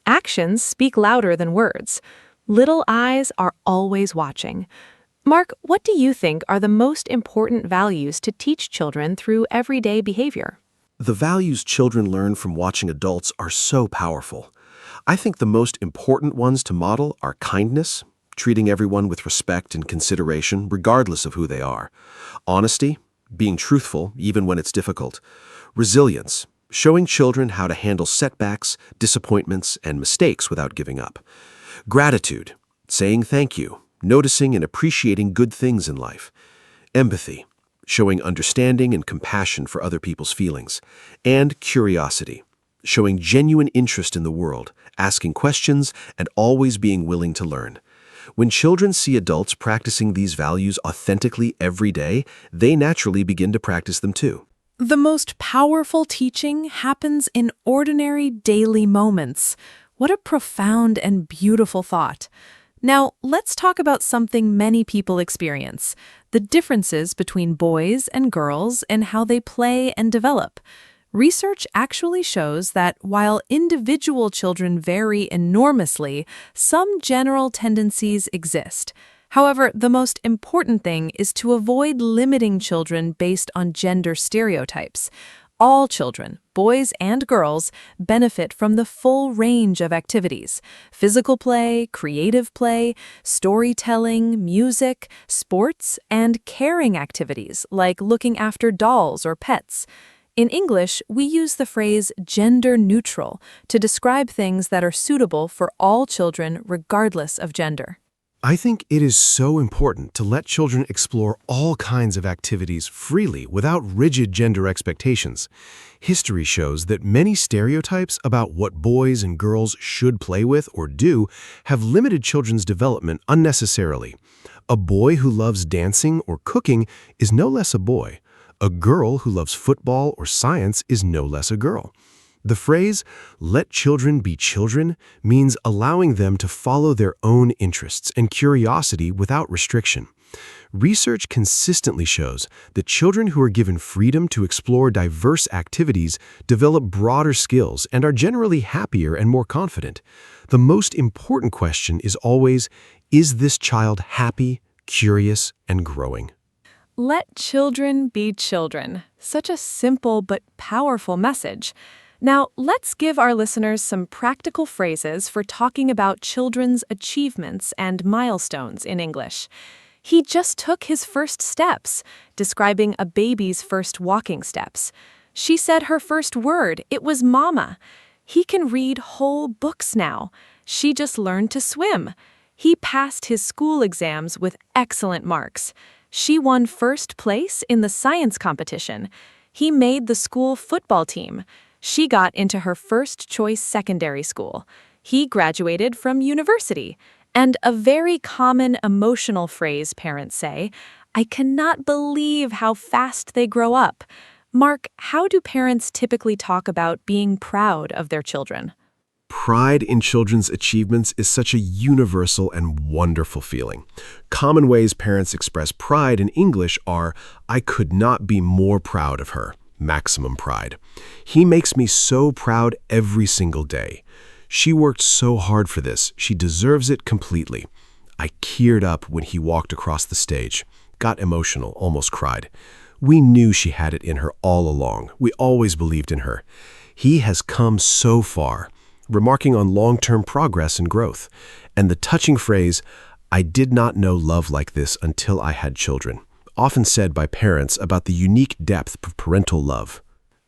Actions speak louder than words. Little eyes are always watching. Mark, what do you think are the most important values to teach children through everyday behavior? The values children learn from watching adults are so powerful. I think the most important ones to model are kindness, treating everyone with respect and consideration, regardless of who they are. Honesty, being truthful, even when it's difficult. Resilience, showing children how to handle setbacks, disappointments, and mistakes without giving up. Gratitude, saying thank you, noticing and appreciating good things in life. Empathy, showing understanding and compassion for other people's feelings. And curiosity, showing genuine interest in the world, asking questions, and always being willing to learn. When children see adults practicing these values authentically every day, they naturally begin to practice them too. The most powerful teaching happens in ordinary daily moments. What a profound and beautiful thought. Now, let's talk about something many people experience, the differences between boys and girls and how they play and develop. Research actually shows that while individual children vary enormously, some general tendencies exist. However, the most important thing is to avoid limiting children based on gender stereotypes. All children, boys and girls, benefit from the full range of activities: physical play, creative play, storytelling, music, sports, and caring activities like looking after dolls or pets. In English, we use the phrase gender neutral to describe things that are suitable for all children regardless of gender. I think it is so important to let children explore all kinds of activities freely without rigid gender expectations. History shows that many stereotypes about what boys and girls should play with or do have limited children's development unnecessarily. A boy who loves dancing or cooking is no less a boy. A girl who loves football or science is no less a girl. The phrase, "let children be children," means allowing them to follow their own interests and curiosity without restriction. Research consistently shows that children who are given freedom to explore diverse activities develop broader skills and are generally happier and more confident. The most important question is always, is this child happy, curious, and growing? Let children be children. Such a simple but powerful message. Now, let's give our listeners some practical phrases for talking about children's achievements and milestones in English. He just took his first steps, describing a baby's first walking steps. She said her first word, it was mama. He can read whole books now. She just learned to swim. He passed his school exams with excellent marks. She won first place in the science competition. He made the school football team. She got into her first choice secondary school. He graduated from university. And a very common emotional phrase parents say, I cannot believe how fast they grow up. Mark, how do parents typically talk about being proud of their children? Pride in children's achievements is such a universal and wonderful feeling. Common ways parents express pride in English are, I could not be more proud of her. Maximum pride. He makes me so proud every single day. She worked so hard for this. She deserves it completely. I teared up when he walked across the stage. Got emotional, almost cried. We knew she had it in her all along. We always believed in her. He has come so far, remarking on long-term progress and growth. And the touching phrase, I did not know love like this until I had children, often said by parents about the unique depth of parental love.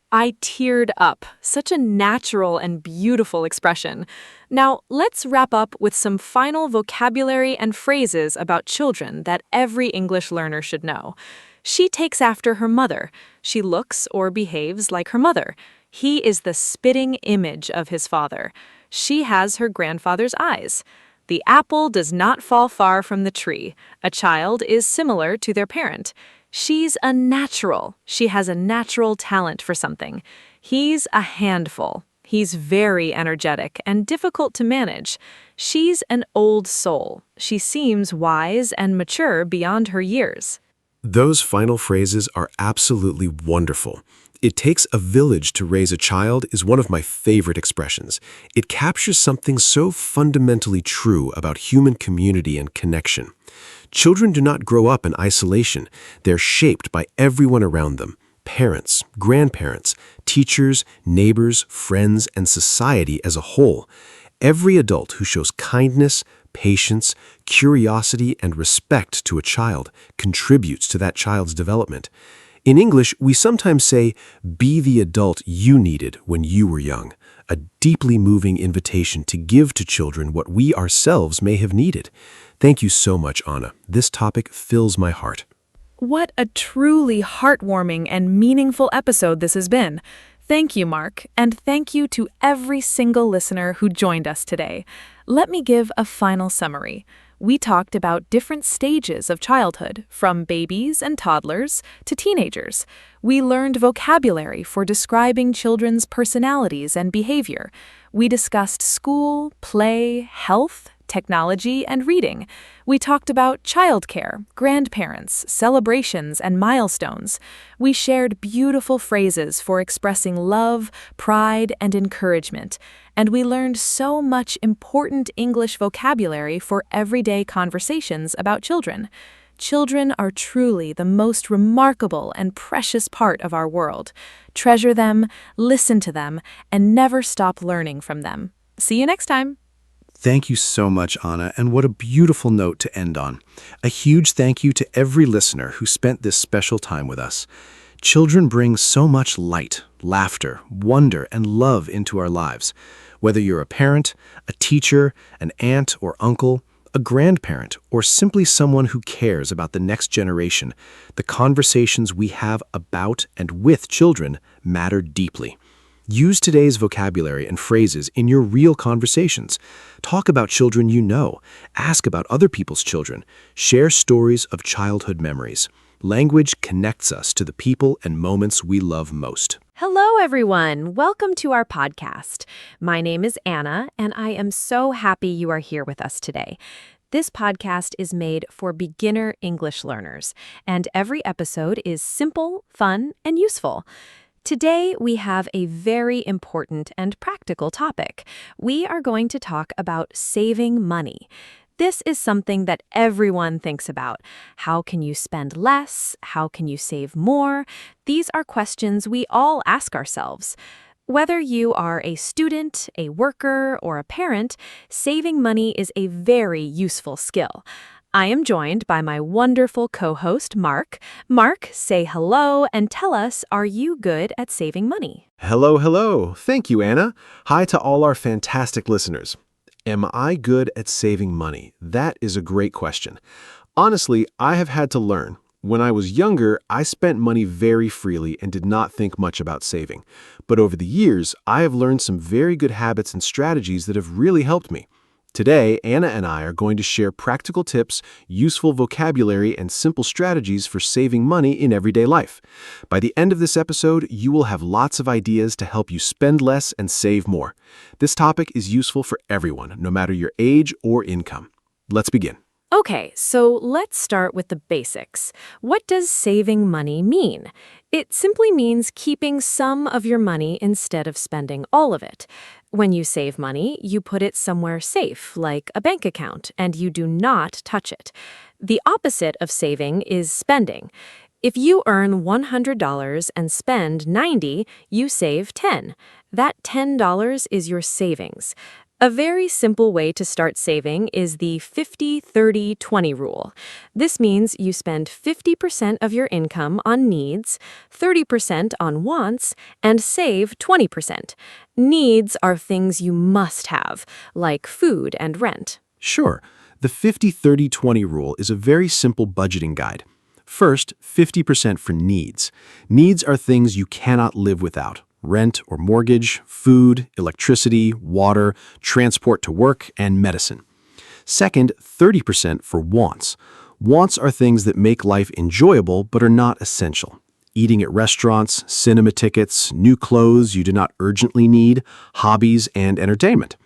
I teared up. Such a natural and beautiful expression. Now, let's wrap up with some final vocabulary and phrases about children that every English learner should know. She takes after her mother. She looks or behaves like her mother. He is the spitting image of his father. She has her grandfather's eyes. The apple does not fall far from the tree. A child is similar to their parent. She's a natural. She has a natural talent for something. He's a handful. He's very energetic and difficult to manage. She's an old soul. She seems wise and mature beyond her years. Those final phrases are absolutely wonderful. It takes a village to raise a child is one of my favorite expressions. It captures something so fundamentally true about human community and connection. Children do not grow up in isolation. They're shaped by everyone around them. Parents, grandparents, teachers, neighbors, friends, and society as a whole. Every adult who shows kindness, patience, curiosity, and respect to a child contributes to that child's development. In English, we sometimes say, be the adult you needed when you were young, a deeply moving invitation to give to children what we ourselves may have needed. Thank you so much, Anna. This topic fills my heart. What a truly heartwarming and meaningful episode this has been. Thank you, Mark, and thank you to every single listener who joined us today. Let me give a final summary. We talked about different stages of childhood, from babies and toddlers to teenagers. We learned vocabulary for describing children's personalities and behavior. We discussed school, play, health, technology, and reading. We talked about childcare, grandparents, celebrations, and milestones. We shared beautiful phrases for expressing love, pride, and encouragement. And we learned so much important English vocabulary for everyday conversations about children. Children are truly the most remarkable and precious part of our world. Treasure them, listen to them, and never stop learning from them. See you next time. Thank you so much, Anna, and what a beautiful note to end on. A huge thank you to every listener who spent this special time with us. Children bring so much light, laughter, wonder, and love into our lives. Whether you're a parent, a teacher, an aunt, or uncle, a grandparent, or simply someone who cares about the next generation, the conversations we have about and with children matter deeply. Use today's vocabulary and phrases in your real conversations. Talk about children you know. Ask about other people's children. Share stories of childhood memories. Language connects us to the people and moments we love most. Hello, everyone. Welcome to our podcast. My name is Anna, and I am so happy you are here with us today. This podcast is made for beginner English learners, and every episode is simple, fun, and useful. Today, we have a very important and practical topic. We are going to talk about saving money. This is something that everyone thinks about. How can you spend less? How can you save more? These are questions we all ask ourselves. Whether you are a student, a worker, or a parent, saving money is a very useful skill. I am joined by my wonderful co-host, Mark. Mark, say hello and tell us, are you good at saving money? Hello, hello. Thank you, Anna. Hi to all our fantastic listeners. Am I good at saving money? That is a great question. Honestly, I have had to learn. When I was younger, I spent money very freely and did not think much about saving. But over the years, I have learned some very good habits and strategies that have really helped me. Today, Anna and I are going to share practical tips, useful vocabulary, and simple strategies for saving money in everyday life. By the end of this episode, you will have lots of ideas to help you spend less and save more. This topic is useful for everyone, no matter your age or income. Let's begin. Okay, so let's start with the basics. What does saving money mean? It simply means keeping some of your money instead of spending all of it. When you save money, you put it somewhere safe, like a bank account, and you do not touch it. The opposite of saving is spending. If you earn $100 and spend $90, you save $10. That $10 is your savings. A very simple way to start saving is the 50-30-20 rule. This means you spend 50% of your income on needs, 30% on wants, and save 20%. Needs are things you must have, like food and rent. Sure. The 50-30-20 rule is a very simple budgeting guide. First, 50% for needs. Needs are things you cannot live without. Rent or mortgage, food, electricity, water, transport to work, and medicine. Second, 30% for wants. Wants are things that make life enjoyable but are not essential. Eating at restaurants, cinema tickets, new clothes you do not urgently need, hobbies, and entertainment.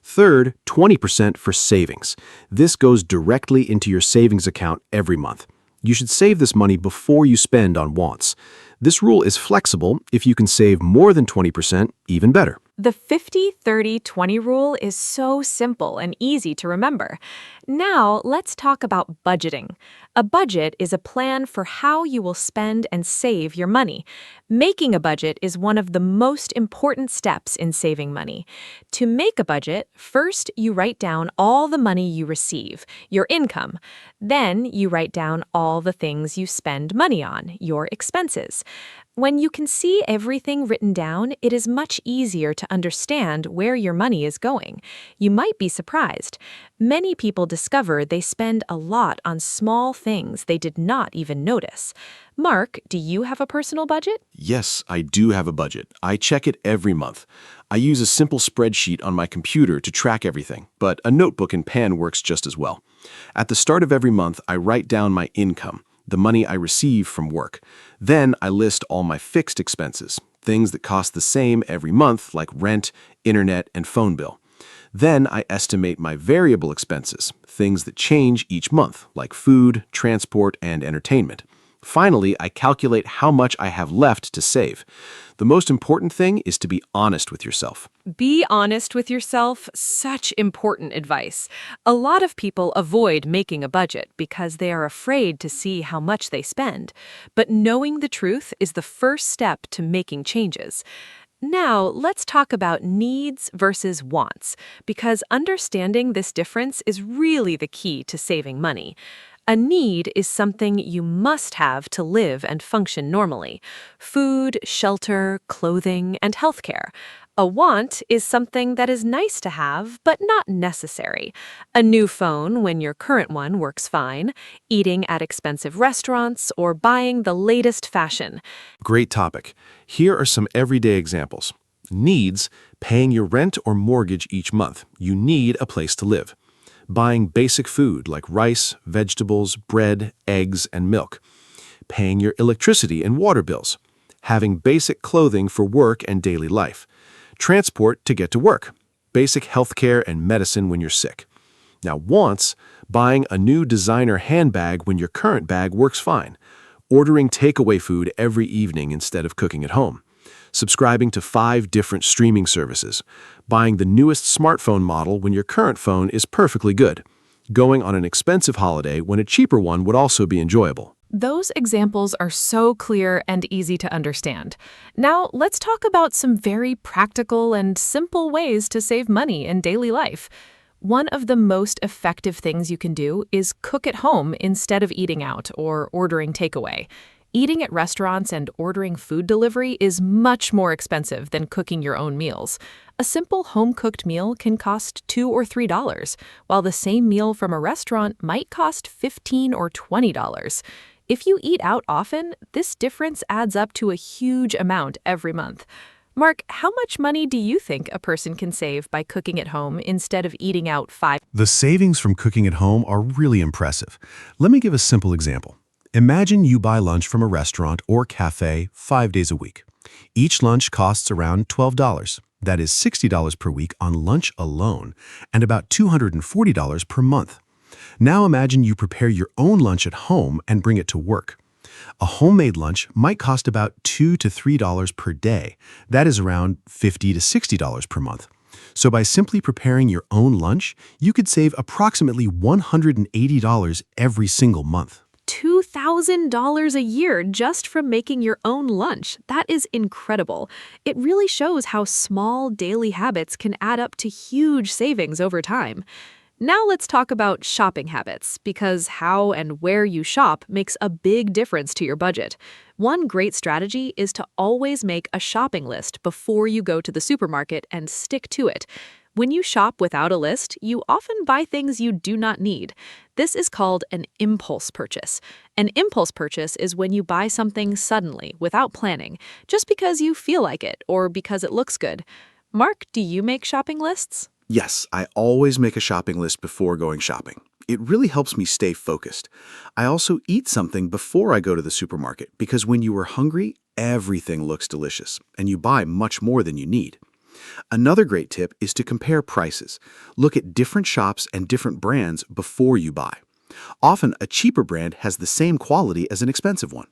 Third, 20% for savings. This goes directly into your savings account every month. You should save this money before you spend on wants. This rule is flexible. If you can save more than 20%, even better. The 50-30-20 rule is so simple and easy to remember. Now, let's talk about budgeting. A budget is a plan for how you will spend and save your money. Making a budget is one of the most important steps in saving money. To make a budget, first you write down all the money you receive, your income. Then you write down all the things you spend money on, your expenses. When you can see everything written down, it is much easier to understand where your money is going. You might be surprised. Many people discover they spend a lot on small things they did not even notice. Mark, do you have a personal budget? Yes, I do have a budget. I check it every month. I use a simple spreadsheet on my computer to track everything, but a notebook and pen works just as well. At the start of every month, I write down my income, the money I receive from work. Then I list all my fixed expenses, things that cost the same every month like rent, internet, and phone bill. Then I estimate my variable expenses, things that change each month like food, transport, and entertainment. Finally, I calculate how much I have left to save. The most important thing is to be honest with yourself. Be honest with yourself. Such important advice. A lot of people avoid making a budget because they are afraid to see how much they spend. But knowing the truth is the first step to making changes. Now, let's talk about needs versus wants, because understanding this difference is really the key to saving money. A need is something you must have to live and function normally. Food, shelter, clothing, and healthcare. A want is something that is nice to have, but not necessary. A new phone when your current one works fine, eating at expensive restaurants, or buying the latest fashion. Great topic. Here are some everyday examples. Needs, paying your rent or mortgage each month. You need a place to live. Buying basic food like rice, vegetables, bread, eggs, and milk. Paying your electricity and water bills. Having basic clothing for work and daily life. Transport to get to work. Basic healthcare and medicine when you're sick. Now, wants, buying a new designer handbag when your current bag works fine. Ordering takeaway food every evening instead of cooking at home. Subscribing to 5 different streaming services. Buying the newest smartphone model when your current phone is perfectly good. Going on an expensive holiday when a cheaper one would also be enjoyable. Those examples are so clear and easy to understand. Now, let's talk about some very practical and simple ways to save money in daily life. One of the most effective things you can do is cook at home instead of eating out or ordering takeaway. Eating at restaurants and ordering food delivery is much more expensive than cooking your own meals. A simple home-cooked meal can cost $2 or $3, while the same meal from a restaurant might cost $15 or $20. If you eat out often, this difference adds up to a huge amount every month. Mark, how much money do you think a person can save by cooking at home instead of eating out 5? The savings from cooking at home are really impressive. Let me give a simple example. Imagine you buy lunch from a restaurant or cafe 5 days a week. Each lunch costs around $12. That is $60 per week on lunch alone, and about $240 per month. Now imagine you prepare your own lunch at home and bring it to work. A homemade lunch might cost about $2 to $3 per day. That is around $50 to $60 per month. So by simply preparing your own lunch, you could save approximately $180 every single month. $2,000 a year just from making your own lunch. That is incredible. It really shows how small daily habits can add up to huge savings over time. Now let's talk about shopping habits, because how and where you shop makes a big difference to your budget. One great strategy is to always make a shopping list before you go to the supermarket and stick to it. When you shop without a list, you often buy things you do not need. This is called an impulse purchase. An impulse purchase is when you buy something suddenly, without planning, just because you feel like it or because it looks good. Mark, do you make shopping lists? Yes, I always make a shopping list before going shopping. It really helps me stay focused. I also eat something before I go to the supermarket because when you are hungry, everything looks delicious, and you buy much more than you need. Another great tip is to compare prices. Look at different shops and different brands before you buy. Often, a cheaper brand has the same quality as an expensive one.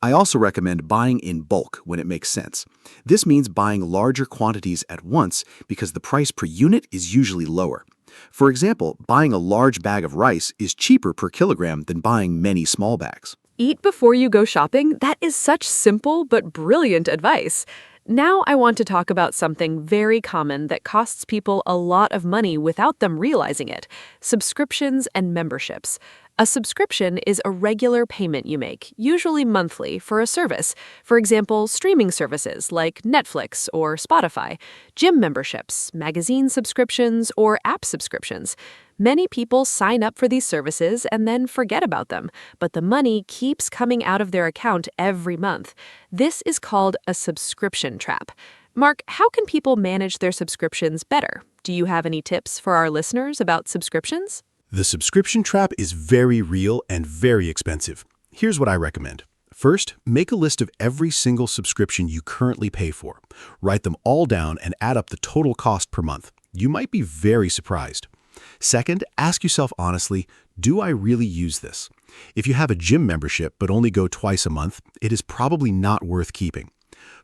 I also recommend buying in bulk when it makes sense. This means buying larger quantities at once because the price per unit is usually lower. For example, buying a large bag of rice is cheaper per kilogram than buying many small bags. Eat before you go shopping? That is such simple but brilliant advice. Now I want to talk about something very common that costs people a lot of money without them realizing it: subscriptions and memberships. A subscription is a regular payment you make, usually monthly, for a service. For example, streaming services like Netflix or Spotify, gym memberships, magazine subscriptions, or app subscriptions. Many people sign up for these services and then forget about them, but the money keeps coming out of their account every month. This is called a subscription trap. Mark, how can people manage their subscriptions better? Do you have any tips for our listeners about subscriptions? The subscription trap is very real and very expensive. Here's what I recommend. First, make a list of every single subscription you currently pay for. Write them all down and add up the total cost per month. You might be very surprised. Second, ask yourself honestly, do I really use this? If you have a gym membership but only go twice a month, it is probably not worth keeping.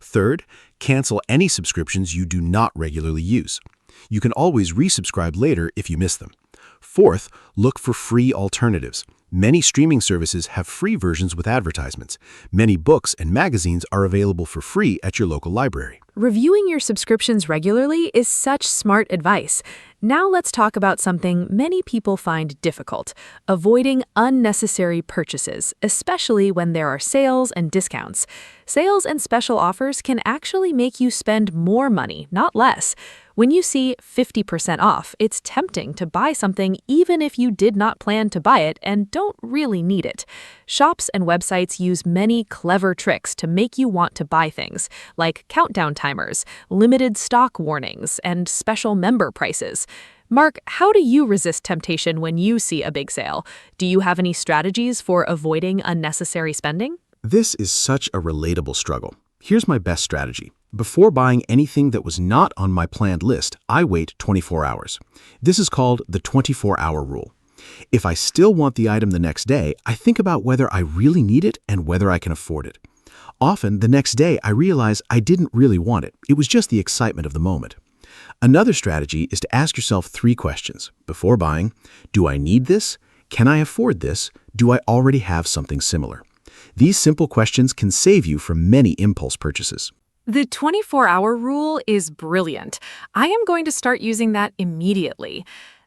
Third, cancel any subscriptions you do not regularly use. You can always resubscribe later if you miss them. Fourth, look for free alternatives. Many streaming services have free versions with advertisements. Many books and magazines are available for free at your local library. Reviewing your subscriptions regularly is such smart advice. Now let's talk about something many people find difficult: avoiding unnecessary purchases, especially when there are sales and discounts. Sales and special offers can actually make you spend more money, not less. When you see 50% off, it's tempting to buy something even if you did not plan to buy it and don't really need it. Shops and websites use many clever tricks to make you want to buy things, like countdown timers, limited stock warnings, and special member prices. Mark, how do you resist temptation when you see a big sale? Do you have any strategies for avoiding unnecessary spending? This is such a relatable struggle. Here's my best strategy. Before buying anything that was not on my planned list, I wait 24 hours. This is called the 24-hour rule. If I still want the item the next day, I think about whether I really need it and whether I can afford it. Often, the next day, I realize I didn't really want it. It was just the excitement of the moment. Another strategy is to ask yourself 3 questions before buying. Do I need this? Can I afford this? Do I already have something similar? These simple questions can save you from many impulse purchases. The 24-hour rule is brilliant. I am going to start using that immediately.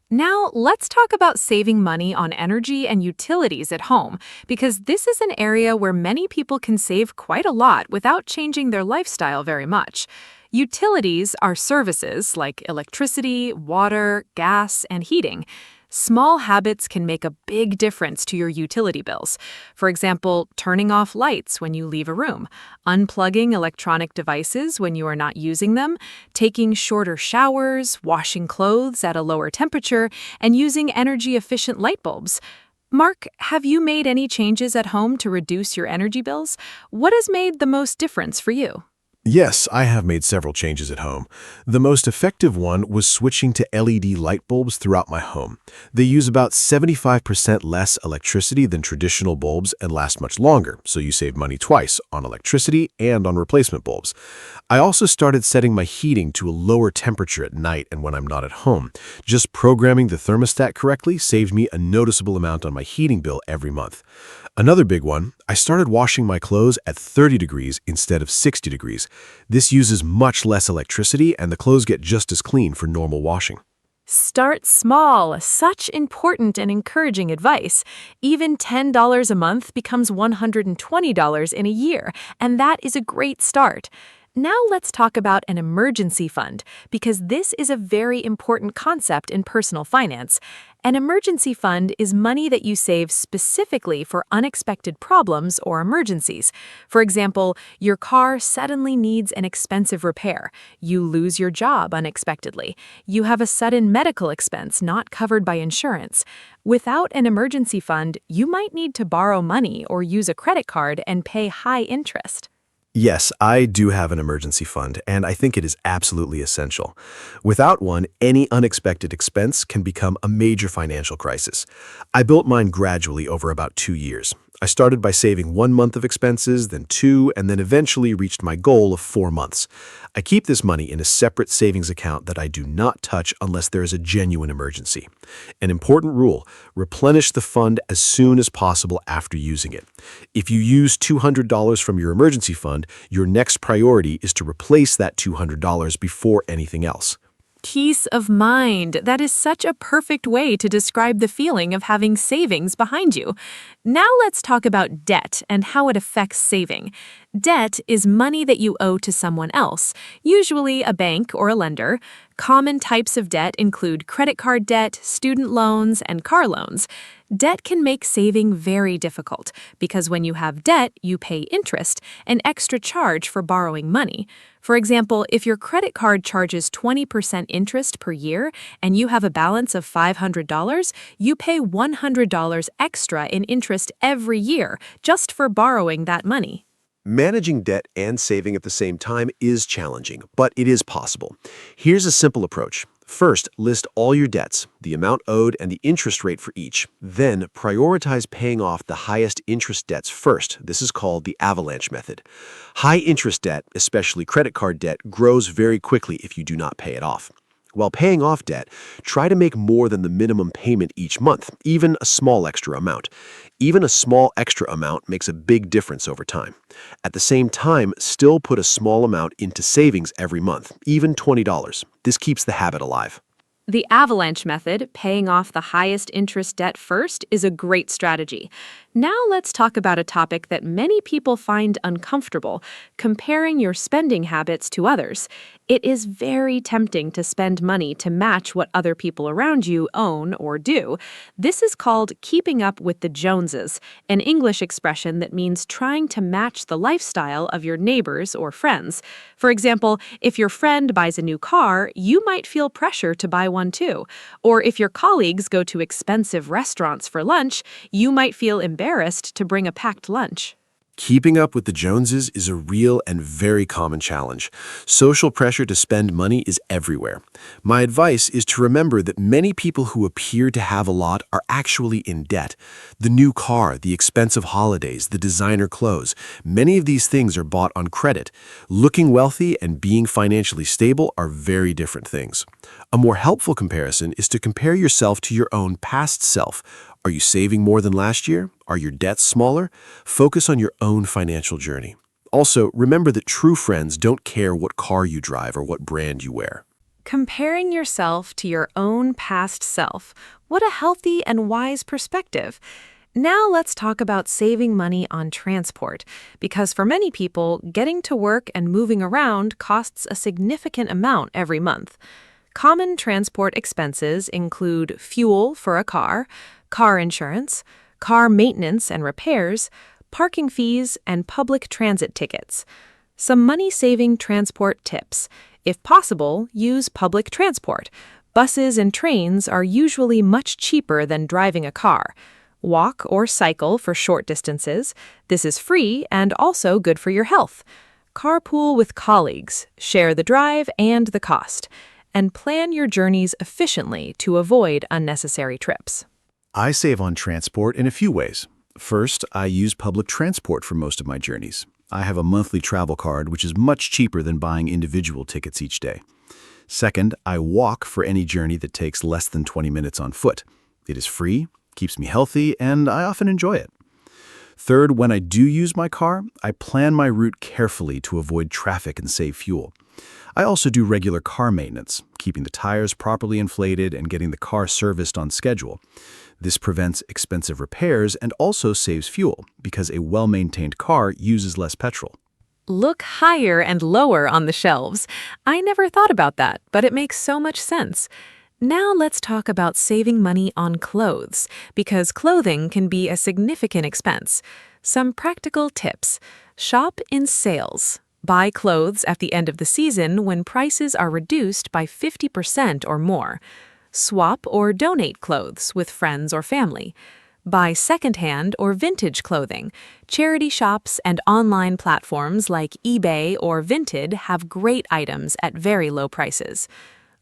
Now, let's talk about saving money on energy and utilities at home, because this is an area where many people can save quite a lot without changing their lifestyle very much. Utilities are services like electricity, water, gas, and heating. Small habits can make a big difference to your utility bills. For example, turning off lights when you leave a room, unplugging electronic devices when you are not using them, taking shorter showers, washing clothes at a lower temperature, and using energy-efficient light bulbs. Mark, have you made any changes at home to reduce your energy bills? What has made the most difference for you? Yes, I have made several changes at home. The most effective one was switching to LED light bulbs throughout my home. They use about 75% less electricity than traditional bulbs and last much longer, so you save money twice, on electricity and on replacement bulbs. I also started setting my heating to a lower temperature at night and when I'm not at home. Just programming the thermostat correctly saved me a noticeable amount on my heating bill every month. Another big one, I started washing my clothes at 30 degrees instead of 60 degrees. This uses much less electricity and the clothes get just as clean for normal washing. Start small. Such important and encouraging advice. Even $10 a month becomes $120 in a year, and that is a great start. Now let's talk about an emergency fund, because this is a very important concept in personal finance. An emergency fund is money that you save specifically for unexpected problems or emergencies. For example, your car suddenly needs an expensive repair. You lose your job unexpectedly. You have a sudden medical expense not covered by insurance. Without an emergency fund, you might need to borrow money or use a credit card and pay high interest. Yes, I do have an emergency fund, and I think it is absolutely essential. Without one, any unexpected expense can become a major financial crisis. I built mine gradually over about 2 years. I started by saving 1 month of expenses, then 2, and then eventually reached my goal of 4 months. I keep this money in a separate savings account that I do not touch unless there is a genuine emergency. An important rule: replenish the fund as soon as possible after using it. If you use $200 from your emergency fund, your next priority is to replace that $200 before anything else. Peace of mind. That is such a perfect way to describe the feeling of having savings behind you. Now let's talk about debt and how it affects saving. Debt is money that you owe to someone else, usually a bank or a lender. Common types of debt include credit card debt, student loans, and car loans. Debt can make saving very difficult because when you have debt, you pay interest, an extra charge for borrowing money. For example, if your credit card charges 20% interest per year and you have a balance of $500, you pay $100 extra in interest every year just for borrowing that money. Managing debt and saving at the same time is challenging, but it is possible. Here's a simple approach. First, list all your debts, the amount owed, and the interest rate for each. Then, prioritize paying off the highest interest debts first. This is called the avalanche method. High interest debt, especially credit card debt, grows very quickly if you do not pay it off. While paying off debt, try to make more than the minimum payment each month, even a small extra amount. Even a small extra amount makes a big difference over time. At the same time, still put a small amount into savings every month, even $20. This keeps the habit alive. The avalanche method, paying off the highest interest debt first, is a great strategy. Now let's talk about a topic that many people find uncomfortable, comparing your spending habits to others. It is very tempting to spend money to match what other people around you own or do. This is called keeping up with the Joneses, an English expression that means trying to match the lifestyle of your neighbors or friends. For example, if your friend buys a new car, you might feel pressure to buy one too. Or if your colleagues go to expensive restaurants for lunch, you might feel embarrassed to bring a packed lunch. Keeping up with the Joneses is a real and very common challenge. Social pressure to spend money is everywhere. My advice is to remember that many people who appear to have a lot are actually in debt. The new car, the expensive holidays, the designer clothes, many of these things are bought on credit. Looking wealthy and being financially stable are very different things. A more helpful comparison is to compare yourself to your own past self. Are you saving more than last year? Are your debts smaller? Focus on your own financial journey. Also, remember that true friends don't care what car you drive or what brand you wear. Comparing yourself to your own past self. What a healthy and wise perspective. Now let's talk about saving money on transport, because for many people, getting to work and moving around costs a significant amount every month. Common transport expenses include fuel for a car insurance, car maintenance and repairs, parking fees, and public transit tickets. Some money-saving transport tips. If possible, use public transport. Buses and trains are usually much cheaper than driving a car. Walk or cycle for short distances. This is free and also good for your health. Carpool with colleagues. Share the drive and the cost. And plan your journeys efficiently to avoid unnecessary trips. I save on transport in a few ways. First, I use public transport for most of my journeys. I have a monthly travel card, which is much cheaper than buying individual tickets each day. Second, I walk for any journey that takes less than 20 minutes on foot. It is free, keeps me healthy, and I often enjoy it. Third, when I do use my car, I plan my route carefully to avoid traffic and save fuel. I also do regular car maintenance, keeping the tires properly inflated and getting the car serviced on schedule. This prevents expensive repairs and also saves fuel, because a well-maintained car uses less petrol. Look higher and lower on the shelves. I never thought about that, but it makes so much sense. Now let's talk about saving money on clothes, because clothing can be a significant expense. Some practical tips. Shop in sales. Buy clothes at the end of the season when prices are reduced by 50% or more. Swap or donate clothes with friends or family. Buy secondhand or vintage clothing. Charity shops and online platforms like eBay or Vinted have great items at very low prices.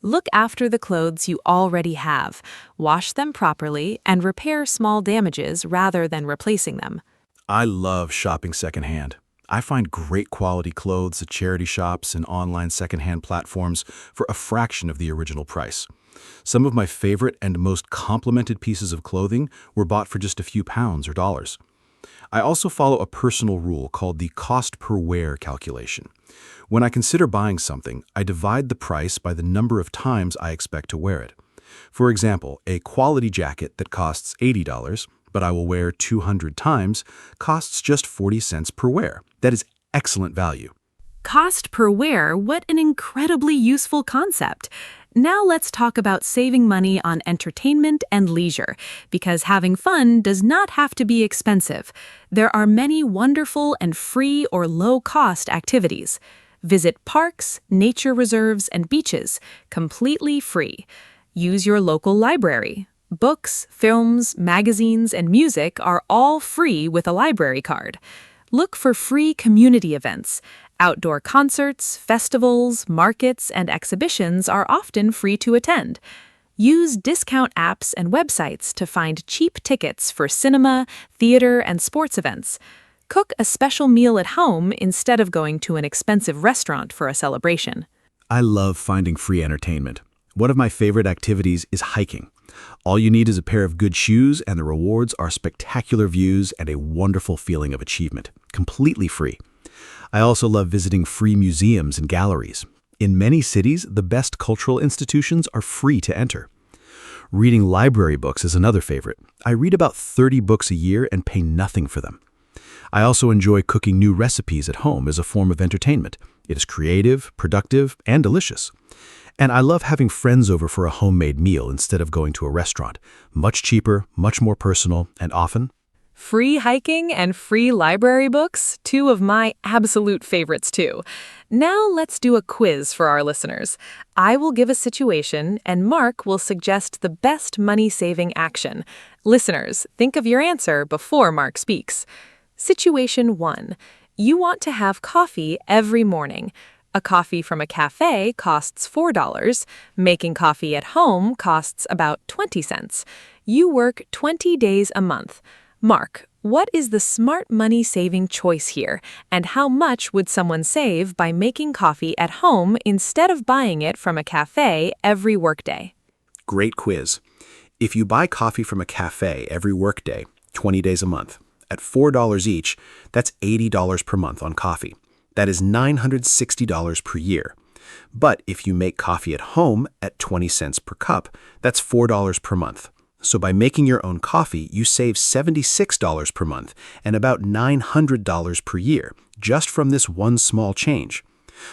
Look after the clothes you already have. Wash them properly and repair small damages rather than replacing them. I love shopping secondhand. I find great quality clothes at charity shops and online secondhand platforms for a fraction of the original price. Some of my favorite and most complimented pieces of clothing were bought for just a few pounds or dollars. I also follow a personal rule called the cost per wear calculation. When I consider buying something, I divide the price by the number of times I expect to wear it. For example, a quality jacket that costs $80, but I will wear 200 times, costs just 40 cents per wear. That is excellent value. Cost per wear, what an incredibly useful concept. Now let's talk about saving money on entertainment and leisure, because having fun does not have to be expensive. There are many wonderful and free or low-cost activities. Visit parks, nature reserves, and beaches, completely free. Use your local library. Books, films, magazines, and music are all free with a library card. Look for free community events. Outdoor concerts, festivals, markets, and exhibitions are often free to attend. Use discount apps and websites to find cheap tickets for cinema, theater, and sports events. Cook a special meal at home instead of going to an expensive restaurant for a celebration. I love finding free entertainment. One of my favorite activities is hiking. All you need is a pair of good shoes, and the rewards are spectacular views and a wonderful feeling of achievement, completely free. I also love visiting free museums and galleries. In many cities, the best cultural institutions are free to enter. Reading library books is another favorite. I read about 30 books a year and pay nothing for them. I also enjoy cooking new recipes at home as a form of entertainment. It is creative, productive, and delicious. And I love having friends over for a homemade meal instead of going to a restaurant. Much cheaper, much more personal, and often Free hiking and free library books, two of my absolute favorites too. Now let's do a quiz for our listeners. I will give a situation and Mark will suggest the best money-saving action. Listeners, think of your answer before Mark speaks. Situation 1. You want to have coffee every morning. A coffee from a cafe costs $4. Making coffee at home costs about 20 cents. You work 20 days a month. Mark, what is the smart money-saving choice here, and how much would someone save by making coffee at home instead of buying it from a cafe every workday? Great quiz. If you buy coffee from a cafe every workday, 20 days a month, at $4 each, that's $80 per month on coffee. That is $960 per year. But if you make coffee at home at 20 cents per cup, that's $4 per month. So by making your own coffee, you save $76 per month and about $900 per year, just from this one small change.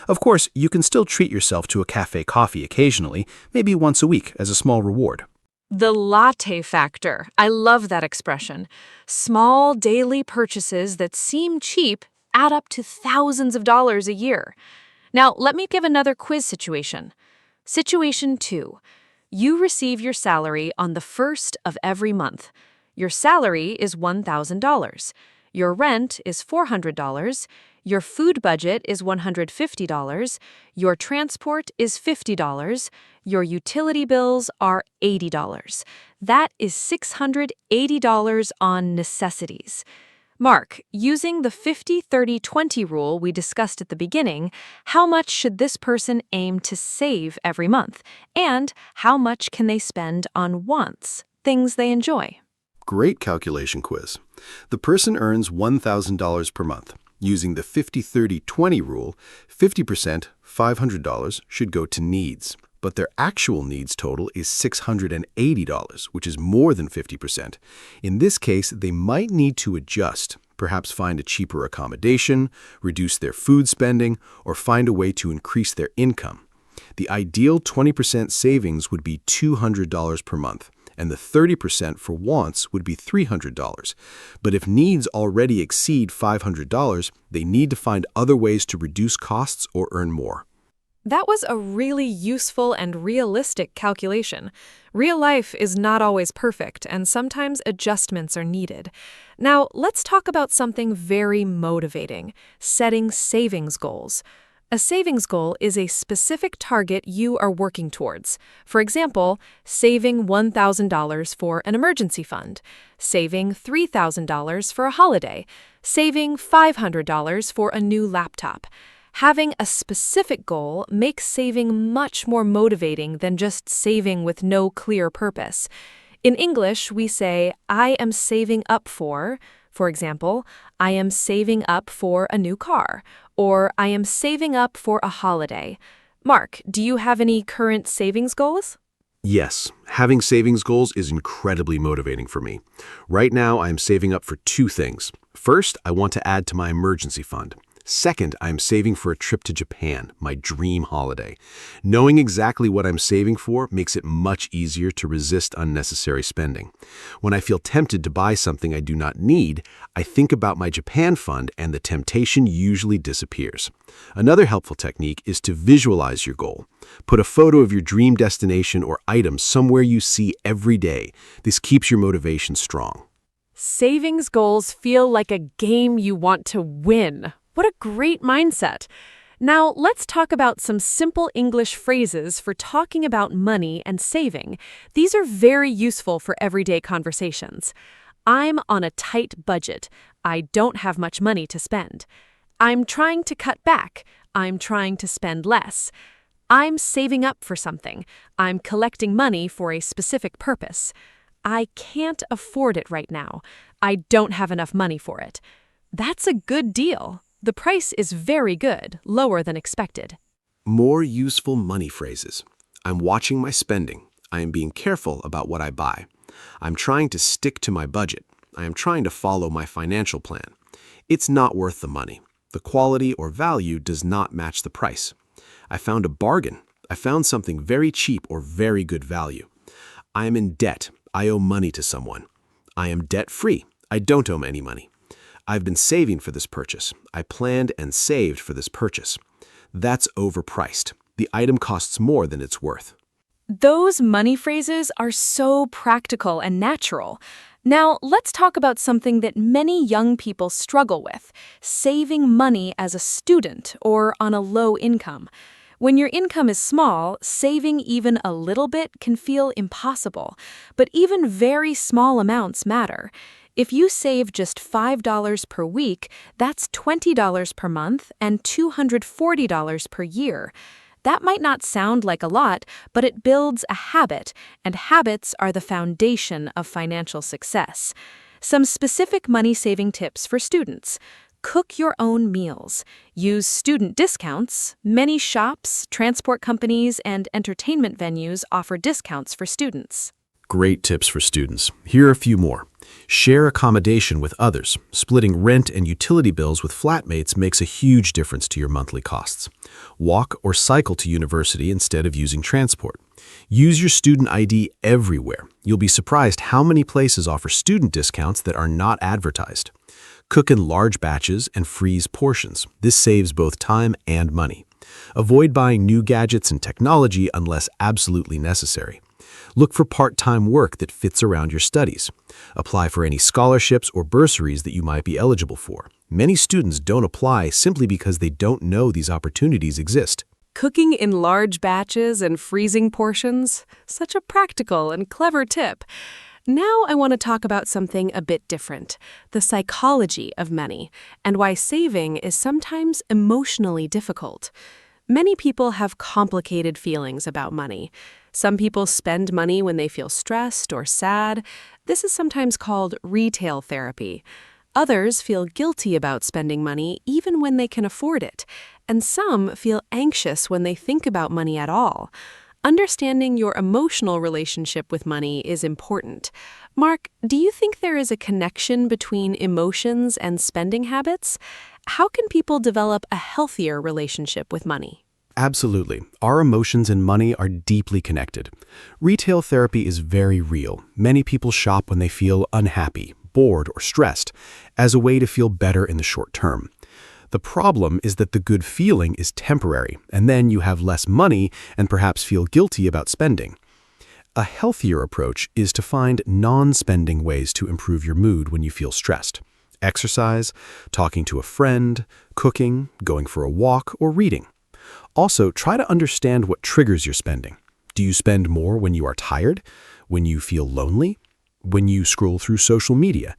Of course, you can still treat yourself to a cafe coffee occasionally, maybe once a week as a small reward. The latte factor. I love that expression. Small daily purchases that seem cheap add up to thousands of dollars a year. Now, let me give another quiz situation. Situation 2. You receive your salary on the first of every month. Your salary is $1,000. Your rent is $400. Your food budget is $150. Your transport is $50. Your utility bills are $80. That is $680 on necessities. Mark, using the 50-30-20 rule we discussed at the beginning, how much should this person aim to save every month? And how much can they spend on wants, things they enjoy? Great calculation quiz. The person earns $1,000 per month. Using the 50-30-20 rule, 50%, $500, should go to needs. But their actual needs total is $680, which is more than 50%. In this case, they might need to adjust, perhaps find a cheaper accommodation, reduce their food spending, or find a way to increase their income. The ideal 20% savings would be $200 per month, and the 30% for wants would be $300. But if needs already exceed $500, they need to find other ways to reduce costs or earn more. That was a really useful and realistic calculation. Real life is not always perfect, and sometimes adjustments are needed. Now, let's talk about something very motivating: setting savings goals. A savings goal is a specific target you are working towards. For example, saving $1,000 for an emergency fund, saving $3,000 for a holiday, saving $500 for a new laptop. Having a specific goal makes saving much more motivating than just saving with no clear purpose. In English, we say, I am saving up for example, I am saving up for a new car, or I am saving up for a holiday. Mark, do you have any current savings goals? Yes, having savings goals is incredibly motivating for me. Right now, I am saving up for two things. First, I want to add to my emergency fund. Second, I'm saving for a trip to Japan, my dream holiday. Knowing exactly what I'm saving for makes it much easier to resist unnecessary spending. When I feel tempted to buy something I do not need, I think about my Japan fund and the temptation usually disappears. Another helpful technique is to visualize your goal. Put a photo of your dream destination or item somewhere you see every day. This keeps your motivation strong. Savings goals feel like a game you want to win. What a great mindset. Now, let's talk about some simple English phrases for talking about money and saving. These are very useful for everyday conversations. I'm on a tight budget. I don't have much money to spend. I'm trying to cut back. I'm trying to spend less. I'm saving up for something. I'm collecting money for a specific purpose. I can't afford it right now. I don't have enough money for it. That's a good deal. The price is very good, lower than expected. More useful money phrases. I'm watching my spending. I am being careful about what I buy. I'm trying to stick to my budget. I am trying to follow my financial plan. It's not worth the money. The quality or value does not match the price. I found a bargain. I found something very cheap or very good value. I am in debt. I owe money to someone. I am debt-free. I don't owe any money. I've been saving for this purchase. I planned and saved for this purchase. That's overpriced. The item costs more than it's worth. Those money phrases are so practical and natural. Now, let's talk about something that many young people struggle with: saving money as a student or on a low income. When your income is small, saving even a little bit can feel impossible, but even very small amounts matter. If you save just $5 per week, that's $20 per month and $240 per year. That might not sound like a lot, but it builds a habit, and habits are the foundation of financial success. Some specific money-saving tips for students. Cook your own meals. Use student discounts. Many shops, transport companies, and entertainment venues offer discounts for students. Great tips for students. Here are a few more. Share accommodation with others. Splitting rent and utility bills with flatmates makes a huge difference to your monthly costs. Walk or cycle to university instead of using transport. Use your student ID everywhere. You'll be surprised how many places offer student discounts that are not advertised. Cook in large batches and freeze portions. This saves both time and money. Avoid buying new gadgets and technology unless absolutely necessary. Look for part-time work that fits around your studies. Apply for any scholarships or bursaries that you might be eligible for. Many students don't apply simply because they don't know these opportunities exist. Cooking in large batches and freezing portions, such a practical and clever tip. Now I want to talk about something a bit different: the psychology of money, and why saving is sometimes emotionally difficult. Many people have complicated feelings about money. Some people spend money when they feel stressed or sad. This is sometimes called retail therapy. Others feel guilty about spending money even when they can afford it. And some feel anxious when they think about money at all. Understanding your emotional relationship with money is important. Mark, do you think there is a connection between emotions and spending habits? How can people develop a healthier relationship with money? Absolutely. Our emotions and money are deeply connected. Retail therapy is very real. Many people shop when they feel unhappy, bored, or stressed, as a way to feel better in the short term. The problem is that the good feeling is temporary, and then you have less money and perhaps feel guilty about spending. A healthier approach is to find non-spending ways to improve your mood when you feel stressed. Exercise, talking to a friend, cooking, going for a walk, or reading. Also, try to understand what triggers your spending. Do you spend more when you are tired? When you feel lonely? When you scroll through social media?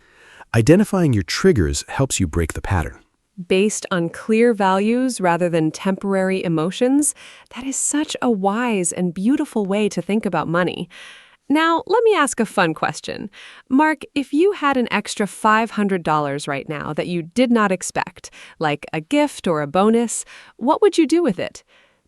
Identifying your triggers helps you break the pattern. Based on clear values rather than temporary emotions, that is such a wise and beautiful way to think about money. Now, let me ask a fun question. Mark, if you had an extra $500 right now that you did not expect, like a gift or a bonus, what would you do with it?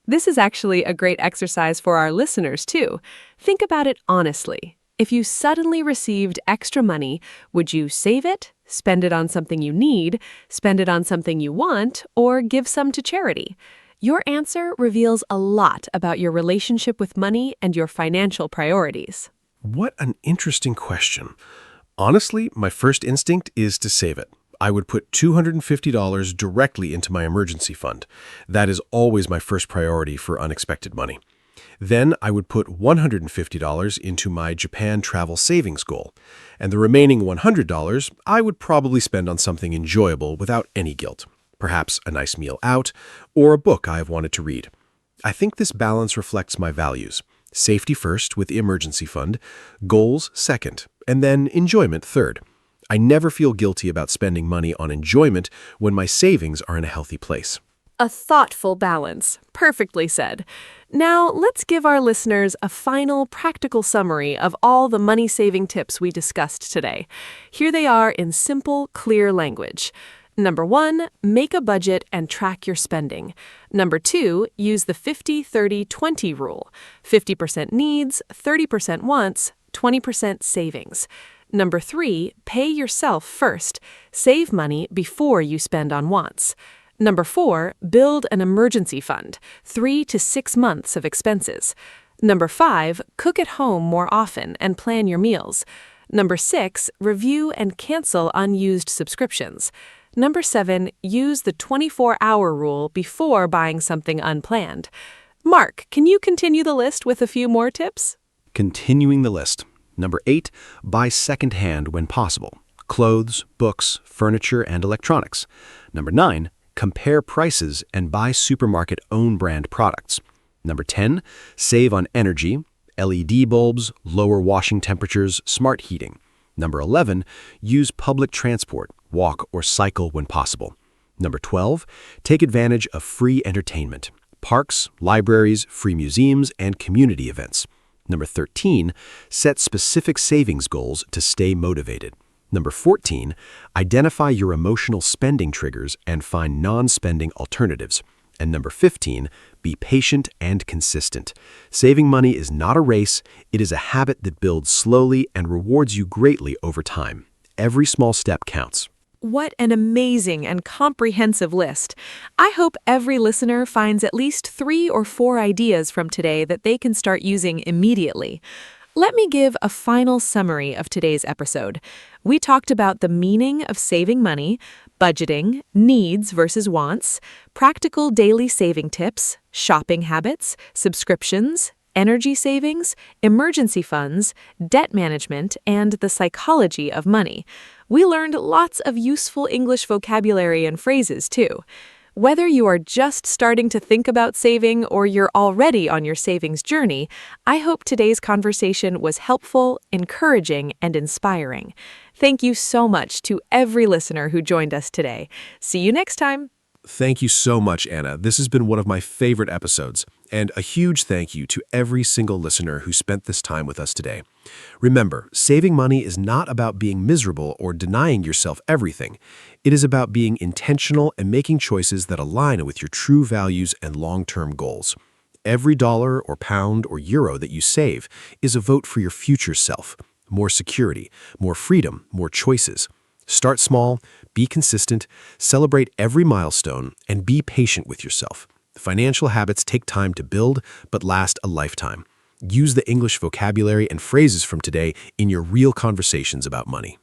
This is actually a great exercise for our listeners, too. Think about it honestly. If you suddenly received extra money, would you save it, spend it on something you need, spend it on something you want, or give some to charity? Your answer reveals a lot about your relationship with money and your financial priorities. What an interesting question. Honestly, my first instinct is to save it. I would put $250 directly into my emergency fund. That is always my first priority for unexpected money. Then I would put $150 into my Japan travel savings goal. And the remaining $100 I would probably spend on something enjoyable without any guilt. Perhaps a nice meal out, or a book I have wanted to read. I think this balance reflects my values. Safety first with the emergency fund, goals second, and then enjoyment third. I never feel guilty about spending money on enjoyment when my savings are in a healthy place. A thoughtful balance. Perfectly said. Now, let's give our listeners a final practical summary of all the money-saving tips we discussed today. Here they are in simple, clear language. Number 1, make a budget and track your spending. Number 2, use the 50-30-20 rule. 50% needs, 30% wants, 20% savings. Number 3, pay yourself first. Save money before you spend on wants. Number 4, build an emergency fund, 3 to 6 months of expenses. Number 5, cook at home more often and plan your meals. Number 6, review and cancel unused subscriptions. Number 7, use the 24-hour rule before buying something unplanned. Mark, can you continue the list with a few more tips? Continuing the list. Number 8, buy secondhand when possible. Clothes, books, furniture, and electronics. Number 9, compare prices and buy supermarket own-brand products. Number 10, save on energy, LED bulbs, lower washing temperatures, smart heating. Number 11, use public transport, walk or cycle when possible. Number 12, take advantage of free entertainment, parks, libraries, free museums, and community events. Number 13, set specific savings goals to stay motivated. Number 14, identify your emotional spending triggers and find non-spending alternatives. And number 15, be patient and consistent. Saving money is not a race, it is a habit that builds slowly and rewards you greatly over time. Every small step counts. What an amazing and comprehensive list. I hope every listener finds at least 3 or 4 ideas from today that they can start using immediately. Let me give a final summary of today's episode. We talked about the meaning of saving money, budgeting, needs versus wants, practical daily saving tips, shopping habits, subscriptions, energy savings, emergency funds, debt management, and the psychology of money. We learned lots of useful English vocabulary and phrases, too. Whether you are just starting to think about saving or you're already on your savings journey, I hope today's conversation was helpful, encouraging, and inspiring. Thank you so much to every listener who joined us today. See you next time. Thank you so much, Anna. This has been one of my favorite episodes. And a huge thank you to every single listener who spent this time with us today. Remember, saving money is not about being miserable or denying yourself everything. It is about being intentional and making choices that align with your true values and long-term goals. Every dollar or pound or euro that you save is a vote for your future self. More security, more freedom, more choices. Start small, be consistent, celebrate every milestone, and be patient with yourself. Financial habits take time to build, but last a lifetime. Use the English vocabulary and phrases from today in your real conversations about money.